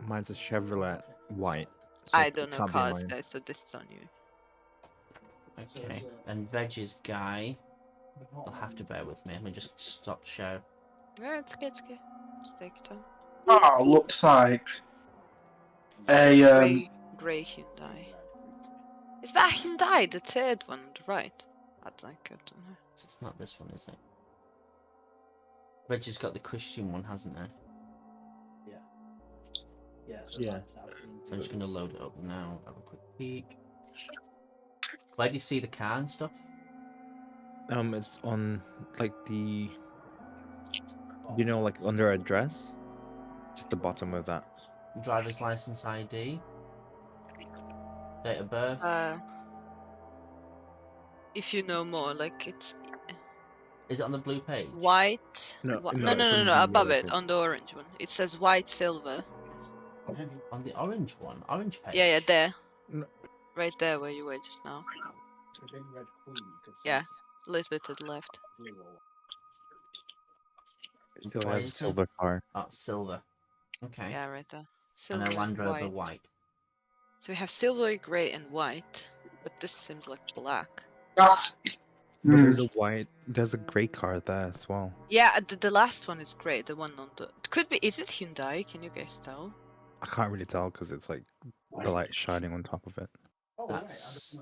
mine's a Chevrolet white. So I it don't know can't be cars, mine. guys, so this is on you. Okay, and Veg's guy. You'll have to bear with me. Let me just stop share. Yeah, it's okay, it's okay. Just take your time. Oh, looks like a Grey Hyundai. Is that Hyundai, the third one, on the right? I don't know. It's not this one, is it? Veg's got the Christian one, hasn't it? Yeah. Yeah. So I'm just going to load it up now. Have a quick peek. Where do you see the car and stuff? It's on like the, like under address, just the bottom of that. Driver's license ID. Date of birth. If you know more, like it's Is it on the blue page? white. No, No, it's on the above other it, page. on the orange one. It says white silver. On the orange one? Orange page? Yeah, there. No. Right there where you were just now. Yeah, a little bit to the left. It still Why has a is it? silver car. Oh, silver. Okay. Yeah, right there. And Silver a and Land Rover white. white. So we have silver, grey, and white. But this seems like black. But Hmm. there's a grey car there as well. Yeah, the last one is grey. The one on the... It could be... Is it Hyundai? Can you guys tell? I can't really tell because it's like the light shining on top of it. That's...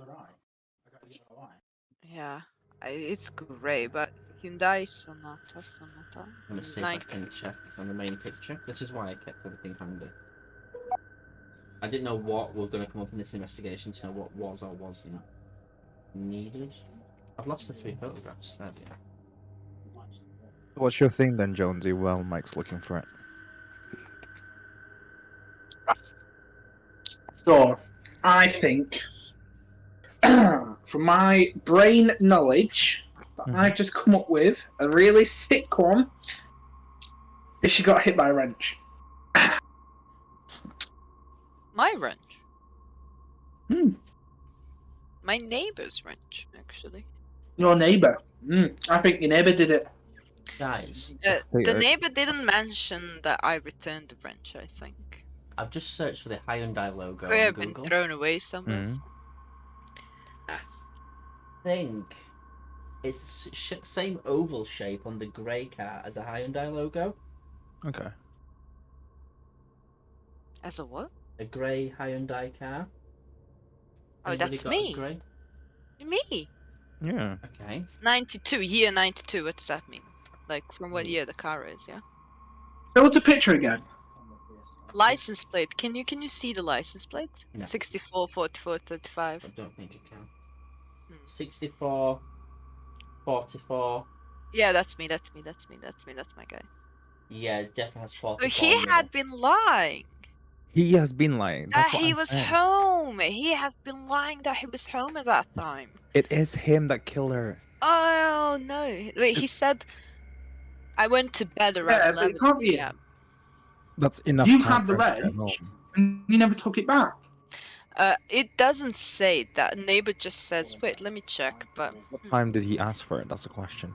Yeah, it's grey, but Hyundai Sonata. I'm going to see if I can check on the main picture. This is why I kept everything handy. I didn't know what was going to come up in this investigation to know what was or wasn't needed. I've lost the 3 photographs. There we are. What's your thing then, Jonesy? Well, Mike's looking for it. So, I think, from my brain knowledge that Mhm. I've just come up with, a really sick one is she got hit by a wrench. My wrench. Hmm. My neighbor's wrench, actually. Your neighbour. I think your neighbour did it. Guys, The neighbor didn't mention that I returned the wrench, I think. I've just searched for the Hyundai logo Could on have been Google. thrown away somewhere. Mhm. I think it's the same oval shape on the grey car as a Hyundai logo. Okay. As a what? A grey Hyundai car. Oh, Anybody that's got me. A grey? Me. Yeah. Okay. 92, year 92. What does that mean? Like, from what year the car is, yeah? Show us a picture again. License plate. Can you see the license plate? No. 64, 44, 35. I don't think it can. Hmm. 64, 44. Yeah, that's me. That's my guy. Yeah, it definitely has So 44. he in the had middle. been lying He has been lying. That's that what he I'm was saying. home. He had been lying that he was home at that time. It is him that killed her. Oh no! Wait, he said I went to bed around Yeah, but it 11 can't be. p.m. That's enough You time had the for him to get wrench, home. and you never took it back. It doesn't say that. Neighbor just says, "Wait, let me check." But What time did he ask for it? That's the question.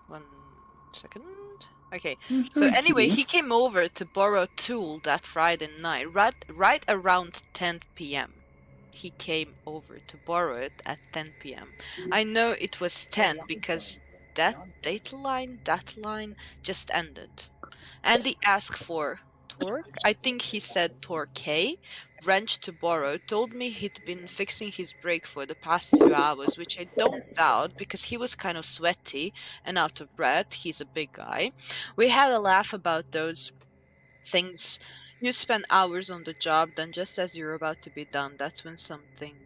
1 second. Okay. So anyway, he came over to borrow a tool that Friday night, right around 10 p.m. He came over to borrow it at 10 p.m. I know it was 10 because that line just ended. And he asked for torque. I think he said torque, wrench to borrow. Told me he'd been fixing his brake for the past few hours, which I don't doubt because he was kind of sweaty and out of breath. He's a big guy. We had a laugh about those things. You spend hours on the job, then just as you're about to be done, that's when something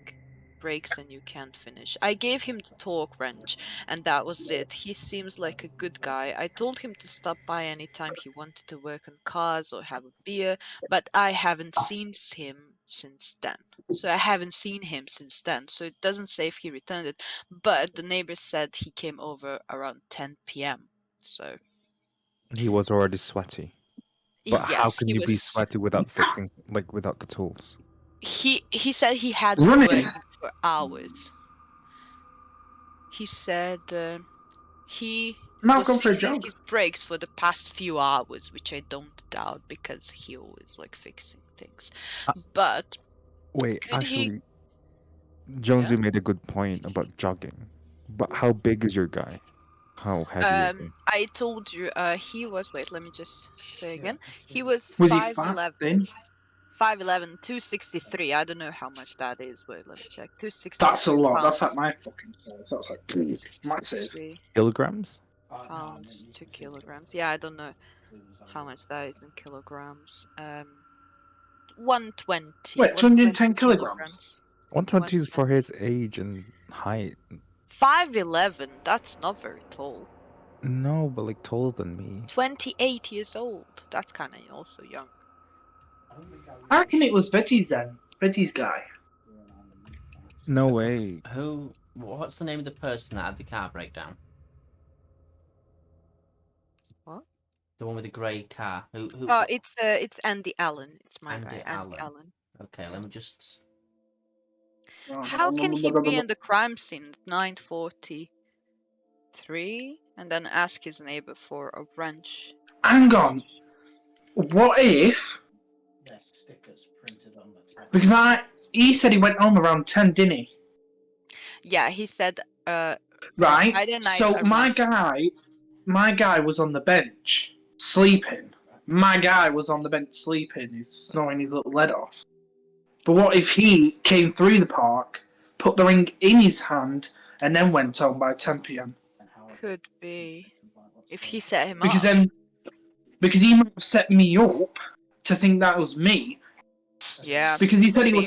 breaks and you can't finish. I gave him the torque wrench, and that was it. He seems like a good guy. I told him to stop by anytime he wanted to work on cars or have a beer, but I haven't seen him since then. So it doesn't say if he returned it, but the neighbor said he came over around 10 p.m. So He was already sweaty. But how yes, can he you be was. sweaty without fixing, without the tools? He said he had been Running. working for hours. He said he Now was go for a fixing jog. his brakes for the past few hours, which I don't doubt because he always like fixing things. Uh, But Wait, could he? actually, Jonesy Yeah. made a good point about jogging. But how big is your guy? How heavy is he? I told you he was. Wait, let me just say again. He was Was he fat 5'11", then? 5'11", 263. I don't know how much that is. Wait, let me check. That's a 263 lot. That's pounds. like my fucking size. That's like massive. 3 Kilograms? pounds, 2 kilograms. Yeah, I don't know how much that is in kilograms. 120. Wait, 210 kilograms? 120 is for his age and height. 5'11". That's not very tall. No, but like taller than me. 28 years old. That's kind of also young. I reckon it was Veggies then. Veggies guy. No way. Who? What's the name of the person that had the car breakdown? What? The one with the grey car. Who? Oh, it's Andy Allen. It's my Andy guy, Andy Allen. Allen. Okay, let me just. How can he be in the crime scene at 9:43 and then ask his neighbor for a wrench? Hang on. What if? There's stickers printed on the top. Because he said he went home around 10, didn't he? Yeah, he said Right. Friday night So around. my guy was on the bench sleeping. My guy was on the bench sleeping. He's snoring his little lead off. But what if he came through the park, put the ring in his hand, and then went home by 10 p.m.? Could be if he set him Because up. then, because he might have set me up to think that was me. Yeah. Because he said could he be.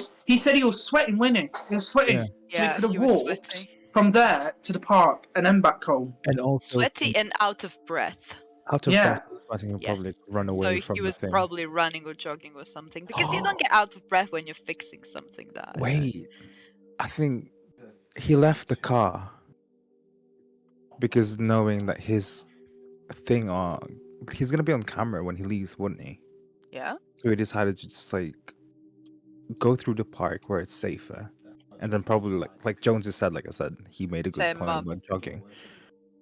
was sweating, wasn't he? He was sweating. Yeah. So Yeah, he could have he was walked sweating. from there to the park and then back home. And also Sweaty and out of breath. out of Yeah. breath, sweating will Yes. probably run So away he from the was thing. probably running or jogging or something because you don't get out of breath when you're fixing something that. Wait, I think he left the car because knowing that his thing he's gonna be on camera when he leaves, wouldn't he? Yeah. So he decided to just like go through the park where it's safer, and then probably like Jones has said, like I said, he made a good Set him point up. about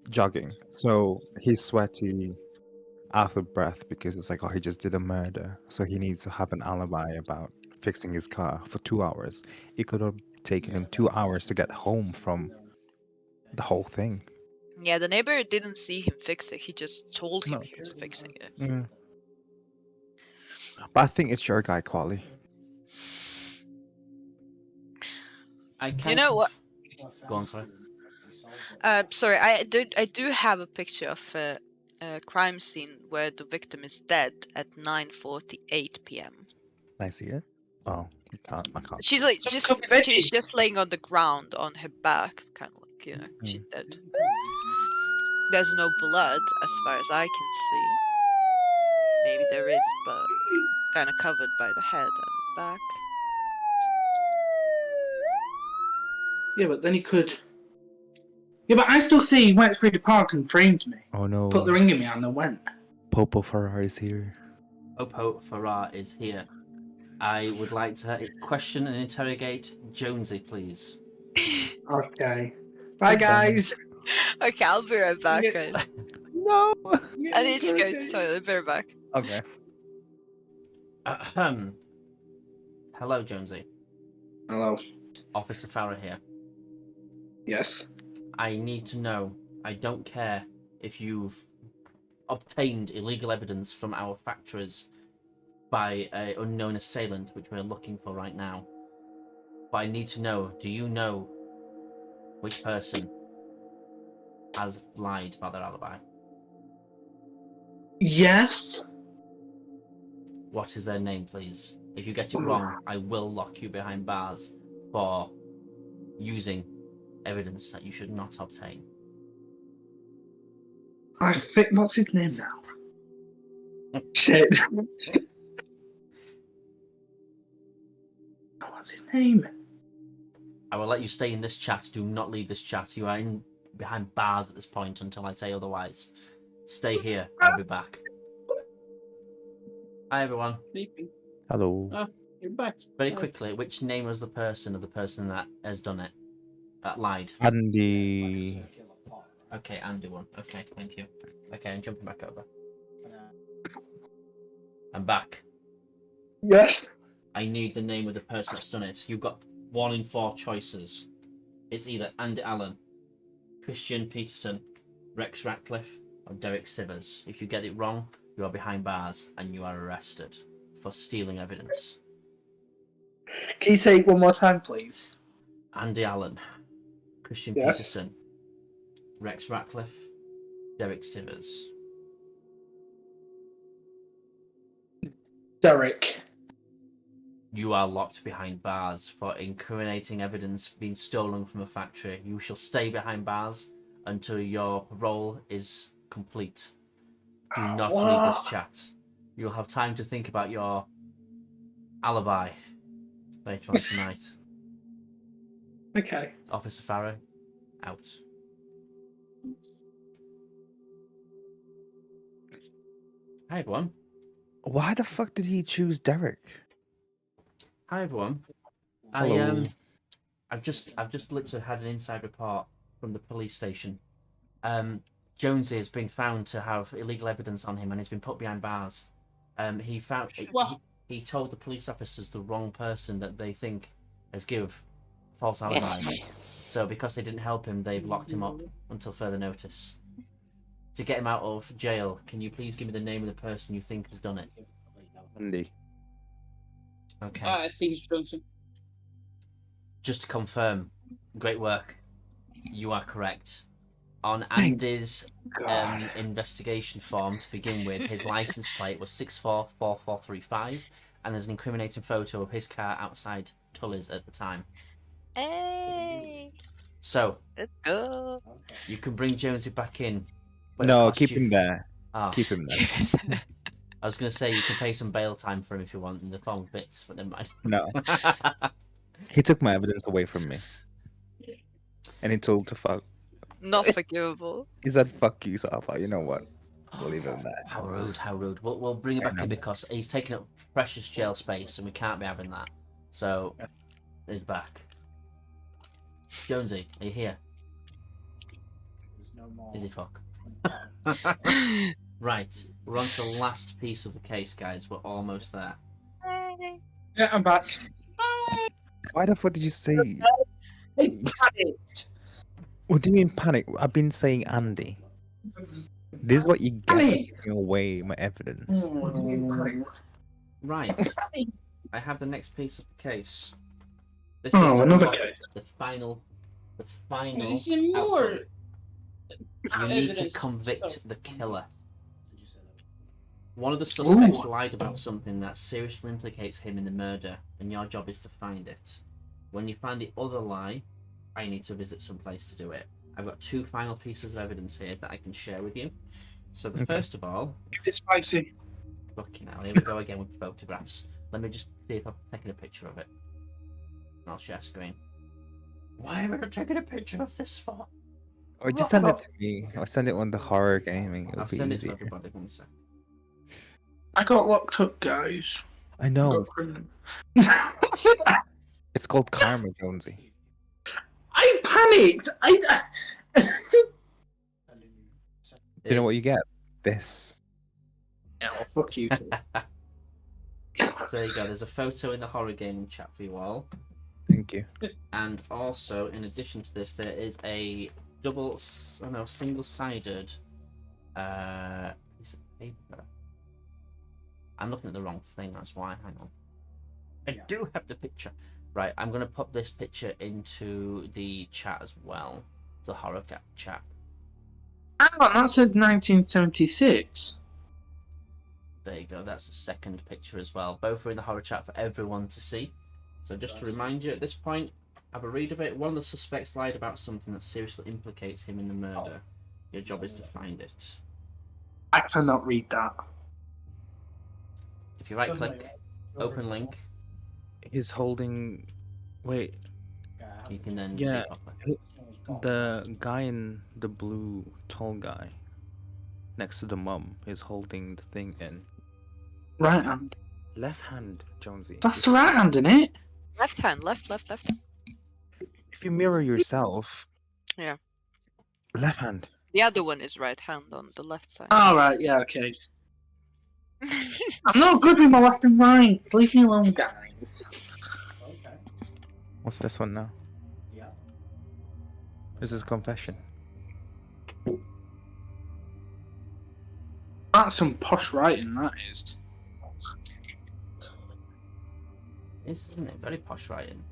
jogging. So he's sweaty, out of breath because it's like, oh, he just did a murder, so he needs to have an alibi about fixing his car for 2 hours. It could have taken him 2 hours to get home from the whole thing. Yeah, the neighbor didn't see him fix it. He just told him No. he was fixing it. Mm. But I think it's your guy, Quali. I can. You know what? Go on, sorry. Sorry, I do have a picture of a crime scene where the victim is dead at 9:48 p.m. Can I see it? Oh, I can't. She's like So she's could be veggies. she's just laying on the ground on her back, kind of like, you know, she's dead. There's no blood as far as I can see. Maybe there is, but it's kind of covered by the head and back. Yeah, but then he could. Yeah, but I still see he went through the park and framed me. Oh no. Put the ring in me hand and went. Popo Ferrari's here. Popo Farrar is here. I would like to question and interrogate Jonesy, please. Okay. Bye, guys. Okay, I'll be right back, Yeah. guys. No. I need to go to the toilet. Be right back. Okay. Hello, Jonesy. Hello. Officer Farrar here. Yes. I need to know. I don't care if you've obtained illegal evidence from our factories by an unknown assailant, which we're looking for right now. But I need to know, do you know which person has lied about their alibi? Yes. What is their name, please? If you get it wrong, I will lock you behind bars for using evidence that you should not obtain. I think. What's his name now? Shit. What's his name? I will let you stay in this chat. Do not leave this chat. You are in behind bars at this point until I say otherwise. Stay here. I'll be back. Hi, everyone. Sleeping. Hello. You're back. Very quickly, which name was the person that has done it? That lied. Andy. Okay, Andy won. Okay, thank you. Okay, I'm jumping back over. I'm back. Yes. I need the name of the person that's done it. You've got 1 in 4 choices. It's either Andy Allen, Christian Peterson, Rex Ratcliffe, or Derek Sivers. If you get it wrong, you are behind bars and you are arrested for stealing evidence. Can you say it one more time, please? Andy Allen, Christian Yes. Peterson, Rex Ratcliffe, Derek Sivers. Derek. You are locked behind bars for incriminating evidence being stolen from a factory. You shall stay behind bars until your parole is complete. Do not leave this chat. You'll have time to think about your alibi later on tonight. Okay. Officer Farrow, out. Hi everyone. Why the fuck did he choose Derek? Hi everyone. Hello. I've just literally had an inside report from the police station. Jonesy has been found to have illegal evidence on him and he's been put behind bars. He told the police officers the wrong person that they think has give false alibi. So because they didn't help him, they've locked him up until further notice. To get him out of jail, can you please give me the name of the person you think has done it? Andy. Okay. I think it's Johnson. Just to confirm, great work. You are correct. On Thank Andy's God. investigation form to begin with, his license plate was 644435, and there's an incriminating photo of his car outside Tully's at the time. Hey, So, let's go. you can bring Jonesy back in. but it'll No, cost keep you- him there. Ah, Keep him there. I was going to say you can pay some bail time for him if you want in the form of bits, but never mind. No. He took my evidence away from me. And he told to fuck. Not forgivable. He said fuck you, so I thought, you know what? We'll leave it at that. How rude, how rude. We'll bring it I back know. in because he's taking up precious jail space and we can't be having that. So, he's back. Jonesy, are you here? Is he fuck? Right, we're on to the last piece of the case, guys. We're almost there. Yeah, I'm back. Why the fuck did you say? I panicked. What do you mean panic? I've been saying Andy. This is what you get for Panic. giving away my evidence. Right, I have the next piece of the case. This Oh, is another what- case. the final Is there more? outcome. You need to evidence? convict the killer. One of the suspects Ooh. lied about something that seriously implicates him in the murder, and your job is to find it. When you find the other lie, I need to visit some place to do it. I've got 2 final pieces of evidence here that I can share with you. So the Okay. first of all, It's spicy. fucking hell, here we go again with photographs. Let me just see if I've taken a picture of it. And I'll share screen. Why am I not taking a picture of this for? Or just send it to me. Or send it on the horror gaming. It'll I'll be send it to easier. everybody. One sec. I got locked up, guys. I I know. got criminal. It's called Karma, Jonesy. I panicked. You know what you get? This. Yeah, well, fuck you too. So there you go. There's a photo in the horror gaming chat for you all. Thank you. And also, in addition to this, there is a single-sided piece of paper. I'm looking at the wrong thing, that's why. Hang on. I do have the picture. Right, I'm going to pop this picture into the chat as well. The horror chat. Hang on, that says 1976. There you go. That's the second picture as well. Both are in the horror chat for everyone to see. So just to remind you, at this point, have a read of it. One of the suspects lied about something that seriously implicates him in the murder. Your job is to find it. I cannot read that. If you right-click, open link, He's holding. Wait. you can then Yeah. see properly. The guy in the blue, tall guy, next to the mum, is holding the thing in. Right hand. Left hand, Jonesy. That's the right hand, isn't it? Left hand, left. If you mirror yourself. Yeah. Left hand. The other one is right hand on the left side. Alright, yeah, okay. I'm not good with my left and right. Leave me alone, guys. Okay. What's this one now? Yeah. This is confession. That's some posh writing, that is. Isn't it? Very posh writing.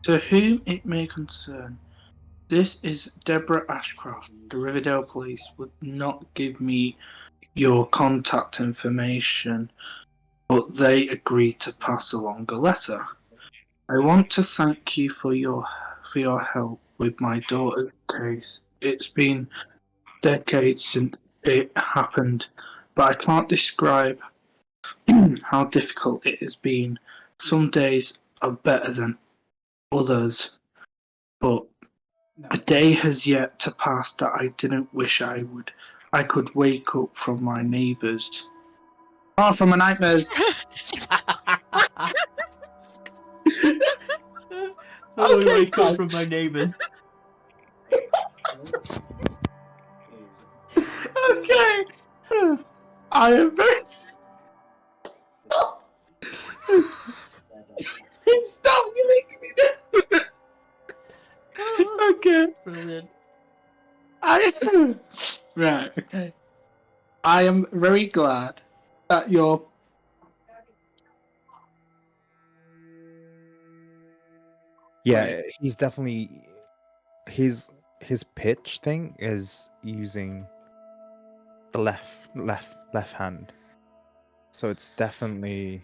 To whom it may concern, this is Deborah Ashcroft. The Riverdale Police would not give me your contact information, but they agreed to pass along a letter. I want to thank you for your help with my daughter's case. It's been decades since it happened, but I can't describe how difficult it has been. Some days are better than others, but No. a day has yet to pass that I didn't wish I would. I could wake up from my neighbours. Oh, from my nightmares. Oh, Okay, wake up guys. from my neighbours. Okay. I am very. Stop! You're making me do. Okay. Brilliant. Right. Okay. I am very glad that you're. Yeah, he's definitely his pitch thing is using the left hand. So it's definitely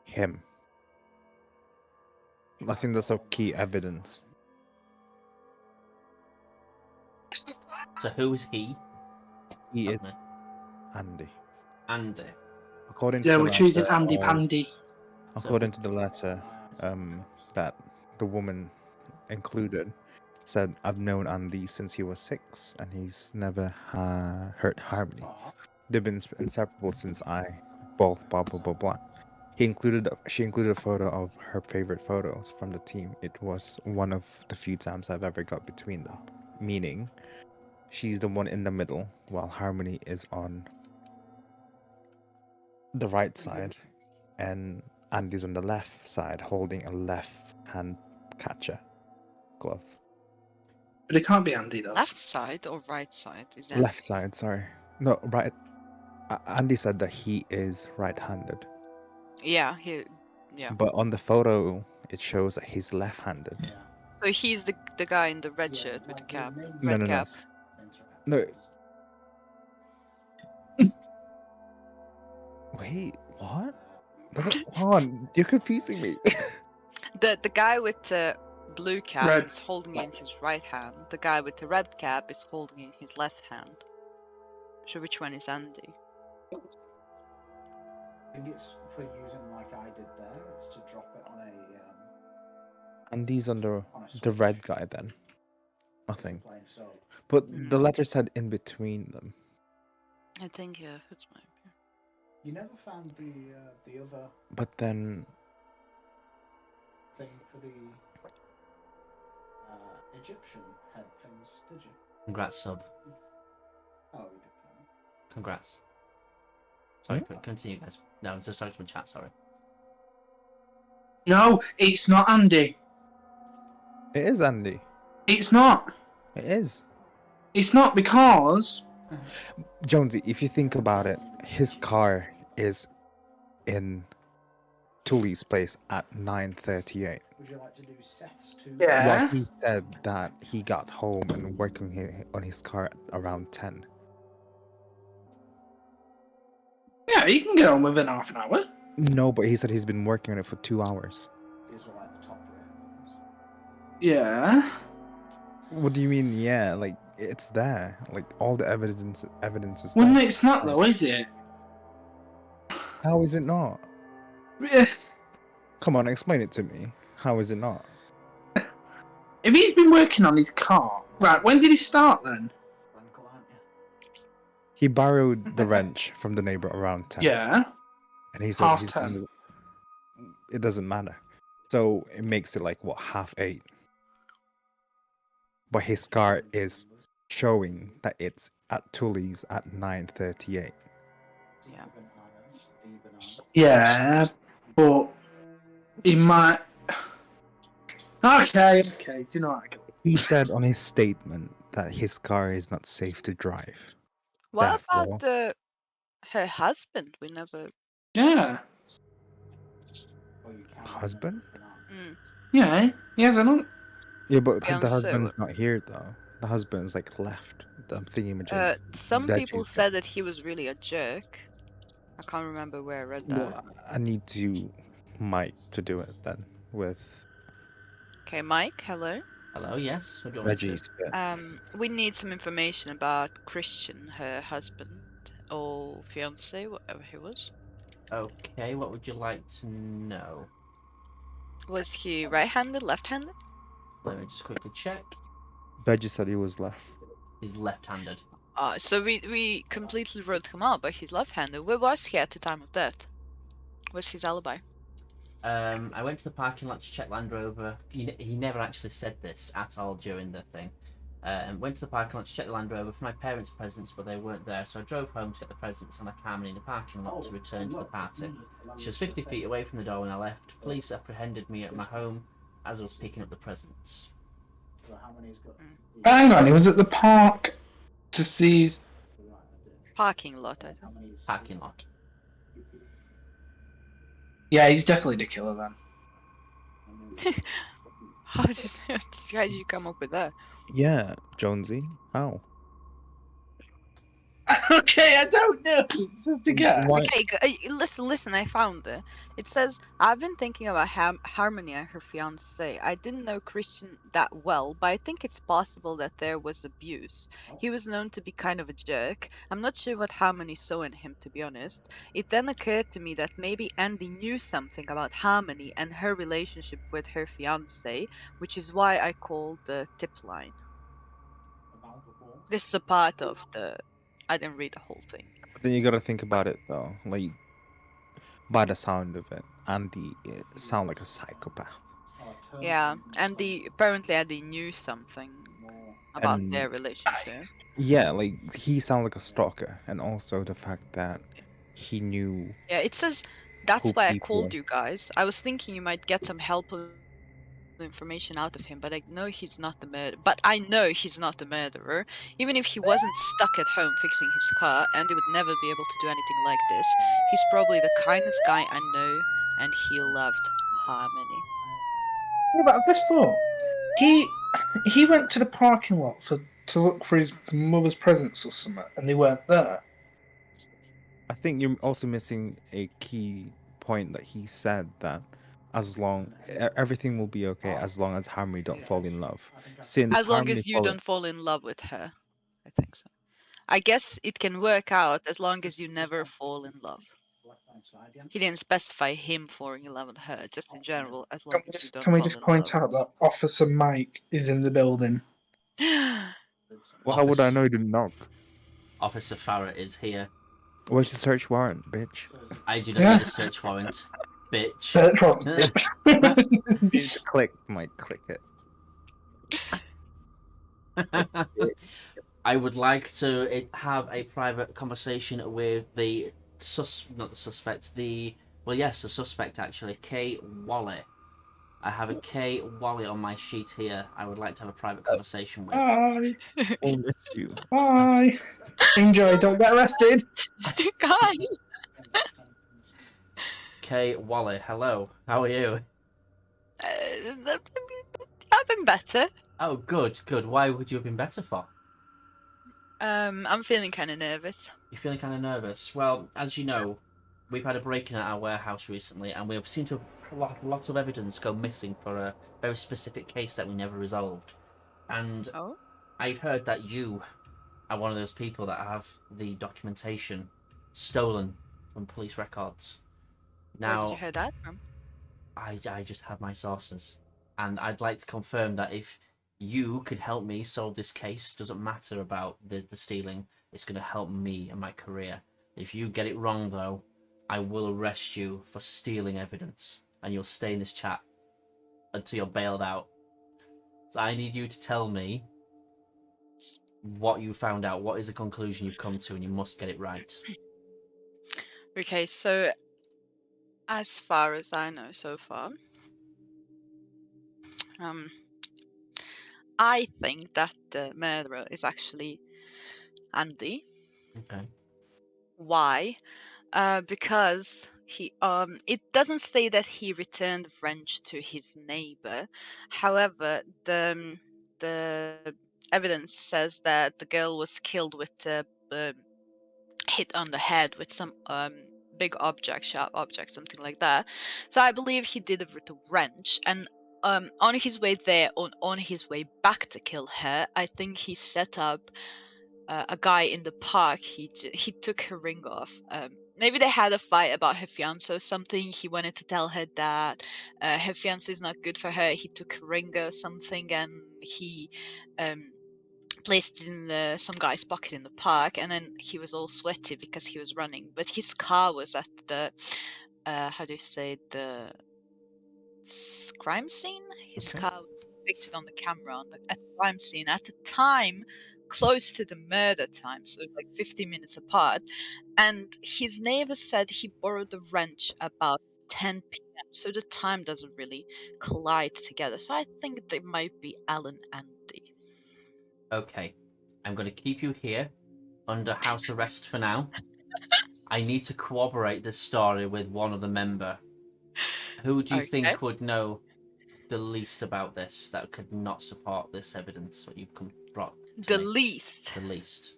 him. I think that's a key evidence. So who is he? He is Help me. Andy. Andy. According to Yeah, the we're choosing letter Andy of- Pandy. According to the letter, that the woman included said, "I've known Andy since he was 6, and he's never hurt Harmony. They've been inseparable since I both blah blah blah blah." She included a photo of her favorite photos from the team. It was one of the few times I've ever got between them, meaning she's the one in the middle while Harmony is on the right side, and Andy's on the left side holding a left hand catcher glove. But it can't be Andy though. Left side or right side? Is that Left side, sorry. No, right. Andy said that he is right-handed, Yeah, yeah. but on the photo it shows that he's left-handed. Yeah. So he's the guy in the red Yeah, shirt with the like cap. main No, Red no, no. cap. No. Wait, what? Hold on, you're confusing me. The guy with the blue cap Red. is holding it in his right hand. The guy with the red cap is holding it in his left hand. So which one is Andy? I think it's for using like I did there. It's to drop it on a Andy's on the switch. red guy then. Nothing. Playing so. But the letter said in between them. I think yeah, it's my. You never found the other But then thing for the Egyptian head things, did you? Congrats, sub. Oh, you did find it. Congrats. Sorry, continue, guys. No, I'm just talking to my chat, sorry. No, it's not Andy. it is Andy. It's not. It is. It's not because. Jonesy, if you think about it, his car is in Tully's place at 9:38. Would you like to do Seth's too? Yeah. Well, he said that he got home and working on his car around 10. Yeah, you can get on within half an hour. No, but he said he's been working on it for 2 hours. These were like the top rear things. Yeah. What do you mean? Yeah, like it's there. Like all the evidence is Well, there. it's not though, is it? How is it not? Eh, Come on, explain it to me. How is it not? If he's been working on his car, right? When did he start then? Uncle, aren't you? He borrowed the wrench from the neighbor around 10. Yeah. And he said he's 10:30. gonna, it doesn't matter. So it makes it like what, 8:30. But his car is showing that it's at Tully's at 9:38. Yeah. Yeah, but he might. Okay. Do you know what? He said on his statement that his car is not safe to drive. What Therefore, about her husband? We never. Yeah. husband? Mm, Yeah. He has an. Yeah, but the fiance. husband's not here though. The husband's like left. I'm thinking of Some people Reggie's said that he was really a jerk. I can't remember where I read that. Well, I need Mike to do it then with Okay, Mike, hello. Hello, yes. What do you want me to do? Reggie's bit. We need some information about Christian, her husband or fiance, whatever he was. Okay, what would you like to know? Was he right-handed, left-handed? Let me just quickly check. Reggie said he was left. He's left-handed. So we completely wrote him out, but he's left-handed. Where was he at the time of death? What's his alibi? I went to the parking lot to check Land Rover. He never actually said this at all during the thing. Went to the parking lot to check the Land Rover for my parents' presents, but they weren't there, so I drove home to get the presents and I calmly in the parking lot to return to the party. She was 50 feet away from the door when I left. Police apprehended me at my home as I was picking up the presents. Hang on, he was at the park to see. Parking lot, I Parking lot. Yeah, he's definitely the killer then. think. How did you come up with that? Yeah, Jonesy. How? Okay, I don't know. To get. Why? Okay, listen, I found it. It says, I've been thinking about Harmony and her fiance. I didn't know Christian that well, but I think it's possible that there was abuse. He was known to be kind of a jerk. I'm not sure what Harmony saw in him, to be honest. It then occurred to me that maybe Andy knew something about Harmony and her relationship with her fiance, which is why I called the tip line. This is a part of the... I didn't read the whole thing. But then you gotta think about it though. Like, by the sound of it, Andy sound like a psychopath. Yeah, apparently Andy knew something about And their relationship. yeah, like he sound like a stalker, and also the fact that he knew Yeah, it says that's who why I people. called you guys. I was thinking you might get some helpful information out of him, but I know he's not the murderer. But I know he's not the murderer. Even if he wasn't stuck at home fixing his car, Andy would never be able to do anything like this. He's probably the kindest guy I know, and he loved Harmony. Yeah, but I've just thought he went to the parking lot to look for his mother's presents or something, and they weren't there. I think you're also missing a key point that he said that everything will be okay as long as Harmony don't fall in love. Since As long Harmony as you don't fall in love with her. I think so. I guess it can work out as long as you never fall in love. He didn't specify him falling in love with her, just in general, as long as you don't Can we fall just in point out that Officer Mike is in the building? love. Well, how would I Office- know he didn't knock? Officer Farrah is here. Where's the search warrant, bitch? I do not Yeah. need a search warrant, bitch. Search warrant. Click, Mike, click it. I would like to have a private conversation with the the suspect actually, K. Wally. I have a K. Wally on my sheet here. I would like to have a private conversation with. Bye. We'll miss you. Bye. Enjoy. Don't get arrested. Guys! K. Wally, hello. How are you? I've been better. Oh, good, good. Why would you have been better for? I'm feeling kind of nervous. You're feeling kind of nervous. Well, as you know, we've had a break-in at our warehouse recently, and we've seen lots of evidence go missing for a very specific case that we never resolved. And Oh? I've heard that you are one of those people that have the documentation stolen from police records. Where did Now, you hear that from? I just have my sources, and I'd like to confirm that if you could help me solve this case, doesn't matter about the stealing, it's going to help me and my career. If you get it wrong, though, I will arrest you for stealing evidence, and you'll stay in this chat until you're bailed out. So I need you to tell me what you found out. What is the conclusion you've come to, and you must get it right. Okay, so as far as I know so far, I think that the murderer is actually Andy. Okay. Why? Because it doesn't say that he returned wrench to his neighbor. However, the evidence says that the girl was killed with hit on the head with some big object, sharp object, something like that. So I believe he did it with a wrench, and on his way there, on his way back to kill her, I think he set up a guy in the park. He took her ring off. Maybe they had a fight about her fiance or something. He wanted to tell her that her fiance is not good for her. He took her ring or something, and he placed it in some guy's pocket in the park. And then he was all sweaty because he was running. But his car was at the how do you say, the crime scene. His Okay. car was pictured on the camera at the crime scene at the time close to the murder time, so like 50 minutes apart. And his neighbor said he borrowed the wrench about 10 p.m. So the time doesn't really collide together. So I think they might be Alan and Dee. Okay. I'm going to keep you here under house arrest for now. I need to corroborate this story with one other member. Who do you Okay. think would know the least about this that could not support this evidence that you've brought to The me? least. The least.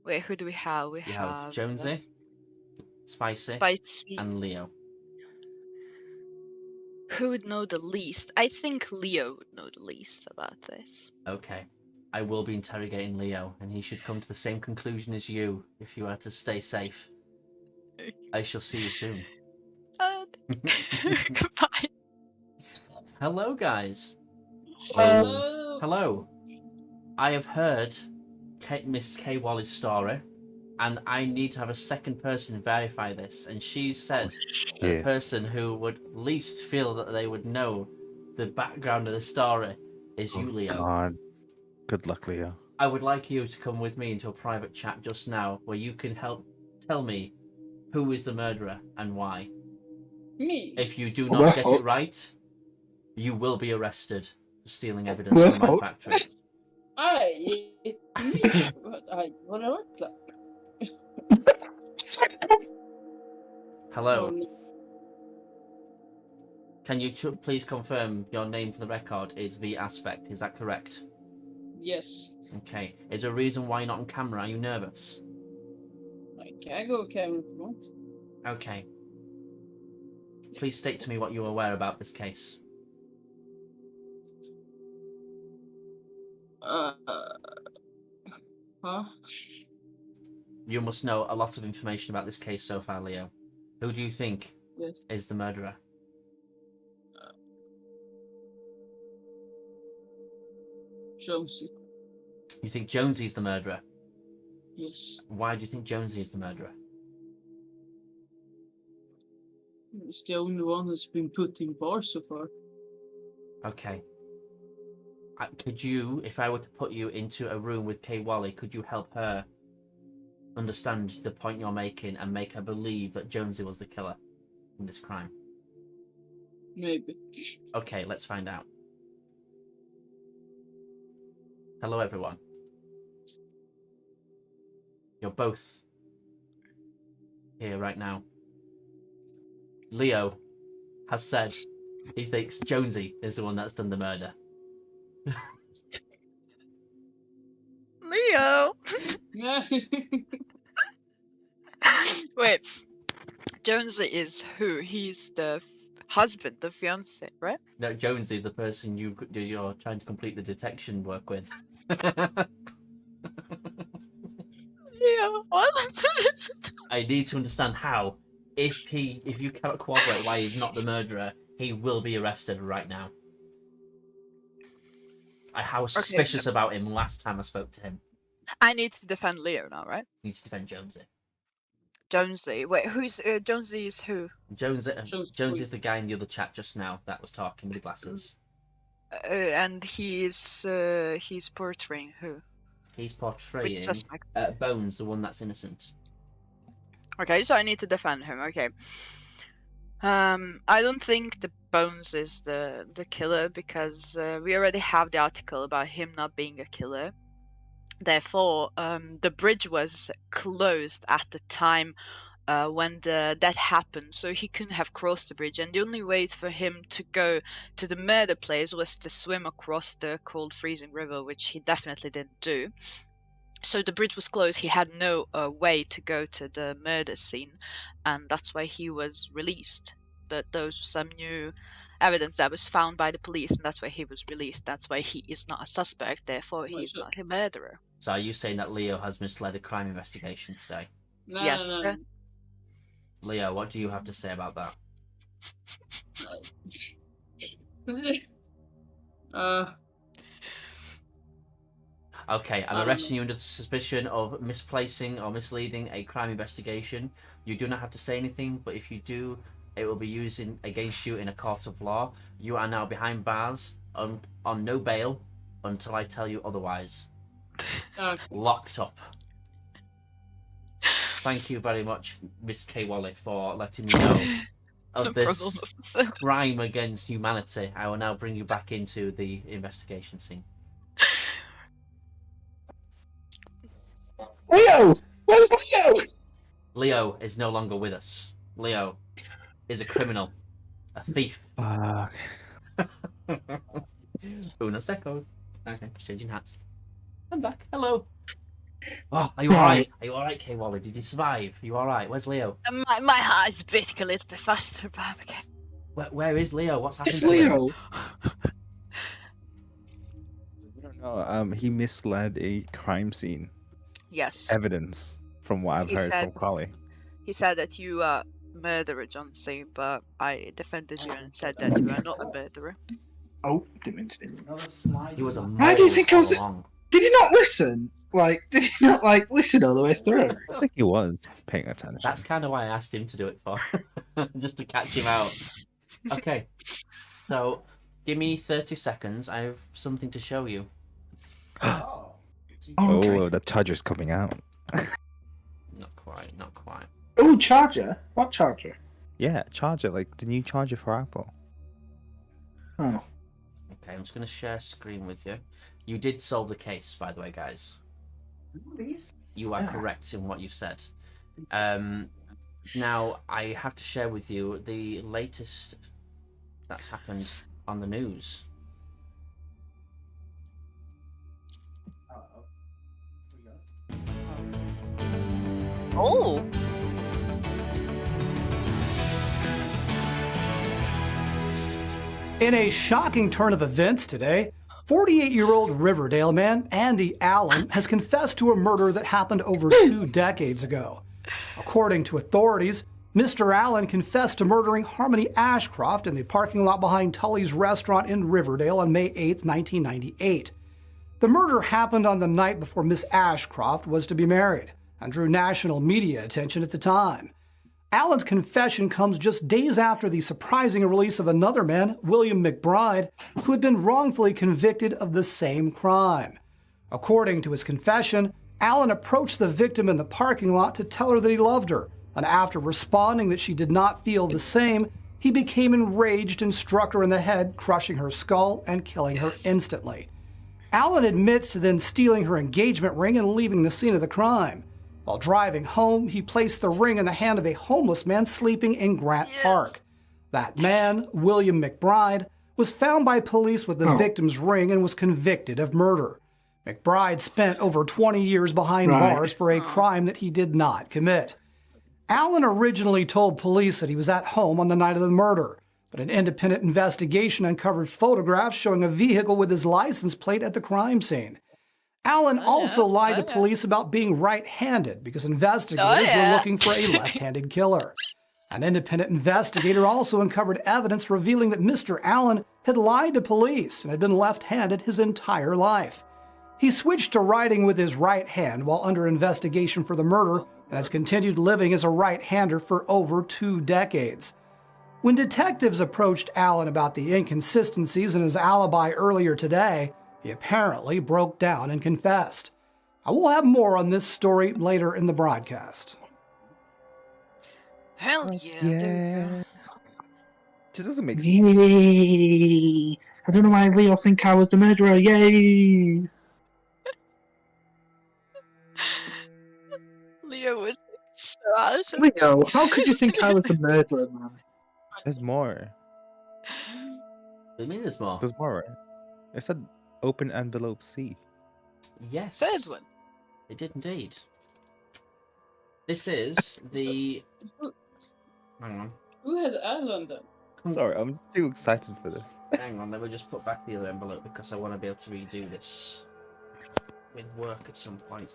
Wait, who do we have? We You have Jonesy, Spicy, Spicy. and Leo. Who would know the least? I think Leo would know the least about this. Okay. I will be interrogating Leo, and he should come to the same conclusion as you if you are to stay safe. I shall see you soon. Goodbye. Hello, guys. Hello. Hello. I have heard Miss K. Wally's story, and I need to have a second person verify this. And she said that the Yeah. person who would least feel that they would know the background of the story is you, Leo. God. Good luck, Leo. I would like you to come with me into a private chat just now where you can help tell me who is the murderer and why. Me. If you do not get it right, you will be arrested for stealing evidence from my factory. Me. But I don't know what Hello. that. Can you please confirm your name for the record is V Aspect? Is that correct? Yes. Okay. Is there a reason why you're not on camera? Are you nervous? I can go camera if you want. Okay. Please state to me what you're aware about this case. Huh? You must know a lot of information about this case so far, Leo. Who do you think Yes. is the murderer? Jonesy. You think Jonesy's the murderer? Yes. Why do you think Jonesy is the murderer? He's the only one that's been put in bars so far. Okay. Could you, if I were to put you into a room with Kay Wally, could you help her understand the point you're making and make her believe that Jonesy was the killer in this crime? Maybe. Okay, let's find out. Hello, everyone. You're both here right now. Leo has said he thinks Jonesy is the one that's done the murder. Leo. Wait. Jonesy is who? He's the husband, the fiance, right? No, Jonesy is the person you're trying to complete the detection work with. Leo, what? I need to understand how. If you cannot corroborate why he's not the murderer, he will be arrested right now. I was suspicious about him last time I spoke to him. I need to defend Leo now, right? He needs to defend Jonesy. Jonesy. Wait, who's Jonesy is who? Jones Jones is the guy in the other chat just now that was talking with the glasses. And he's portraying who? He's Which portraying suspect? Bones, the one that's innocent. Okay, so I need to defend him. Okay. I don't think the Bones is the killer because we already have the article about him not being a killer. Therefore, the bridge was closed at the time when that happened, so he couldn't have crossed the bridge. And the only way for him to go to the murder place was to swim across the cold, freezing river, which he definitely didn't do. So the bridge was closed. He had no way to go to the murder scene, and that's why he was released. That those were some new evidence that was found by the police, and that's why he was released. That's why he is not a suspect. Therefore, Well, he's sure. not a murderer. So are you saying that Leo has misled a crime investigation today? No, Yes, no, Leo, what do you have to say about that? no. Okay, I'm I don't arresting know. you under suspicion of misplacing or misleading a crime investigation. You do not have to say anything, but if you do, it will be used against you in a court of law. You are now behind bars on no bail until I tell you otherwise. Locked up. Thank you very much, Miss K. Wally, for letting me know of No this problem, officer. crime against humanity. I will now bring you back into the investigation scene. Leo! Where's Leo? Leo is no longer with us. Leo is a criminal, a thief. Fuck. Uno seco. Okay, just changing hats. I'm back. Hello. Oh, are you alright? Are you alright, K. Wally? Did you survive? Are you alright? Where's Leo? My heart is beating a little bit faster, but I'm okay. Where is Leo? What's happened It's to him? Leo. We don't know. He misled a crime scene Yes. evidence, from what I've He heard said- from Quali. He said that you are murderer, John C., but I defended you and said that you are not a murderer. Oh, didn't mean to do that. Another slide. He was a Why do you think I was- along. Did he not listen? Like, did he not, like, listen all the way through? I think he was paying attention. That's kind of why I asked him to do it for, just to catch him out. Okay, so give me 30 seconds. I have something to show you. Oh. Oh, okay. Oh, the charger's coming out. Not quite, not quite. Oh, charger? What charger? Yeah, charger, like the new charger for Apple. Oh. Okay, I'm just going to share screen with you. You did solve the case, by the way, guys. You are Yeah. correct in what you've said. Now, I have to share with you the latest that's happened on the news. Uh-oh. We go. Oh! In a shocking turn of events today, 48-year-old Riverdale man Andy Allen has confessed to a murder that happened over 2 decades ago. According to authorities, Mr. Allen confessed to murdering Harmony Ashcroft in the parking lot behind Tully's restaurant in Riverdale on May 8, 1998. The murder happened on the night before Miss Ashcroft was to be married and drew national media attention at the time. Allen's confession comes just days after the surprising release of another man, William McBride, who had been wrongfully convicted of the same crime. According to his confession, Allen approached the victim in the parking lot to tell her that he loved her, and after responding that she did not feel the same, he became enraged and struck her in the head, crushing her skull and killing her instantly. Allen admits to then stealing her engagement ring and leaving the scene of the crime. While driving home, he placed the ring in the hand of a homeless man sleeping in Grant Park. That man, William McBride, was found by police with the victim's ring and was convicted of murder. McBride spent over 20 years behind bars for a crime that he did not commit. Allen originally told police that he was at home on the night of the murder, but an independent investigation uncovered photographs showing a vehicle with his license plate at the crime scene. Allen also lied to police about being right-handed because investigators were looking for a left-handed killer. An independent investigator also uncovered evidence revealing that Mr. Allen had lied to police and had been left-handed his entire life. He switched to writing with his right hand while under investigation for the murder and has continued living as a right-hander for over 2 decades. When detectives approached Alan about the inconsistencies in his alibi earlier today, he apparently broke down and confessed. I will have more on this story later in the broadcast. Hell yeah, there we go. Yeah. It doesn't make sense. Yay! I don't know why Leo think I was the murderer. Yay! Leo was so awesome. Leo, how could you think I was the murderer, man? There's more. What do you mean there's more? There's more, right? It said open envelope C. Yes. Third one. It did indeed. This is the... Hang on. Who had Alan then? Sorry, I'm just too excited for this. Hang on, let me just put back the other envelope because I want to be able to redo this with work at some point.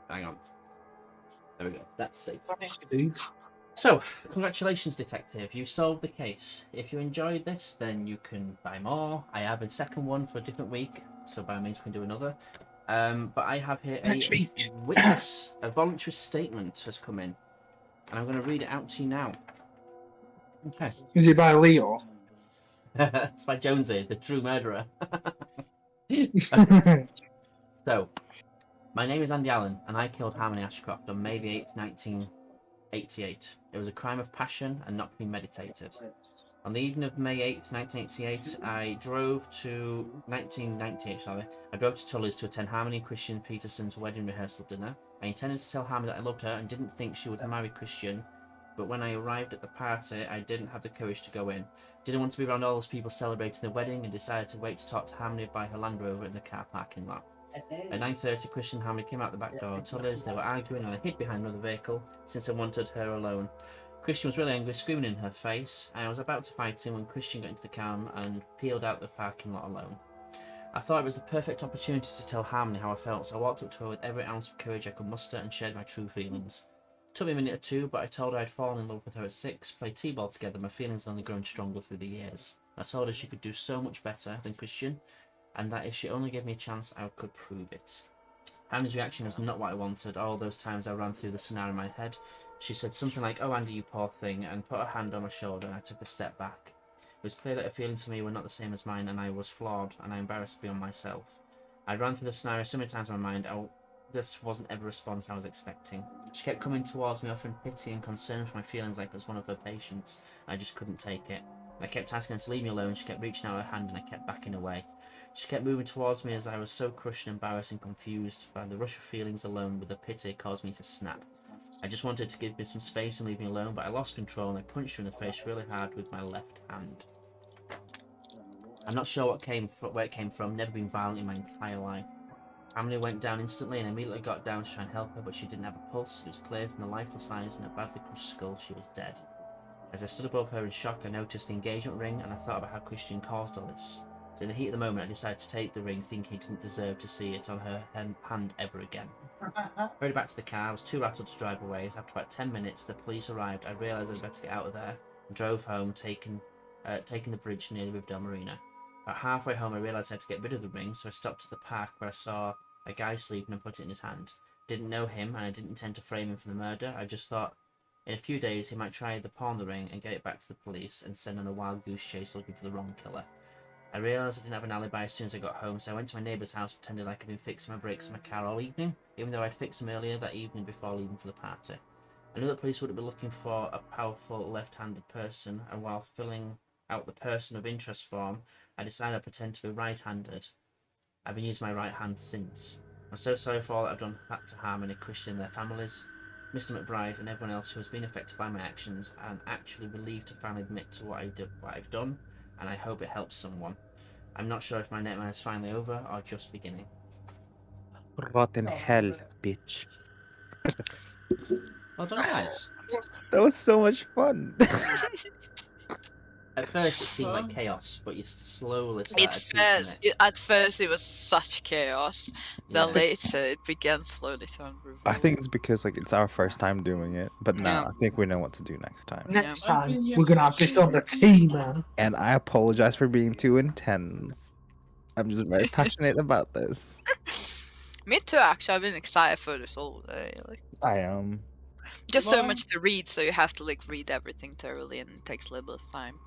Hang on. There we go. That's safe. So, congratulations, Detective. You solved the case. If you enjoyed this, then you can buy more. I have a second one for a different week, so by all means we can do another. But I have here a Next week. witness, a voluntary statement has come in. And I'm going to read it out to you now. Okay. Is it by Leo? It's by Jonesy, the true murderer. So, my name is Andy Allen, and I killed Harmony Ashcroft on May the 8th, 1988. It was a crime of passion and not premeditated. On the evening of May 8th, 1988, I drove to Tully's to attend Harmony and Christian Peterson's wedding rehearsal dinner. I intended to tell Harmony that I loved her and didn't think she would marry Christian, but when I arrived at the party, I didn't have the courage to go in. Didn't want to be around all those people celebrating the wedding and decided to wait to talk to Harmony by her Land Rover in the car parking lot. At 9:30, Christian and Harmony came out the back door of Tully's. They were arguing and I hid behind another vehicle since I wanted her alone. Christian was really angry, screaming in her face. I was about to fight him when Christian got into the car and peeled out the parking lot alone. I thought it was the perfect opportunity to tell Harmony how I felt, so I walked up to her with every ounce of courage I could muster and shared my true feelings. It took me a minute or two, but I told her I'd fallen in love with her at 6, played t-ball together, my feelings had only grown stronger through the years. I told her she could do so much better than Christian, and that if she only gave me a chance, I could prove it. Harmony's reaction was not what I wanted. All those times I ran through the scenario in my head. She said something like, "Oh Andy, you poor thing," and put her hand on my shoulder, and I took a step back. It was clear that her feelings for me were not the same as mine, and I was flawed, and I embarrassed beyond myself. I ran through the scenario so many times in my mind, this wasn't ever a response I was expecting. She kept coming towards me, offering pity and concern for my feelings like I was one of her patients. I just couldn't take it. I kept asking her to leave me alone, she kept reaching out her hand, and I kept backing away. She kept moving towards me as I was so crushed and embarrassed and confused by the rush of feelings alone with the pity caused me to snap. I just wanted to give me some space and leave me alone, but I lost control and I punched her in the face really hard with my left hand. I'm not sure where it came from, never been violent in my entire life. Harmony went down instantly and I immediately got down to try and help her, but she didn't have a pulse. It was clear from the lifeless eyes and her badly crushed skull she was dead. As I stood above her in shock, I noticed the engagement ring and I thought about how Christian caused all this. So in the heat of the moment, I decided to take the ring, thinking he didn't deserve to see it on her hand ever again. Hurried back to the car, I was too rattled to drive away. After about 10 minutes, the police arrived. I realised I'd better get out of there and drove home, taking the bridge near the Riverdale Marina. About halfway home, I realised I had to get rid of the ring, so I stopped at the park where I saw a guy sleeping and put it in his hand. Didn't know him, and I didn't intend to frame him for the murder. I just thought in a few days he might try to pawn the ring and get it back to the police and send on a wild goose chase looking for the wrong killer. I realised I didn't have an alibi as soon as I got home, so I went to my neighbour's house pretending like I'd been fixing my brakes in my car all evening, even though I'd fixed them earlier that evening before leaving for the party. I knew that police wouldn't be looking for a powerful left-handed person, and while filling out the person of interest form, I decided I'd pretend to be right-handed. I've been using my right hand since. I'm so sorry for all that I've done to Harmony, Christian and their families, Mr. McBride and everyone else who has been affected by my actions. I'm actually relieved to finally admit to what I've done, and I hope it helps someone. I'm not sure if my nightmare is finally over or just beginning. Rotten hell, bitch. Well done, guys. That was so much fun. At first it seemed like chaos, but you slowly started piecing it. At first it was such chaos. Then Yeah. later it began slowly to unravel. I think it's because it's our first time doing it, but now Yeah. I think we know what to do next time. Next time, we're gonna have this on the team, man. And I apologize for being too intense. I'm just very passionate about this. Me too, actually. I've been excited for this all day. Like, I am. just so Well- much to read, so you have to like read everything thoroughly, and it takes a little bit of time.